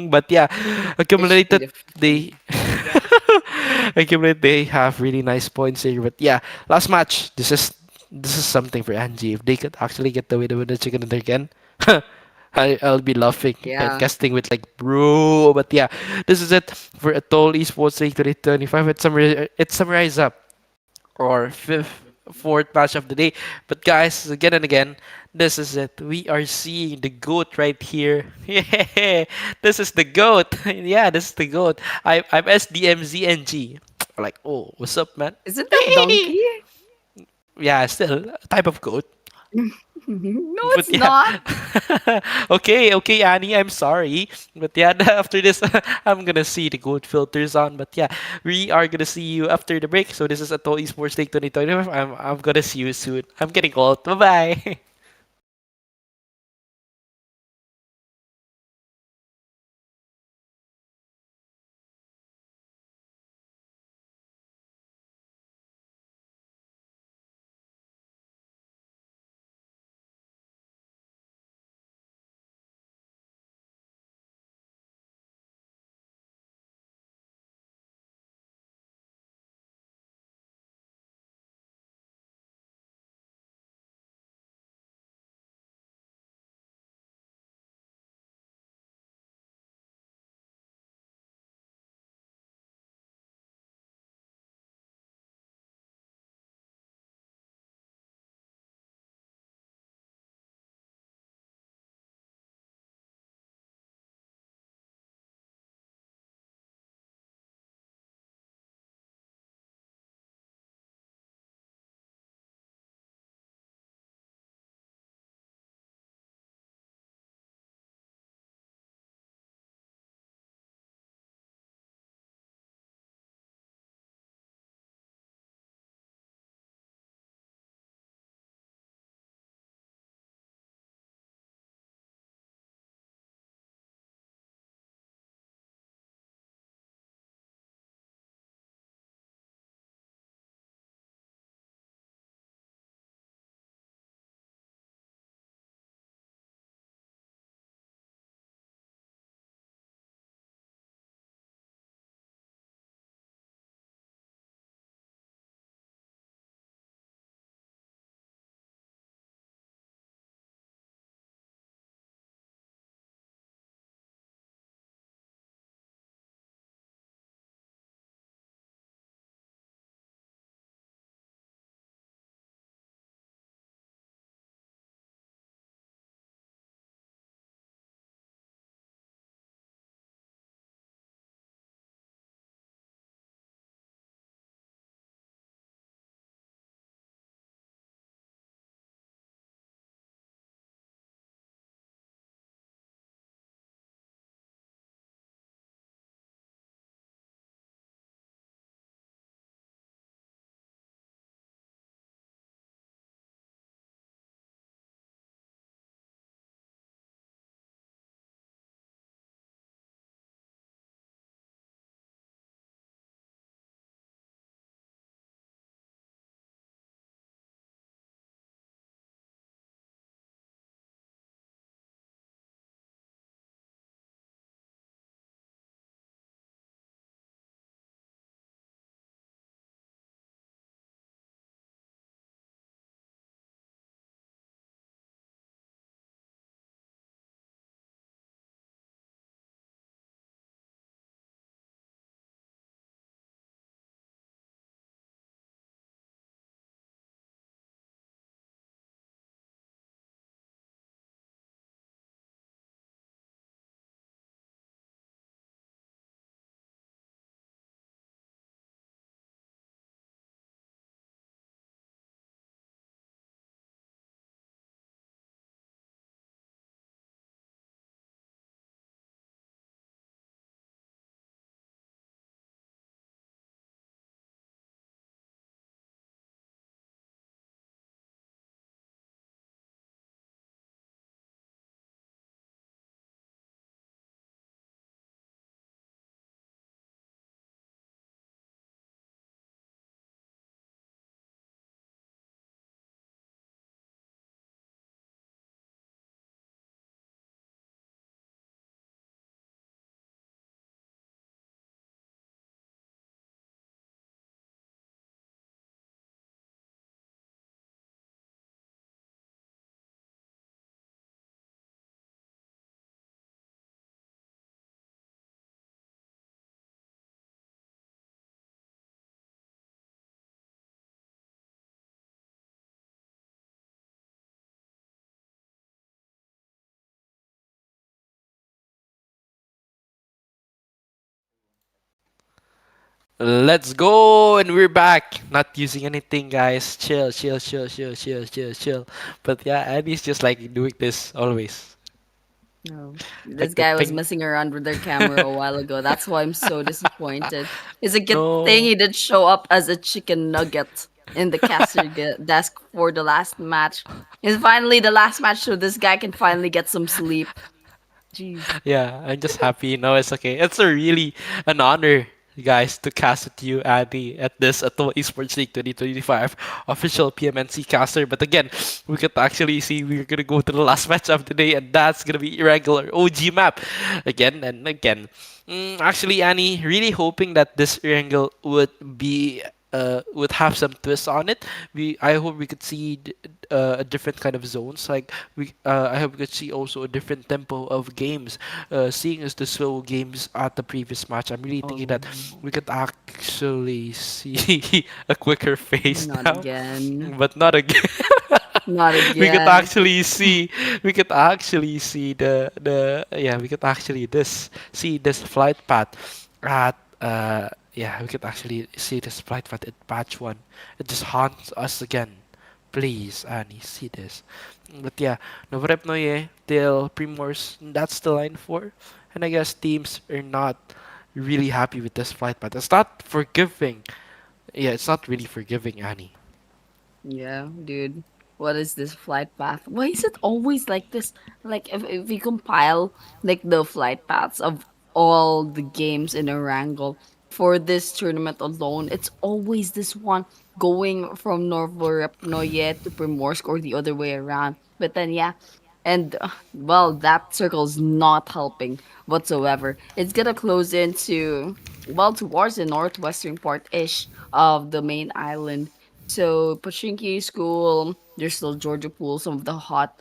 Speaker 7: But yeah,
Speaker 6: It should be
Speaker 7: accumulated they
Speaker 6: defeating.
Speaker 7: accumulated they have really nice points here. But yeah, last match. This is something for Angie. If they could actually get away with the chicken dinner again, I'll be laughing and
Speaker 6: Yeah.
Speaker 7: casting with like bro. But yeah, this is it for Atoll Esports League 2025. It summarizes up or fourth match of the day. But guys, again and again, this is it. We are seeing the goat right here. Yeah, this is the goat. Yeah, this is the goat. I'm SDMZ NG. Like, oh, what's up, man?
Speaker 6: Isn't that donkey?
Speaker 7: Yeah, still a type of goat.
Speaker 6: No,
Speaker 7: But
Speaker 6: it's
Speaker 7: yeah,
Speaker 6: not.
Speaker 7: okay, Annie, I'm sorry. But yeah, after this, I'm gonna see the goat filters on. But yeah, we are gonna see you after the break. So this is Atoll Esports League 2025. I'm gonna see you soon. I'm getting old. Bye bye. Let's go, and we're back. Not using anything, guys. Chill, chill, chill, chill, chill, chill, chill. But yeah, Annie's just like doing this always.
Speaker 6: No. This
Speaker 7: Like the
Speaker 6: guy was
Speaker 7: thing.
Speaker 6: messing around with their camera a while ago. That's why I'm so disappointed. It's a good thing
Speaker 7: No.
Speaker 6: he did show up as a chicken nugget in the desk for the last match. It's finally the last match, so this guy can finally get some sleep. Jeez.
Speaker 7: Yeah, I'm just happy. No, it's okay. It's a really an honor, guys, to cast with you, Andy, at this Atoll Esports League 2025 official PMNC caster. But again, we could actually see we're gonna go to the last match of the day, and that's gonna be irregular OG map again and again. Actually, Annie, really hoping that this irregular would have some twist on it. I hope we could see a different kind of zones. Like I hope we could see also a different tempo of games. Seeing as the slow games at the previous match, I'm really thinking
Speaker 6: Oh,
Speaker 7: that we could actually see a quicker phase
Speaker 6: not
Speaker 7: now,
Speaker 6: again.
Speaker 7: but not again.
Speaker 6: Not
Speaker 7: we could
Speaker 6: again.
Speaker 7: actually see we could actually see the yeah we could actually this see this flight path at yeah, we could actually see this flight path at patch one. It just haunts us again. Please, Annie, see this. But yeah, Novorepnoye till Primors, that's the line for. And I guess teams are not really happy with this flight path. It's not forgiving. Yeah, it's not really forgiving, Annie.
Speaker 6: Yeah, dude. What is this flight path? Why is it always like this? Like if we compile like the flight paths of all the games in Erangel for this tournament alone, it's always this one going from Novorepnoye to Primorsk or the other way around. But then yeah, and well, that circle's not helping whatsoever. It's gonna close into well towards the northwestern part ish of the main island. So Pochinki School, there's still Georgia Pool. Some of the hot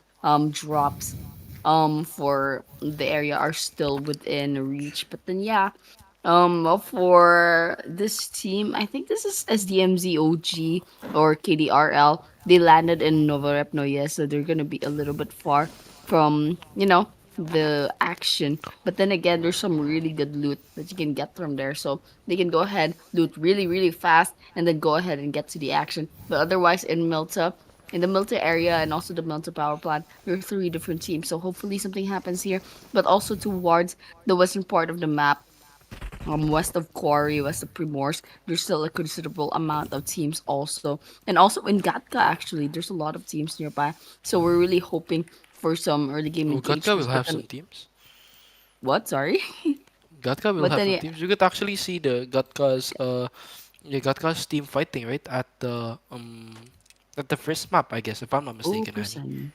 Speaker 6: drops for the area are still within reach. But then yeah, well, for this team, I think this is SDMZ OG or KDRL. They landed in Novorepnoye, so they're gonna be a little bit far from the action. But then again, there's some really good loot that you can get from there, so they can go ahead loot really really fast and then go ahead and get to the action. But otherwise, in the Milta area and also the Milta power plant, there are three different teams. So hopefully something happens here. But also towards the western part of the map, west of Quarry, west of Primorsk, there's still a considerable amount of teams also. And also in Gatka, actually, there's a lot of teams nearby. So we're really hoping for some early game
Speaker 7: Oh, Gatka will
Speaker 6: engagements. But
Speaker 7: have some
Speaker 6: then,
Speaker 7: teams.
Speaker 6: what? Sorry?
Speaker 7: Gatka will
Speaker 6: But
Speaker 7: have
Speaker 6: then,
Speaker 7: some
Speaker 6: yeah.
Speaker 7: teams. You could actually see the Gatka's team fighting right at the first map, I guess, if I'm not
Speaker 6: Oh,
Speaker 7: mistaken, Annie.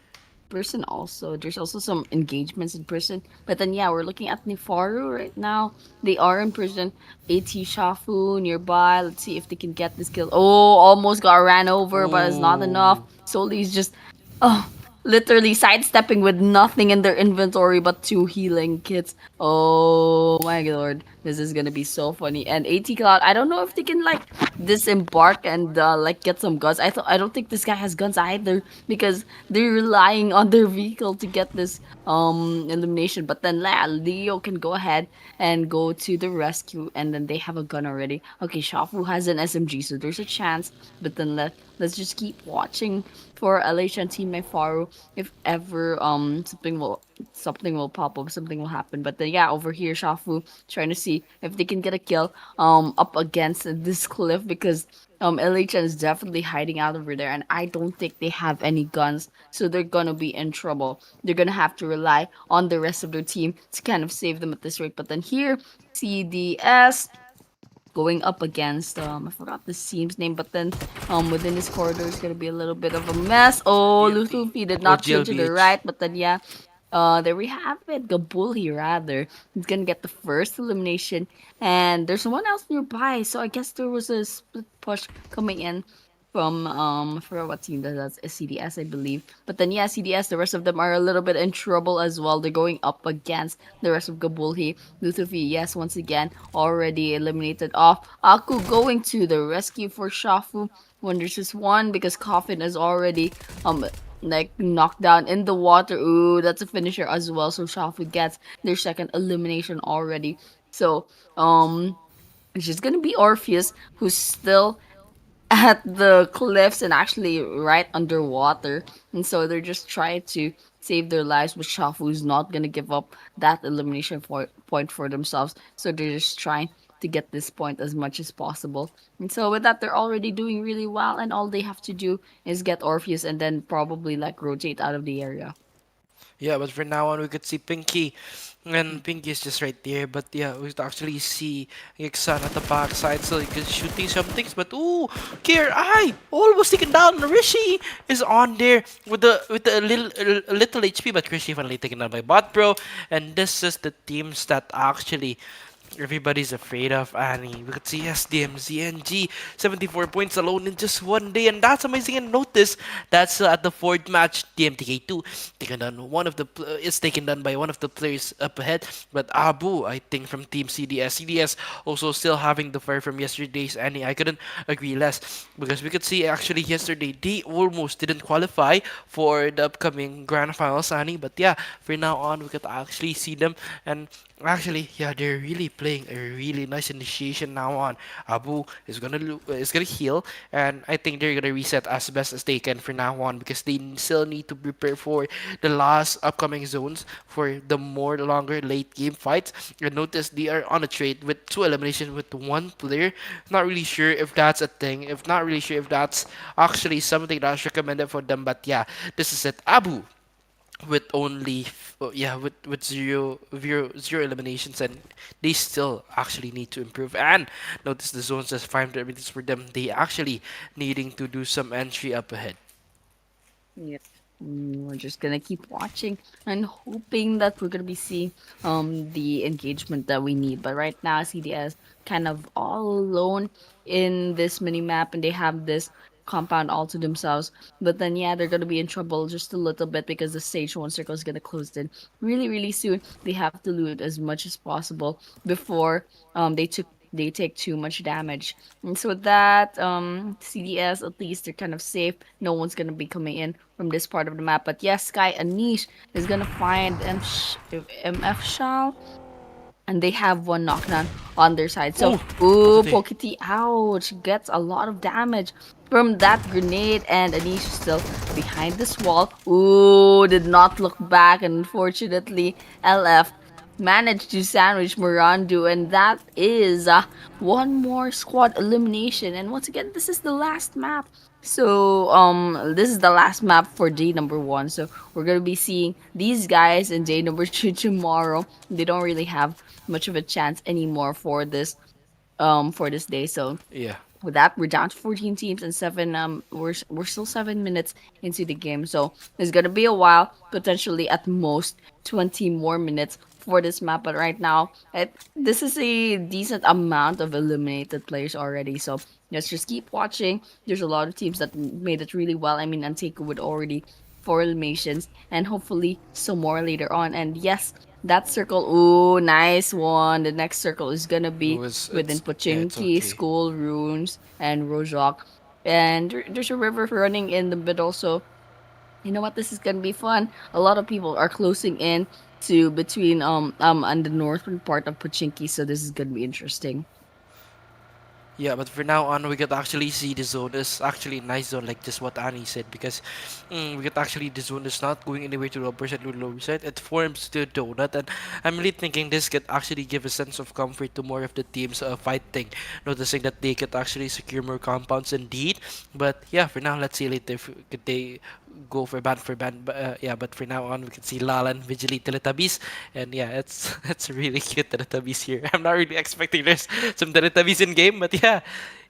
Speaker 6: person also. There's also some engagements in prison. But then yeah, we're looking at Naifaru right now. They are in prison. AT Shafu nearby. Let's see if they can get this kill. Oh, almost got ran over, but it's not enough.
Speaker 7: Ooh.
Speaker 6: Soli's just oh literally sidestepping with nothing in their inventory but two healing kits. Oh my lord. This is gonna be so funny. And AT Cloud, I don't know if they can like disembark and like get some guns. I don't think this guy has guns either because they're relying on their vehicle to get this elimination. But then Leo can go ahead and go to the rescue, and then they have a gun already. Okay, Shafu has an SMG, so there's a chance. But then let's just keep watching for Alicia and Team Naifaru. If ever something will pop up, something will happen. But then yeah, over here Shafu trying to see if they can get a kill up against this cliff because LHN is definitely hiding out over there, and I don't think they have any guns, so they're gonna be in trouble. They're gonna have to rely on the rest of their team to kind of save them at this rate. But then here, CDS going up against I forgot the team's name, but then within this corridor is gonna be a little bit of a mess. Oh,
Speaker 7: GLB.
Speaker 6: Luffy did
Speaker 7: Or
Speaker 6: not chill to the
Speaker 7: GLBH.
Speaker 6: right, but then yeah, there we have it. Gabulhi rather. He's gonna get the first elimination, and there's someone else nearby. So I guess there was a split push coming in from I forgot what team that's CDS I believe. But then yeah, CDS, the rest of them are a little bit in trouble as well. They're going up against the rest of Gabulhi. Luthufy, yes, once again, already eliminated off. Aku going to the rescue for Shafu when there's just one because Coffin is already like knocked down in the water. Ooh, that's a finisher as well. So Shafu gets their second elimination already. So It's just gonna be Orpheus, who's still at the cliffs and actually right underwater. And so they're just trying to save their lives, but Shafu is not gonna give up that elimination point for themselves. So they're just trying to get this point as much as possible. And so with that, they're already doing really well, and all they have to do is get Orpheus and then probably like rotate out of the area.
Speaker 7: Yeah, but for now on, we could see Pinky. And Pinky is just right there. But yeah, we could actually see Yixan at the backside. So he could shooting some things. But ooh, Kier, almost taken down. Rishi is on there with the little HP. But Rishi finally taken down by Bot Bro. And this is the teams that actually everybody's afraid of Annie. We could see SDMZ NG 74 points alone in just one day, and that's amazing. And notice that's at the fourth match. DMTK2 taken down is taken down by one of the players up ahead, but Abu, I think, from Team CDS. CDS also still having the fire from yesterday's Annie. I couldn't agree less because we could see actually yesterday they almost didn't qualify for the upcoming grand finals Annie, but yeah, for now on we could actually see them. And actually, yeah, they're really playing a really nice initiation now on. Abu is gonna heal, and I think they're gonna reset as best as they can for now on because they still need to prepare for the last upcoming zones for the more longer late game fights. And notice they are on a trade with two eliminations with one player. Not really sure if that's a thing. If not really sure if that's actually something that's recommended for them. But yeah, this is it. Abu with only with zero eliminations, and they still actually need to improve. And notice the zones as 500 meters for them, they actually needing to do some entry up ahead.
Speaker 6: Yep. We're just gonna keep watching and hoping that we're gonna be seeing the engagement that we need. But right now, CDS kind of all alone in this mini map, and they have this compound all to themselves. But then, yeah, they're gonna be in trouble just a little bit because the stage one circle is gonna close in really, really soon. They have to loot as much as possible before they take too much damage. And so with that, CDS, at least they're kind of safe. No one's gonna be coming in from this part of the map. But yes, Sky Anish is gonna find MF Shao, and they have one knockdown on their side. So, ooh,
Speaker 7: Pokiti.
Speaker 6: Pokiti, ouch, gets a lot of damage from that grenade, and Anish is still behind this wall. Ooh, did not look back, and unfortunately, LF managed to sandwich Maarandhoo, and that is one more squad elimination. And once again, this is the last map. So this is the last map for day number one. So we're gonna be seeing these guys in day number two tomorrow. They don't really have much of a chance anymore for this day. So
Speaker 7: Yeah.
Speaker 6: with that, we're down to 14 teams and seven. We're still 7 minutes into the game, so it's gonna be a while. Potentially, at most 20 more minutes for this map. But right now, this is a decent amount of eliminated players already. So let's just keep watching. There's a lot of teams that made it really well. I mean, Anteiku with already 4 eliminations, and hopefully some more later on. And yes, that circle, ooh, nice one. The next circle is gonna
Speaker 7: It
Speaker 6: be
Speaker 7: was
Speaker 6: within
Speaker 7: it's
Speaker 6: Pochinki,
Speaker 7: okay.
Speaker 6: School, Runes, and Rojok. And there's a river running in the middle, so you know what? This is gonna be fun. A lot of people are closing in to between on the northern part of Pochinki, so this is gonna be interesting.
Speaker 7: Yeah, but for now on, we could actually see the zone is actually a nice zone, like just what Annie said, because we could actually the zone is not going anywhere to the upper side or lower side. It forms to a donut, and I'm really thinking this could actually give a sense of comfort to more of the teams fighting, noticing that they could actually secure more compounds indeed. But yeah, for now, let's see later if could they go for ban for ban. But yeah, but for now on, we can see Lala and Vigili Teletubbies, and yeah, it's it's really cute Teletubbies here. I'm not really expecting there's some Teletubbies in game, but yeah,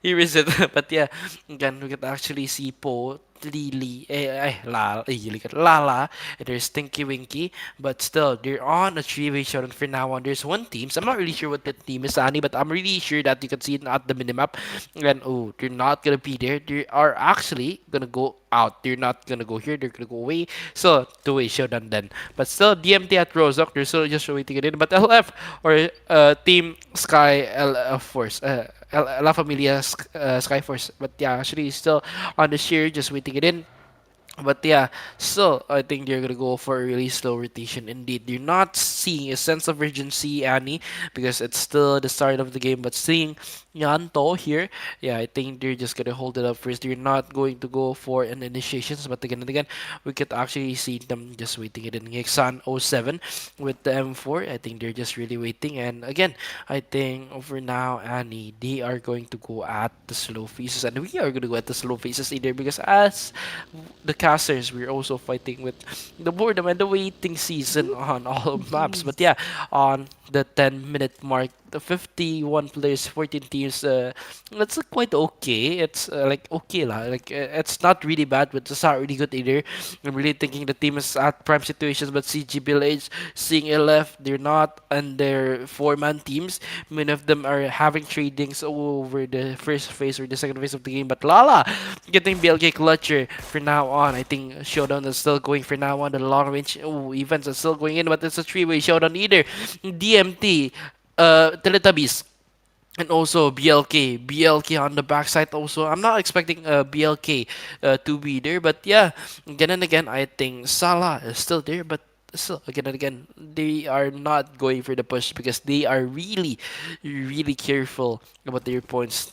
Speaker 7: here is it. But yeah, again, we can actually see Po, Lily, Lala, and there's Stinky Winky, but still, they're on a three-way showdown for now on. There's one team, so I'm not really sure what that team is, Annie, but I'm really sure that you can see it at the minimap. And oh, they're not gonna be there. They are actually gonna go out. They're not gonna go here. They're gonna go away. So two-way showdown then. But still, DMT at Rozok. They're still just waiting it in. But LF or Team Sky LF Force. La Familia Skyforce, but yeah, actually still on the sheer, just waiting it in. But yeah, still, I think they're gonna go for a really slow rotation. Indeed, you're not seeing a sense of urgency, Annie, because it's still the start of the game. But seeing Yanto here, yeah, I think they're just gonna hold it up first. They're not going to go for an initiations. But again and again, we could actually see them just waiting it in Ngexan '07 with the M4. I think they're just really waiting. And again, I think for now, Annie, they are going to go at the slow phases, and we are gonna go at the slow phases either because as the casters, we're also fighting with the boredom and the waiting season on all of maps. But yeah, on the 10-minute mark, the 51 players, 14 teams, that's quite okay. It's like okay lah. Like it's not really bad, but it's not really good either. I'm really thinking the team is at prime situations, but CGBLH, seeing LF, they're not, and their four-man teams. Many of them are having tradings over the first phase or the second phase of the game. But Lala getting BLK clutcher for now on. I think Showdown is still going for now on. The long range events are still going in, but it's a three-way showdown either. DMT, Teletubbies, and also BLK. BLK on the backside also. I'm not expecting BLK to be there, but yeah, again and again, I think Salah is still there, but still, again and again, they are not going for the push because they are really, really careful about their points.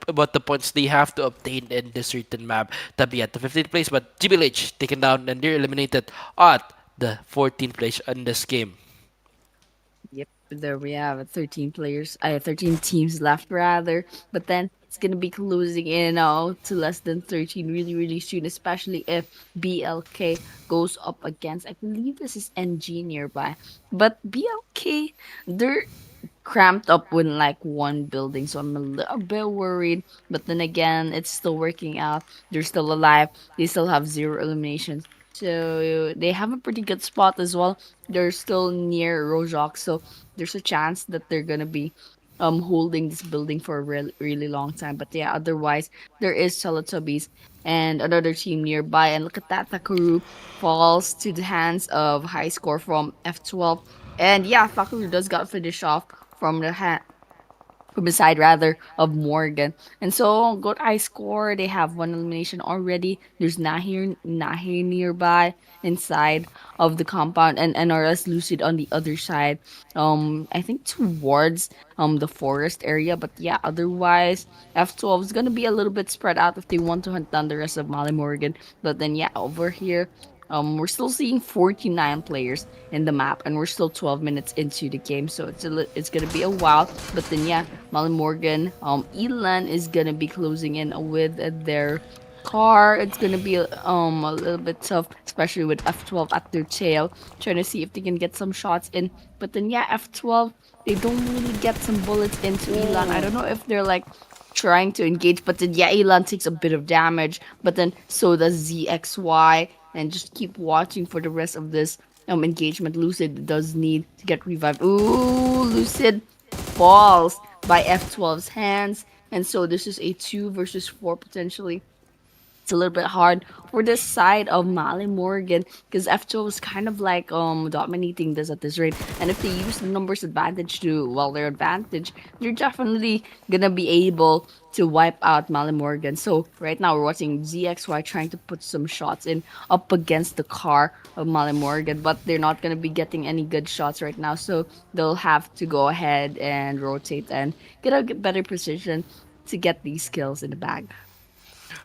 Speaker 7: About the points they have to obtain in this certain map to be at the 15th place, but GBLH taken down and they're eliminated at the 14th place in this game.
Speaker 6: Yep, there we have it. 13 players. I have 13 teams left rather, but then it's gonna be closing in now to less than 13 really really soon, especially if BLK goes up against, I believe this is NG nearby. But BLK, they're cramped up with like one building, so I'm a little bit worried. But then again, it's still working out. They're still alive. They still have zero eliminations. So they have a pretty good spot as well. They're still near Rojok, so there's a chance that they're gonna be holding this building for a really long time. But yeah, otherwise there is Teletubbies and another team nearby. And look at that, Takaru falls to the hands of high score from F12. And yeah, Takaru does got finished off from from the side rather of Morgan. And so got high score. They have one elimination already. There's Nahir nearby inside of the compound and NRS Lucid on the other side. I think towards the forest area. But yeah, otherwise F12 is gonna be a little bit spread out if they want to hunt down the rest of Mali Morgan. But then yeah, over here we're still seeing 49 players in the map, and we're still 12 minutes into the game, so it's gonna be a while. But then yeah, Molly Morgan, Elan is gonna be closing in with their car. It's gonna be a little bit tough, especially with F12 at their tail, trying to see if they can get some shots in. But then yeah, F12, they don't really get some bullets into Elan. I don't know if they're like trying to engage, but then yeah, Elan takes a bit of damage, but then so does ZXY, and just keep watching for the rest of this engagement. Lucid does need to get revived. Ooh, Lucid falls by F12's hands, and so this is a 2 versus 4 potentially. It's a little bit hard for this side of Mali Morgan because F2 is kind of like dominating this at this rate. And if they use the numbers advantage to their advantage, they're definitely gonna be able to wipe out Mali Morgan. So right now we're watching ZXY trying to put some shots in up against the car of Mali Morgan, but they're not gonna be getting any good shots right now. So they'll have to go ahead and rotate and get a better position to get these kills in the bag.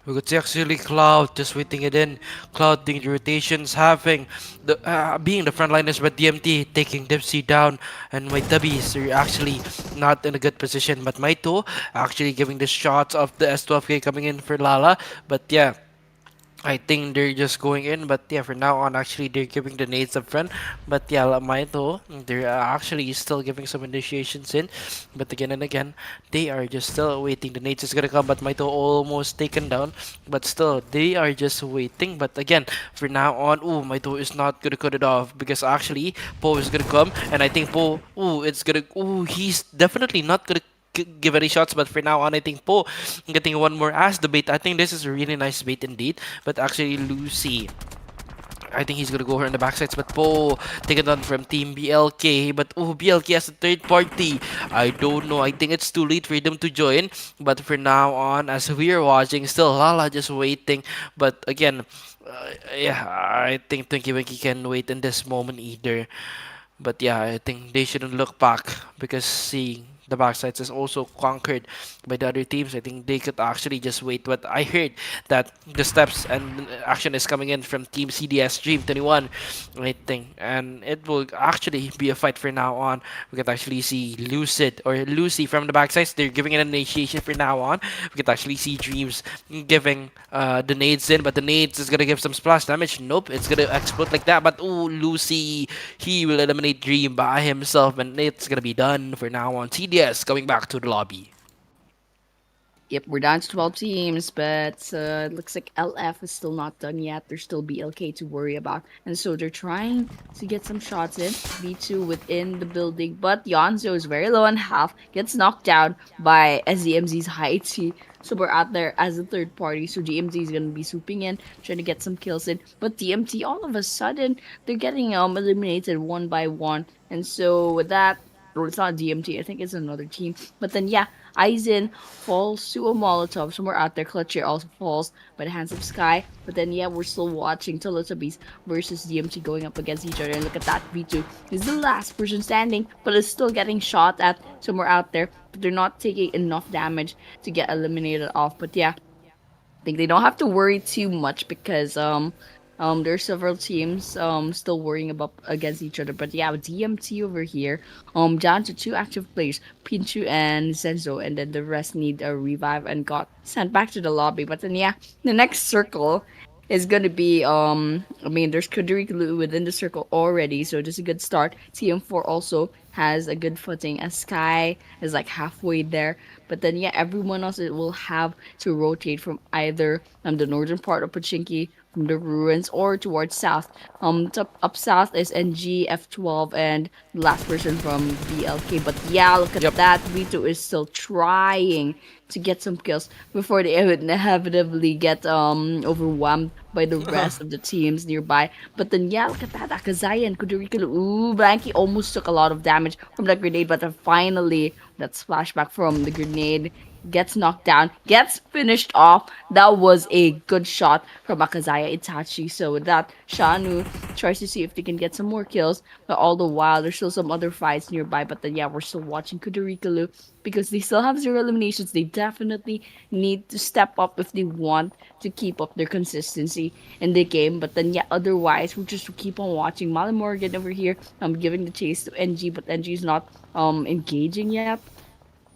Speaker 7: We could see actually Cloud just waiting it in. Cloud doing the rotations, having the being the frontliners, but DMT taking Dipsy down, and my Tubbies are actually not in a good position. But Maito actually giving the shots of the S12K coming in for Lala. But yeah, I think they're just going in, but yeah, for now on, actually, they're giving the nades up front. But yeah, Maito, they're actually still giving some initiations in. But again and again, they are just still waiting. The nades is gonna come, but Maito almost taken down. But still, they are just waiting. But again, for now on, Maito is not gonna cut it off because actually, Po is gonna come, and I think Po, he's definitely not gonna give any shots, but for now on, I think Po getting one more as the bait. I think this is a really nice bait indeed, but actually Lucy I think he's gonna go here on the backsides, but Poe taken on from Team BLK. But oh, BLK has a third party. I don't know. I think it's too late for them to join. But for now on, as we are watching, still Lala just waiting. But again, yeah, I think Twinkie Winky can wait in this moment either. But yeah, I think they shouldn't look back because seeing the backsides is also conquered by the other teams. I think they could actually just wait. But I heard that the steps and action is coming in from Team CDS Dream 21, I think, and it will actually be a fight for now on. We could actually see Lucid or Lucy from the backsides. They're giving an initiation for now on. We could actually see Dreams giving the nades in, but the nades is gonna give some splash damage. Nope, it's gonna explode like that. But oh, Lucy, he will eliminate Dream by himself, and it's gonna be done for now on. TDS coming back to the lobby.
Speaker 6: Yep, we're down to 12 teams, but it looks like LF is still not done yet. There's still BLK to worry about. And so they're trying to get some shots in. B2 within the building, but Yonzo is very low on health. Gets knocked down by SDMZ's high T. So we're out there as a third party. So DMZ is going to be swooping in, trying to get some kills in. But DMT, all of a sudden, they're getting eliminated one by one. And so with that, well, it's not DMT. I think it's another team. But then, yeah, Aizen falls to a Molotov. Somewhere out there, Clutcher also falls by the hands of Sky. But then, yeah, we're still watching Teletubbies versus DMT going up against each other. And look at that, V2 is the last person standing, but is still getting shot at somewhere out there. But they're not taking enough damage to get eliminated off. But yeah, I think they don't have to worry too much because there are several teams still worrying about against each other. But yeah, with DMT over here, down to 2 active players, Pinchu and Zenzo, and then the rest need a revive and got sent back to the lobby. But then yeah, the next circle is gonna be I mean there's Kudairikilu within the circle already, so just a good start. TM4 also has a good footing as Sky is like halfway there. But then yeah, everyone else it will have to rotate from either the northern part of Pachinki from the ruins or towards south. Up south is NG F12 and the last person from BLK. But yeah, look at that. V2 is still trying to get some kills before they inevitably get overwhelmed by the rest of the teams nearby. But then yeah, look at that. Akazaya and Kudairikilu. Ooh, Blanky almost took a lot of damage from that grenade, but then finally that splashback from the grenade gets knocked down, gets finished off. That was a good shot from Akazaya Itachi. So with that, Shanu tries to see if they can get some more kills. But all the while, there's still some other fights nearby. But then yeah, we're still watching Kudairikilu because they still have 0 eliminations. They definitely need to step up if they want to keep up their consistency in the game. But then yeah, otherwise, we'll just keep on watching. Morrigan over here, giving the chase to NG, but NG is not engaging yet.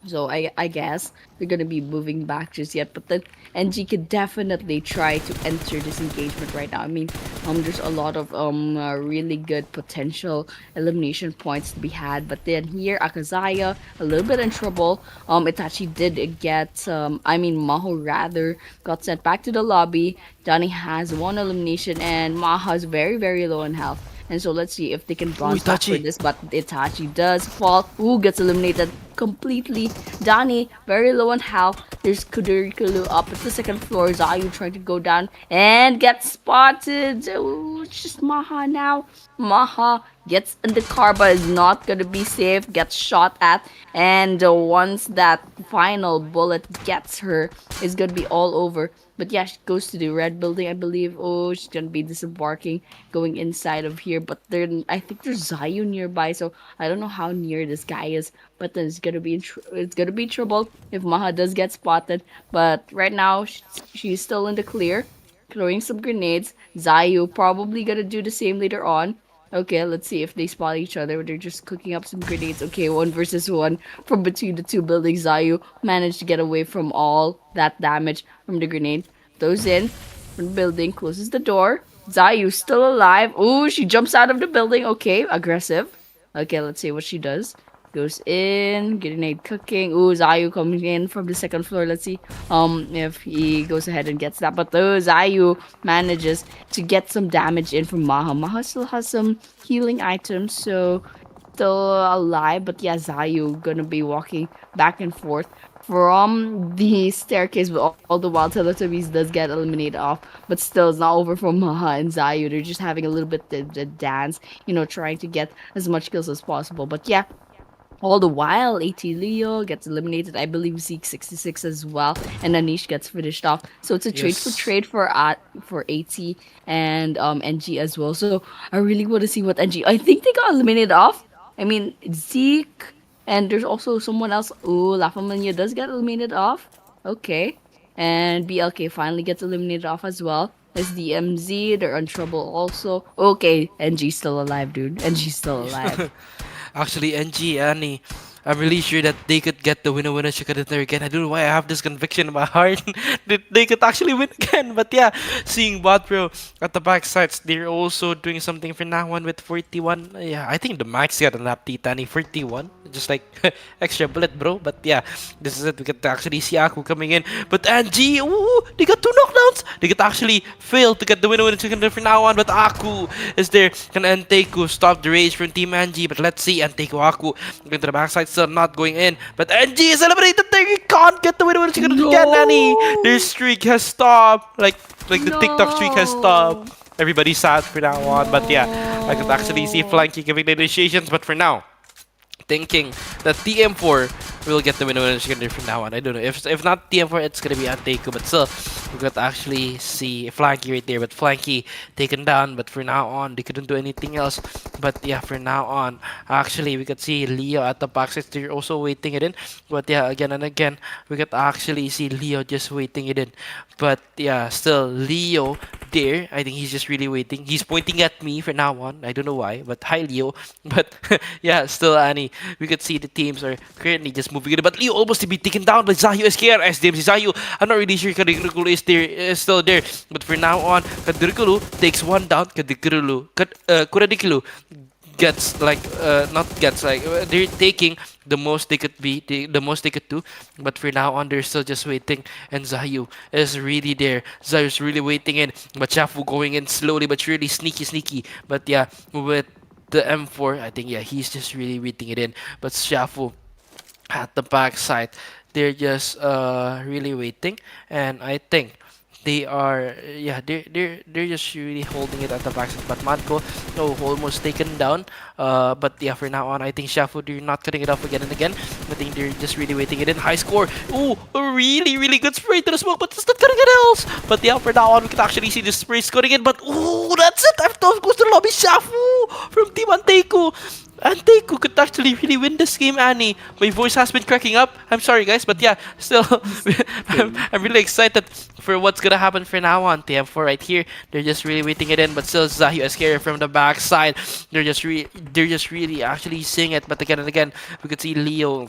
Speaker 6: So I guess they're gonna be moving back just yet, but then NG could definitely try to enter this engagement right now. I mean, there's a lot of really good potential elimination points to be had, but then here Akazaya a little bit in trouble. Itachi did get I mean Maho rather got sent back to the lobby. Donnie has 1 elimination and Maha is very low in health. And so let's see if they can bounce back for this. But Itachi does fall. Ooh, gets eliminated completely. Donnie, very low on health. There's Kudairikilu up at the 2nd floor. Zayu trying to go down and get spotted. Ooh, it's just Maha now. Maha gets in the car but is not going to be safe. Gets shot at. And once that final bullet gets her, it's going to be all over. But yeah, she goes to the red building, I believe. Oh, she's gonna be disembarking, going inside of here. But then I think there's Zayu nearby, so I don't know how near this guy is. But then it's gonna be it's gonna be trouble if Maha does get spotted. But right now she's still in the clear, throwing some grenades. Zayu probably gonna do the same later on. Okay, let's see if they spot each other. They're just cooking up some grenades. Okay, 1 versus 1 from between the 2 buildings. Zayu managed to get away from all that damage from the grenade. Throws in from the building, closes the door. Zayu still alive. Ooh, she jumps out of the building. Okay, aggressive. Okay, let's see what she does. Goes in, grenade cooking. Ooh, Zayu coming in from the 2nd floor. Let's see if he goes ahead and gets that. But Zayu manages to get some damage in from Maha. Maha still has some healing items, so still alive. But yeah, Zayu gonna be walking back and forth from the staircase, but all the while Teletubbies does get eliminated off, but still it's not over for Maha and Zayu. They're just having a little bit the dance, trying to get as much kills as possible. But yeah, all the while, AT Leo gets eliminated. I believe Zeke 66 as well, and Anish gets finished off. So it's a trade for
Speaker 7: Yes.
Speaker 6: trade for AT and NG as well. So I really want to see what NG. I think they got eliminated off. I mean Zeke, and there's also someone else. Ooh, La Familia does get eliminated off. Okay, and BLK finally gets eliminated off as well. SDMZ, they're on trouble also. Okay, NG's still alive, dude. NG's still alive.
Speaker 7: Actually, NG, Annie, I'm really sure that they could get the winner chicken dinner again. I don't know why I have this conviction in my heart that they could actually win again. But yeah, seeing Bot Pro at the back sides, they're also doing something for now on with 41. Yeah, I think the max got an update, Annie, 41. Just like extra bullet, bro. But yeah, this is it. We could actually see Aku coming in. But NG, ooh, they got two knockdowns. They could actually fail to get the winner chicken dinner for now on. But Aku is there. Can Anteiku stop the rage from Team NG? But let's see. Anteiku Aku going to the backside, still not going in. But NG is eliminated there. He can't get the winner when chicken dinner again, Annie. Their streak has stopped. Like the TikTok streak has stopped. Everybody's sad for now on. But yeah, I could actually see Flanky giving the initiations. But for now, thinking that TM4 will get the winner chicken dinner from now on. I don't know. If not TM4, it's gonna be Anteiku. But still, we could actually see Flanky right there. But Flanky taken down. But for now on, they couldn't do anything else. But yeah, for now on, actually, we could see Leo at the backside. They're also waiting it in. But yeah, again and again, we could actually see Leo just waiting it in. But yeah, still Leo there. I think he's just really waiting. He's pointing at me for now on. I don't know why. But hi, Leo. But yeah, still Annie. We could see the teams are currently just moving in. But Leo almost to be taken down by Zayu SKR SDMZ Zayu. I'm not really sure Kudairikilu is still there. But for now on, Kudairikilu takes one down. Kudairikilu gets like not gets like they're taking the most they could be the most they could do, but for now on they're still just waiting, and Zayu is really there. Zayu's really waiting in, but Shafu going in slowly but surely, sneaky. But yeah, with the M4, I think yeah he's just really waiting it in, but Shafu at the backside, they're just really waiting, and I think they are yeah they're just really holding it at the backside. But Madko, no, almost taken down. But yeah, for now on, I think Shafu, they're not cutting it off again and again. I think they're just really waiting it in. High score. Ooh, a really good spray to the smoke, but it's not cutting it else. But yeah, for now on, we can actually see the spray scoring in. But ooh, that's it. F12 goes to the lobby. Shafu from Team Anteiku. Anteiku could actually really win this game, Annie. My voice has been cracking up. I'm sorry, guys, but yeah, still, I'm really excited for what's gonna happen for now on. TM4 right here, they're just really waiting it in, but still Zayu Escare from the backside. They're just really actually seeing it, but again and again, we could see Leo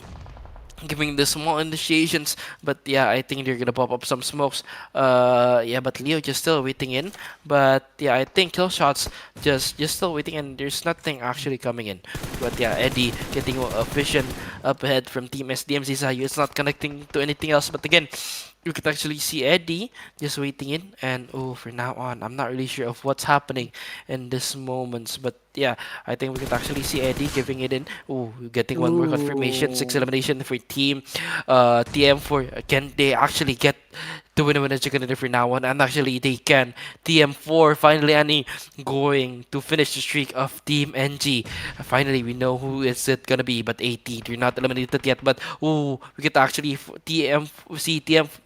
Speaker 7: giving the small initiations, but yeah, I think they're gonna pop up some smokes. Yeah, but Leo just still waiting in. But yeah, I think kill shots just still waiting, and there's nothing actually coming in. But yeah, Eddie getting a vision up ahead from Team SDMZ Zayu. It's not connecting to anything else, but again, you could actually see Eddie just waiting in, and oh, for now on, I'm not really sure of what's happening in this moments, but yeah, I think we could actually see Eddie giving it in. Oh, getting one more confirmation, 6 elimination for team TM4. Can they actually get the winner chicken dinner for now on? And actually they can. TM4 finally, Annie, going to finish the streak of Team NG. Finally, we know who is it gonna be, but 80, they're not eliminated yet. But oh, we could actually TM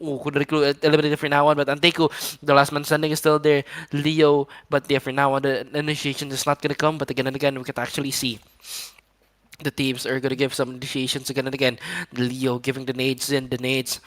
Speaker 7: oh, Kudairikilu eliminated for now on, but Anteiku, the last man standing, is still there. Leo, but yeah, for now on, the initiation is not gonna come. But again and again, we could actually see the teams are gonna give some initiations again and again. Leo giving the nades in, the nades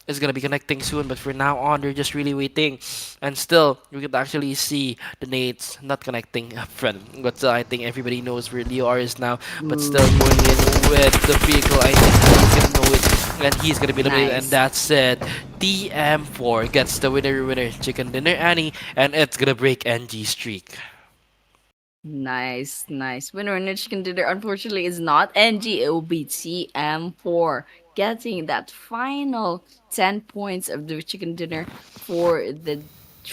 Speaker 7: is gonna be connecting soon, but for now on, they're just really waiting, and still we could actually see the nades not connecting up front. But I think everybody knows where Leo R is now, but still going in with the vehicle. I think he's gonna know it, and he's gonna be eliminated, and that's it. TM4 gets the winner chicken dinner, Annie, and it's gonna break NG streak.
Speaker 6: Nice. Winner in the chicken dinner, unfortunately, is not NG. It will be TM4 getting that final 10 points of the chicken dinner for the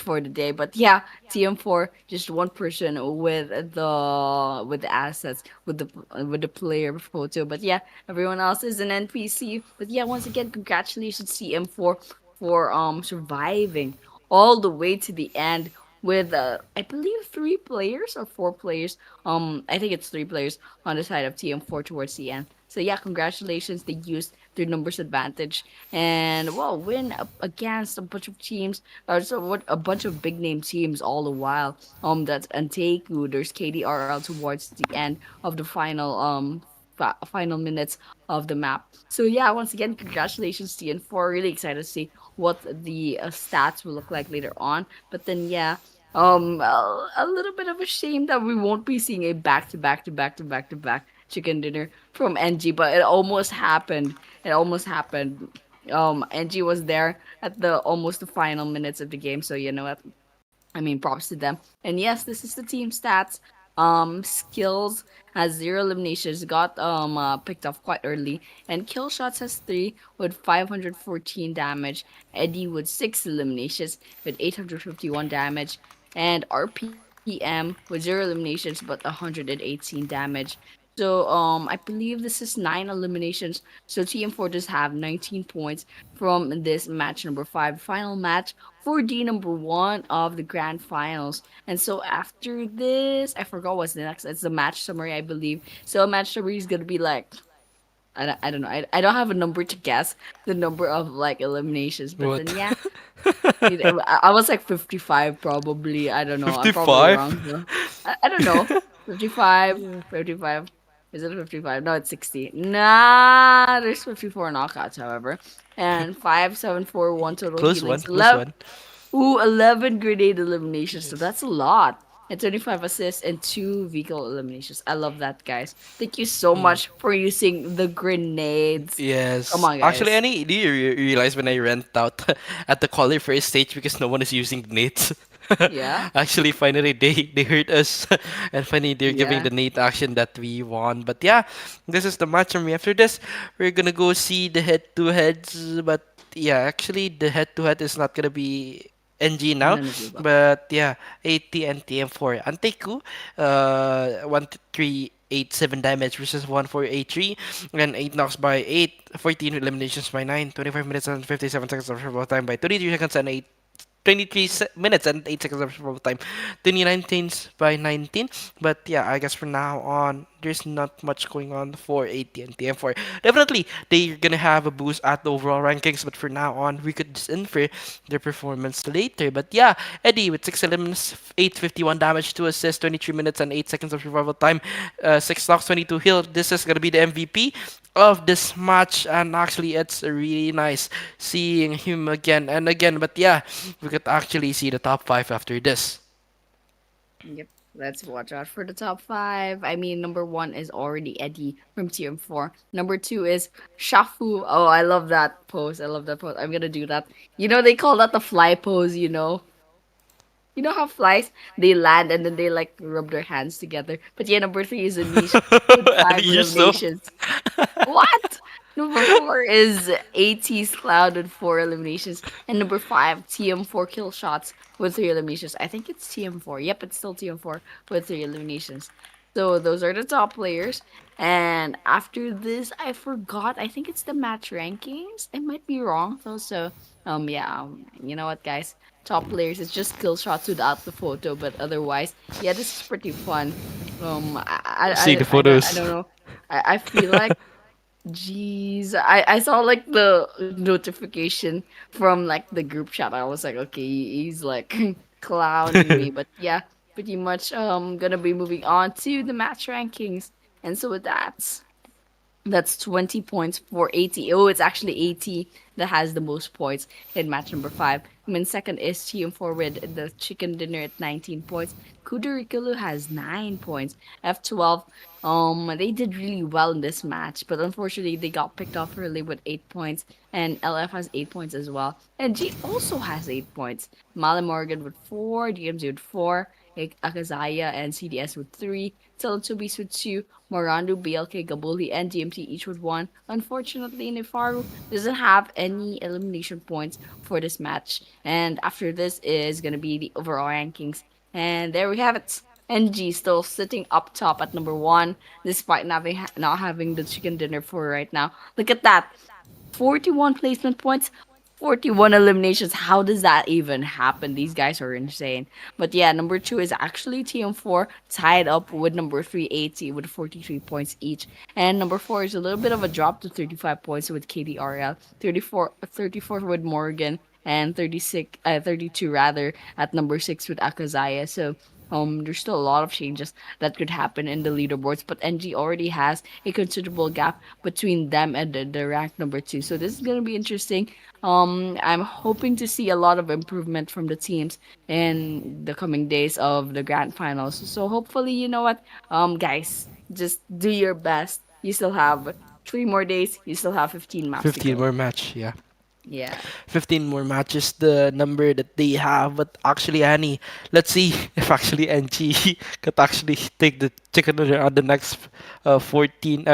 Speaker 6: for the day. But yeah, TM4 just one person with the assets with the player photo. But yeah, everyone else is an NPC. But yeah, once again, congratulations TM4 for surviving all the way to the end with I believe 3 players or 4 players. I think it's 3 players on the side of TM4 towards the end. So yeah, congratulations. They used their numbers advantage and well win against a bunch of teams. So what a bunch of big name teams all the while. That's Anteiku. There's KDRL towards the end of the final minutes of the map. So yeah, once again, congratulations TN4. Really excited to see what the stats will look like later on. But then yeah, a little bit of a shame that we won't be seeing a back to back chicken dinner from NG, but it almost happened. It almost happened. NG was there at the almost the final minutes of the game, so you know what? I mean, props to them. And yes, this is the team stats. Skills has 0 eliminations, got picked off quite early, and kill shots has 3 with 514 damage. Eddie with 6 eliminations with 851 damage, and RPM with 0 eliminations but 118 damage. So I believe this is 9 eliminations. So TM4 does have 19 points from this match number 5, final match for the number 1 of the grand finals. And so after this, I forgot what's the next. It's the match summary, I believe. So a match summary is gonna be like I don't know. I don't have a number to guess the number of like eliminations, but
Speaker 7: What?
Speaker 6: then yeah, I was like 55 probably. I don't know. I'm probably
Speaker 7: 55?
Speaker 6: wrong though. I don't know. 55,
Speaker 7: Yeah.
Speaker 6: 55. Is it 55? No, it's 60. Nah, there's 54 knockouts, however. And 5, 7, 4, 1 total
Speaker 7: Close one,
Speaker 6: healings.
Speaker 7: close
Speaker 6: 11,
Speaker 7: one.
Speaker 6: ooh, 11 grenade eliminations. So that's a lot. And 25 assists and 2 vehicle eliminations. I love that, guys. Thank you so
Speaker 7: Mm.
Speaker 6: much for using the grenades. Come
Speaker 7: Yes.
Speaker 6: on,
Speaker 7: Actually,
Speaker 6: guys.
Speaker 7: do you realize when I rent out at the qualifier stage because no one is using the nades?
Speaker 6: Yeah.
Speaker 7: Actually, finally they hurt us, and finally they're giving
Speaker 6: Yeah.
Speaker 7: the nade action that we won. But yeah, this is the match for me. After this, we're gonna go see the head-to-heads. But yeah, actually the head-to-head is not gonna be NG now,
Speaker 6: None of you.
Speaker 7: but yeah, 80 and TM4. Anteiku, 1387 damage versus 1483, and 8 knocks by 8, 14 eliminations by 9, 25 minutes and 57 seconds of survival time by 23 seconds and 8 minutes and 8 seconds of survival time. 29 things by 19. But yeah, I guess from now on, there's not much going on for AT and TM4. Definitely, they're gonna have a boost at the overall rankings, but for now on, we could just infer their performance later. But yeah, Eddie with 6 elements, 851 damage, 2 assists, 23 minutes and 8 seconds of survival time, 6 knocks, 22 heal. This is gonna be the MVP of this match, and actually it's really nice seeing him again and again. But yeah, we could actually see the top 5 after this.
Speaker 6: Yep. Let's watch out for the top 5. I mean, number 1 is already Eddie from TM4. Number 2 is Shafu. Oh, I love that pose. I love that pose. I'm gonna do that. You know, they call that the fly pose, you know? You know how flies they land and then they like rub their hands together. But yeah, number 3 is Anish with
Speaker 7: And
Speaker 6: 5
Speaker 7: you so
Speaker 6: eliminations. What? Number 4 is AT's Cloud with 4 eliminations. And number 5, TM4 kill shots with 3 eliminations. I think it's TM4. Yep, it's still TM4 with 3 eliminations. So those are the top players. And after this, I forgot. I think it's the match rankings. I might be wrong though. So yeah, you know what, guys? Top players, it's just kill shots without the photo, but otherwise, yeah, this is pretty fun.
Speaker 7: see the
Speaker 6: I
Speaker 7: photos.
Speaker 6: don't know. I feel like jeez, I saw like the notification from like the group chat. I was like, okay, he's like clowning me, but yeah, pretty much gonna be moving on to the match rankings. And so with that, that's 20 points for 80. Oh, it's actually 80 that has the most points in match number 5. I mean, second is TM4 with the chicken dinner at 19 points. Kudairikilu has 9 points. F12, they did really well in this match, but unfortunately they got picked off early with 8 points. And LF has 8 points as well. And G also has 8 points. Morrigan with 4, DMZ with 4. Akazaya and CDS with 3, Teletubbies with 2, Maarandhoo, BLK, Gabulhi, and DMT each with 1. Unfortunately, Naifaru doesn't have any elimination points for this match. And after this is going to be the overall rankings. And there we have it. NG still sitting up top at number 1, despite not having the chicken dinner for right now. Look at that. 41 placement points, 41 eliminations. How does that even happen? These guys are insane. But yeah, number 2 is actually TM4, tied up with number 3, 80, with 43 points each. And number 4 is a little bit of a drop to 35 points with KDRL, 34 with Morrigan, and 32 rather at number 6 with Akazaya. So there's still a lot of changes that could happen in the leaderboards, but NG already has a considerable gap between them and the rank number 2. So this is gonna be interesting. I'm hoping to see a lot of improvement from the teams in the coming days of the grand finals. So hopefully, you know what, guys, just do your best. You still have 3 more days. You still have 15 maps to
Speaker 7: 15
Speaker 6: go.
Speaker 7: more match, yeah.
Speaker 6: Yeah.
Speaker 7: 15 more matches, the number that they have. But actually, Annie, let's see if actually NG could actually take the chicken dinner on the next 15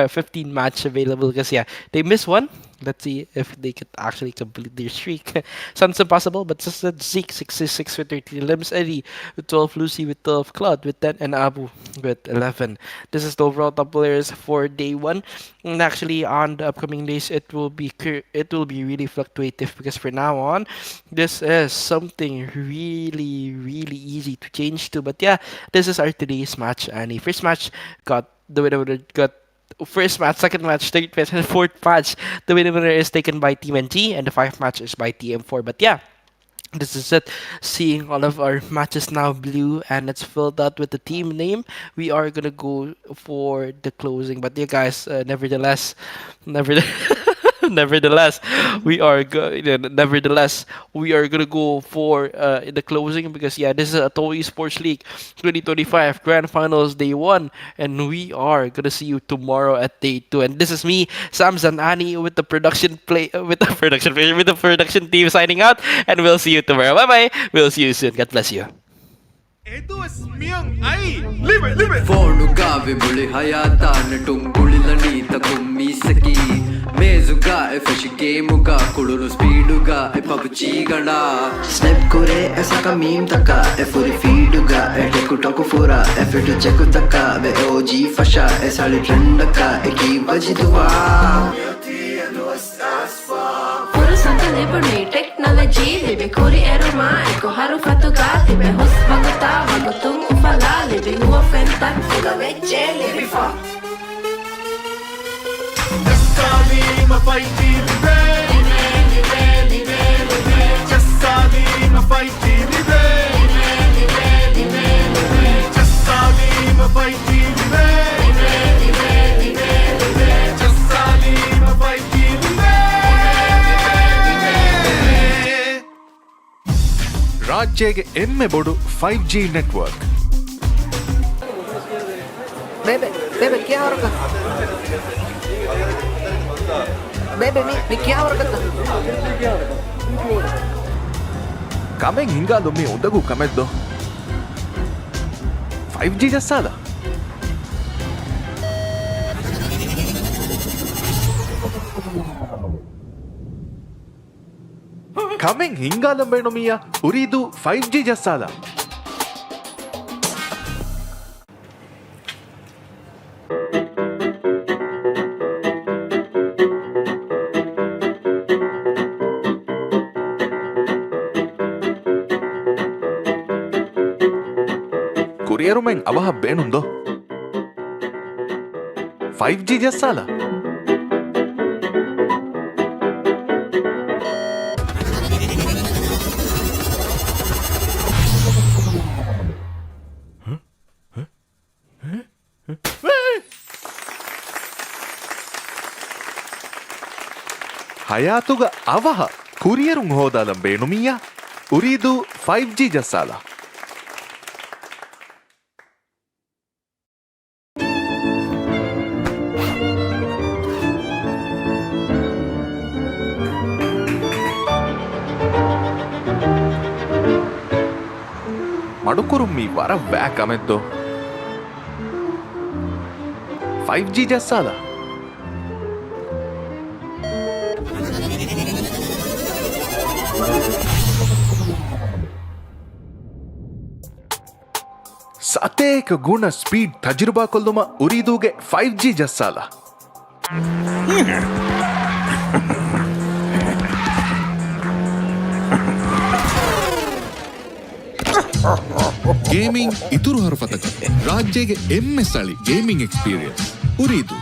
Speaker 7: match available. Because, yeah, they missed one. Let's see if they could actually complete their streak. Sounds impossible, but just that Zeke 66 with 13, Limbs Eddie with 12, Lucy with 12, Claude with 10, and Abu with 11. This is the overall top players for day 1. And actually, on the upcoming days, it will be really fluctuative because for now on, this is something really easy to change to. But yeah, this is our today's match. And the first match got the winner got first match, second match, third match, and fourth match. The winner is taken by Team NG, and the 5th match is by TM4. But yeah, this is it. Seeing all of our matches now blue and it's filled out with the team name, we are gonna go for the closing. But yeah, guys, nevertheless, nevertheless, we are gonna go for the closing because yeah, this is Atoll Esports League 2025 Grand Finals Day 1, and we are gonna see you tomorrow at Day 2. And this is me, Sam Zanani, with the production team signing out, and we'll see you tomorrow. Bye bye. We'll see you soon. God bless you.
Speaker 1: Fonadhoo Gabulhi hayatan tungulilani takummisaki mezuga fresh game ga kudunu speed ga PUBG gana snap kore aisa ka meme taka furi feed ga TikTok fura F12 check taka ve OG fasha esali trend ka eki bajidwa
Speaker 2: Santa Liberty, technology, libe kuri eruma, eko haru fatuga, tibe hus baguta, bagutung ufala, libe huwa fenta, fuga veche, libe fa.
Speaker 3: ರಾಜ್ಯಗೆ ಎಮ್ಮೆ ಬೋಡು 5G network
Speaker 4: Bebe, क्या हो रखा? Bebe, मी क्या हो रखा?
Speaker 3: Kameng ಹಿಂಗಾಲೊಮ್ಮೆ ಉದಗೂ ಕಮೆದ್ದು 5G ಜಸ್ಸಾಲ Kameng ಹಿಂಗಾಲಂ ಬೇಣೊಮಿಯ ಉರಿದು 5G ಜಸ್ಸಾಲ కురియరుమెంగ్ అవహ బేనుందో 5G జస్సాల ಹಯಾತುಗ ಅವಹ ಕುರಿಯರುಂಗ್ ಹೋದಾಲಂ ಬೇಣುಮಿಯ ಉರಿದು 5G ಜಸ್ಸಾಲ మడుకురుమ్మి వర వ్యాకమెద్దో 5G జస్సాల ಸತೇಕ ಗುಣ ಸ್ಪೀಡ್ ತಜುರ್ಬಾ ಕೊಲ್ದುಮ ಉರಿದೂಗೆ 5G ಜಸ್ಸಾಲ
Speaker 8: ಗೇಮಿಂಗ್ ಇತುರು ಹರಫತಕ ರಾಜ್ಯಗೆ MS ಅಳಿ ಗೇಮಿಂಗ್ ಎಕ್ಸ್ಪೀರಿಯನ್ಸ್ ಉರಿದು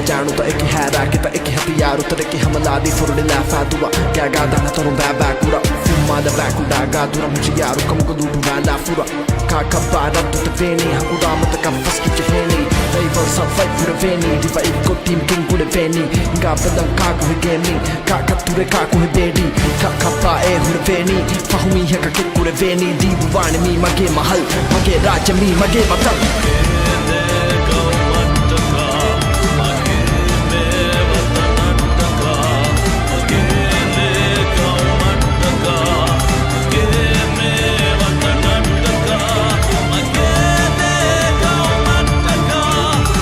Speaker 1: जाणू तो एक है राकेता एक हथियारू तरह की हमला दी फुरडी लाफा दुआ क्या गादा ना तोरो बाबा कुरा फुमा द बाकुडा गादुरा मुझे यारू कम को दूर ना लाफुरा का कबारा तो तेनी हकुदा मत का फस्की चहेनी rival survive pure veni divide को टीम किंग कुड़े वेनी गा बदन का को गेमिंग का कतुरे का को बेडी का कपा ए हुर वेनी फहुमी है का कुड़े वेनी दी बुवान मी मगे महल मगे राज मी मगे मतल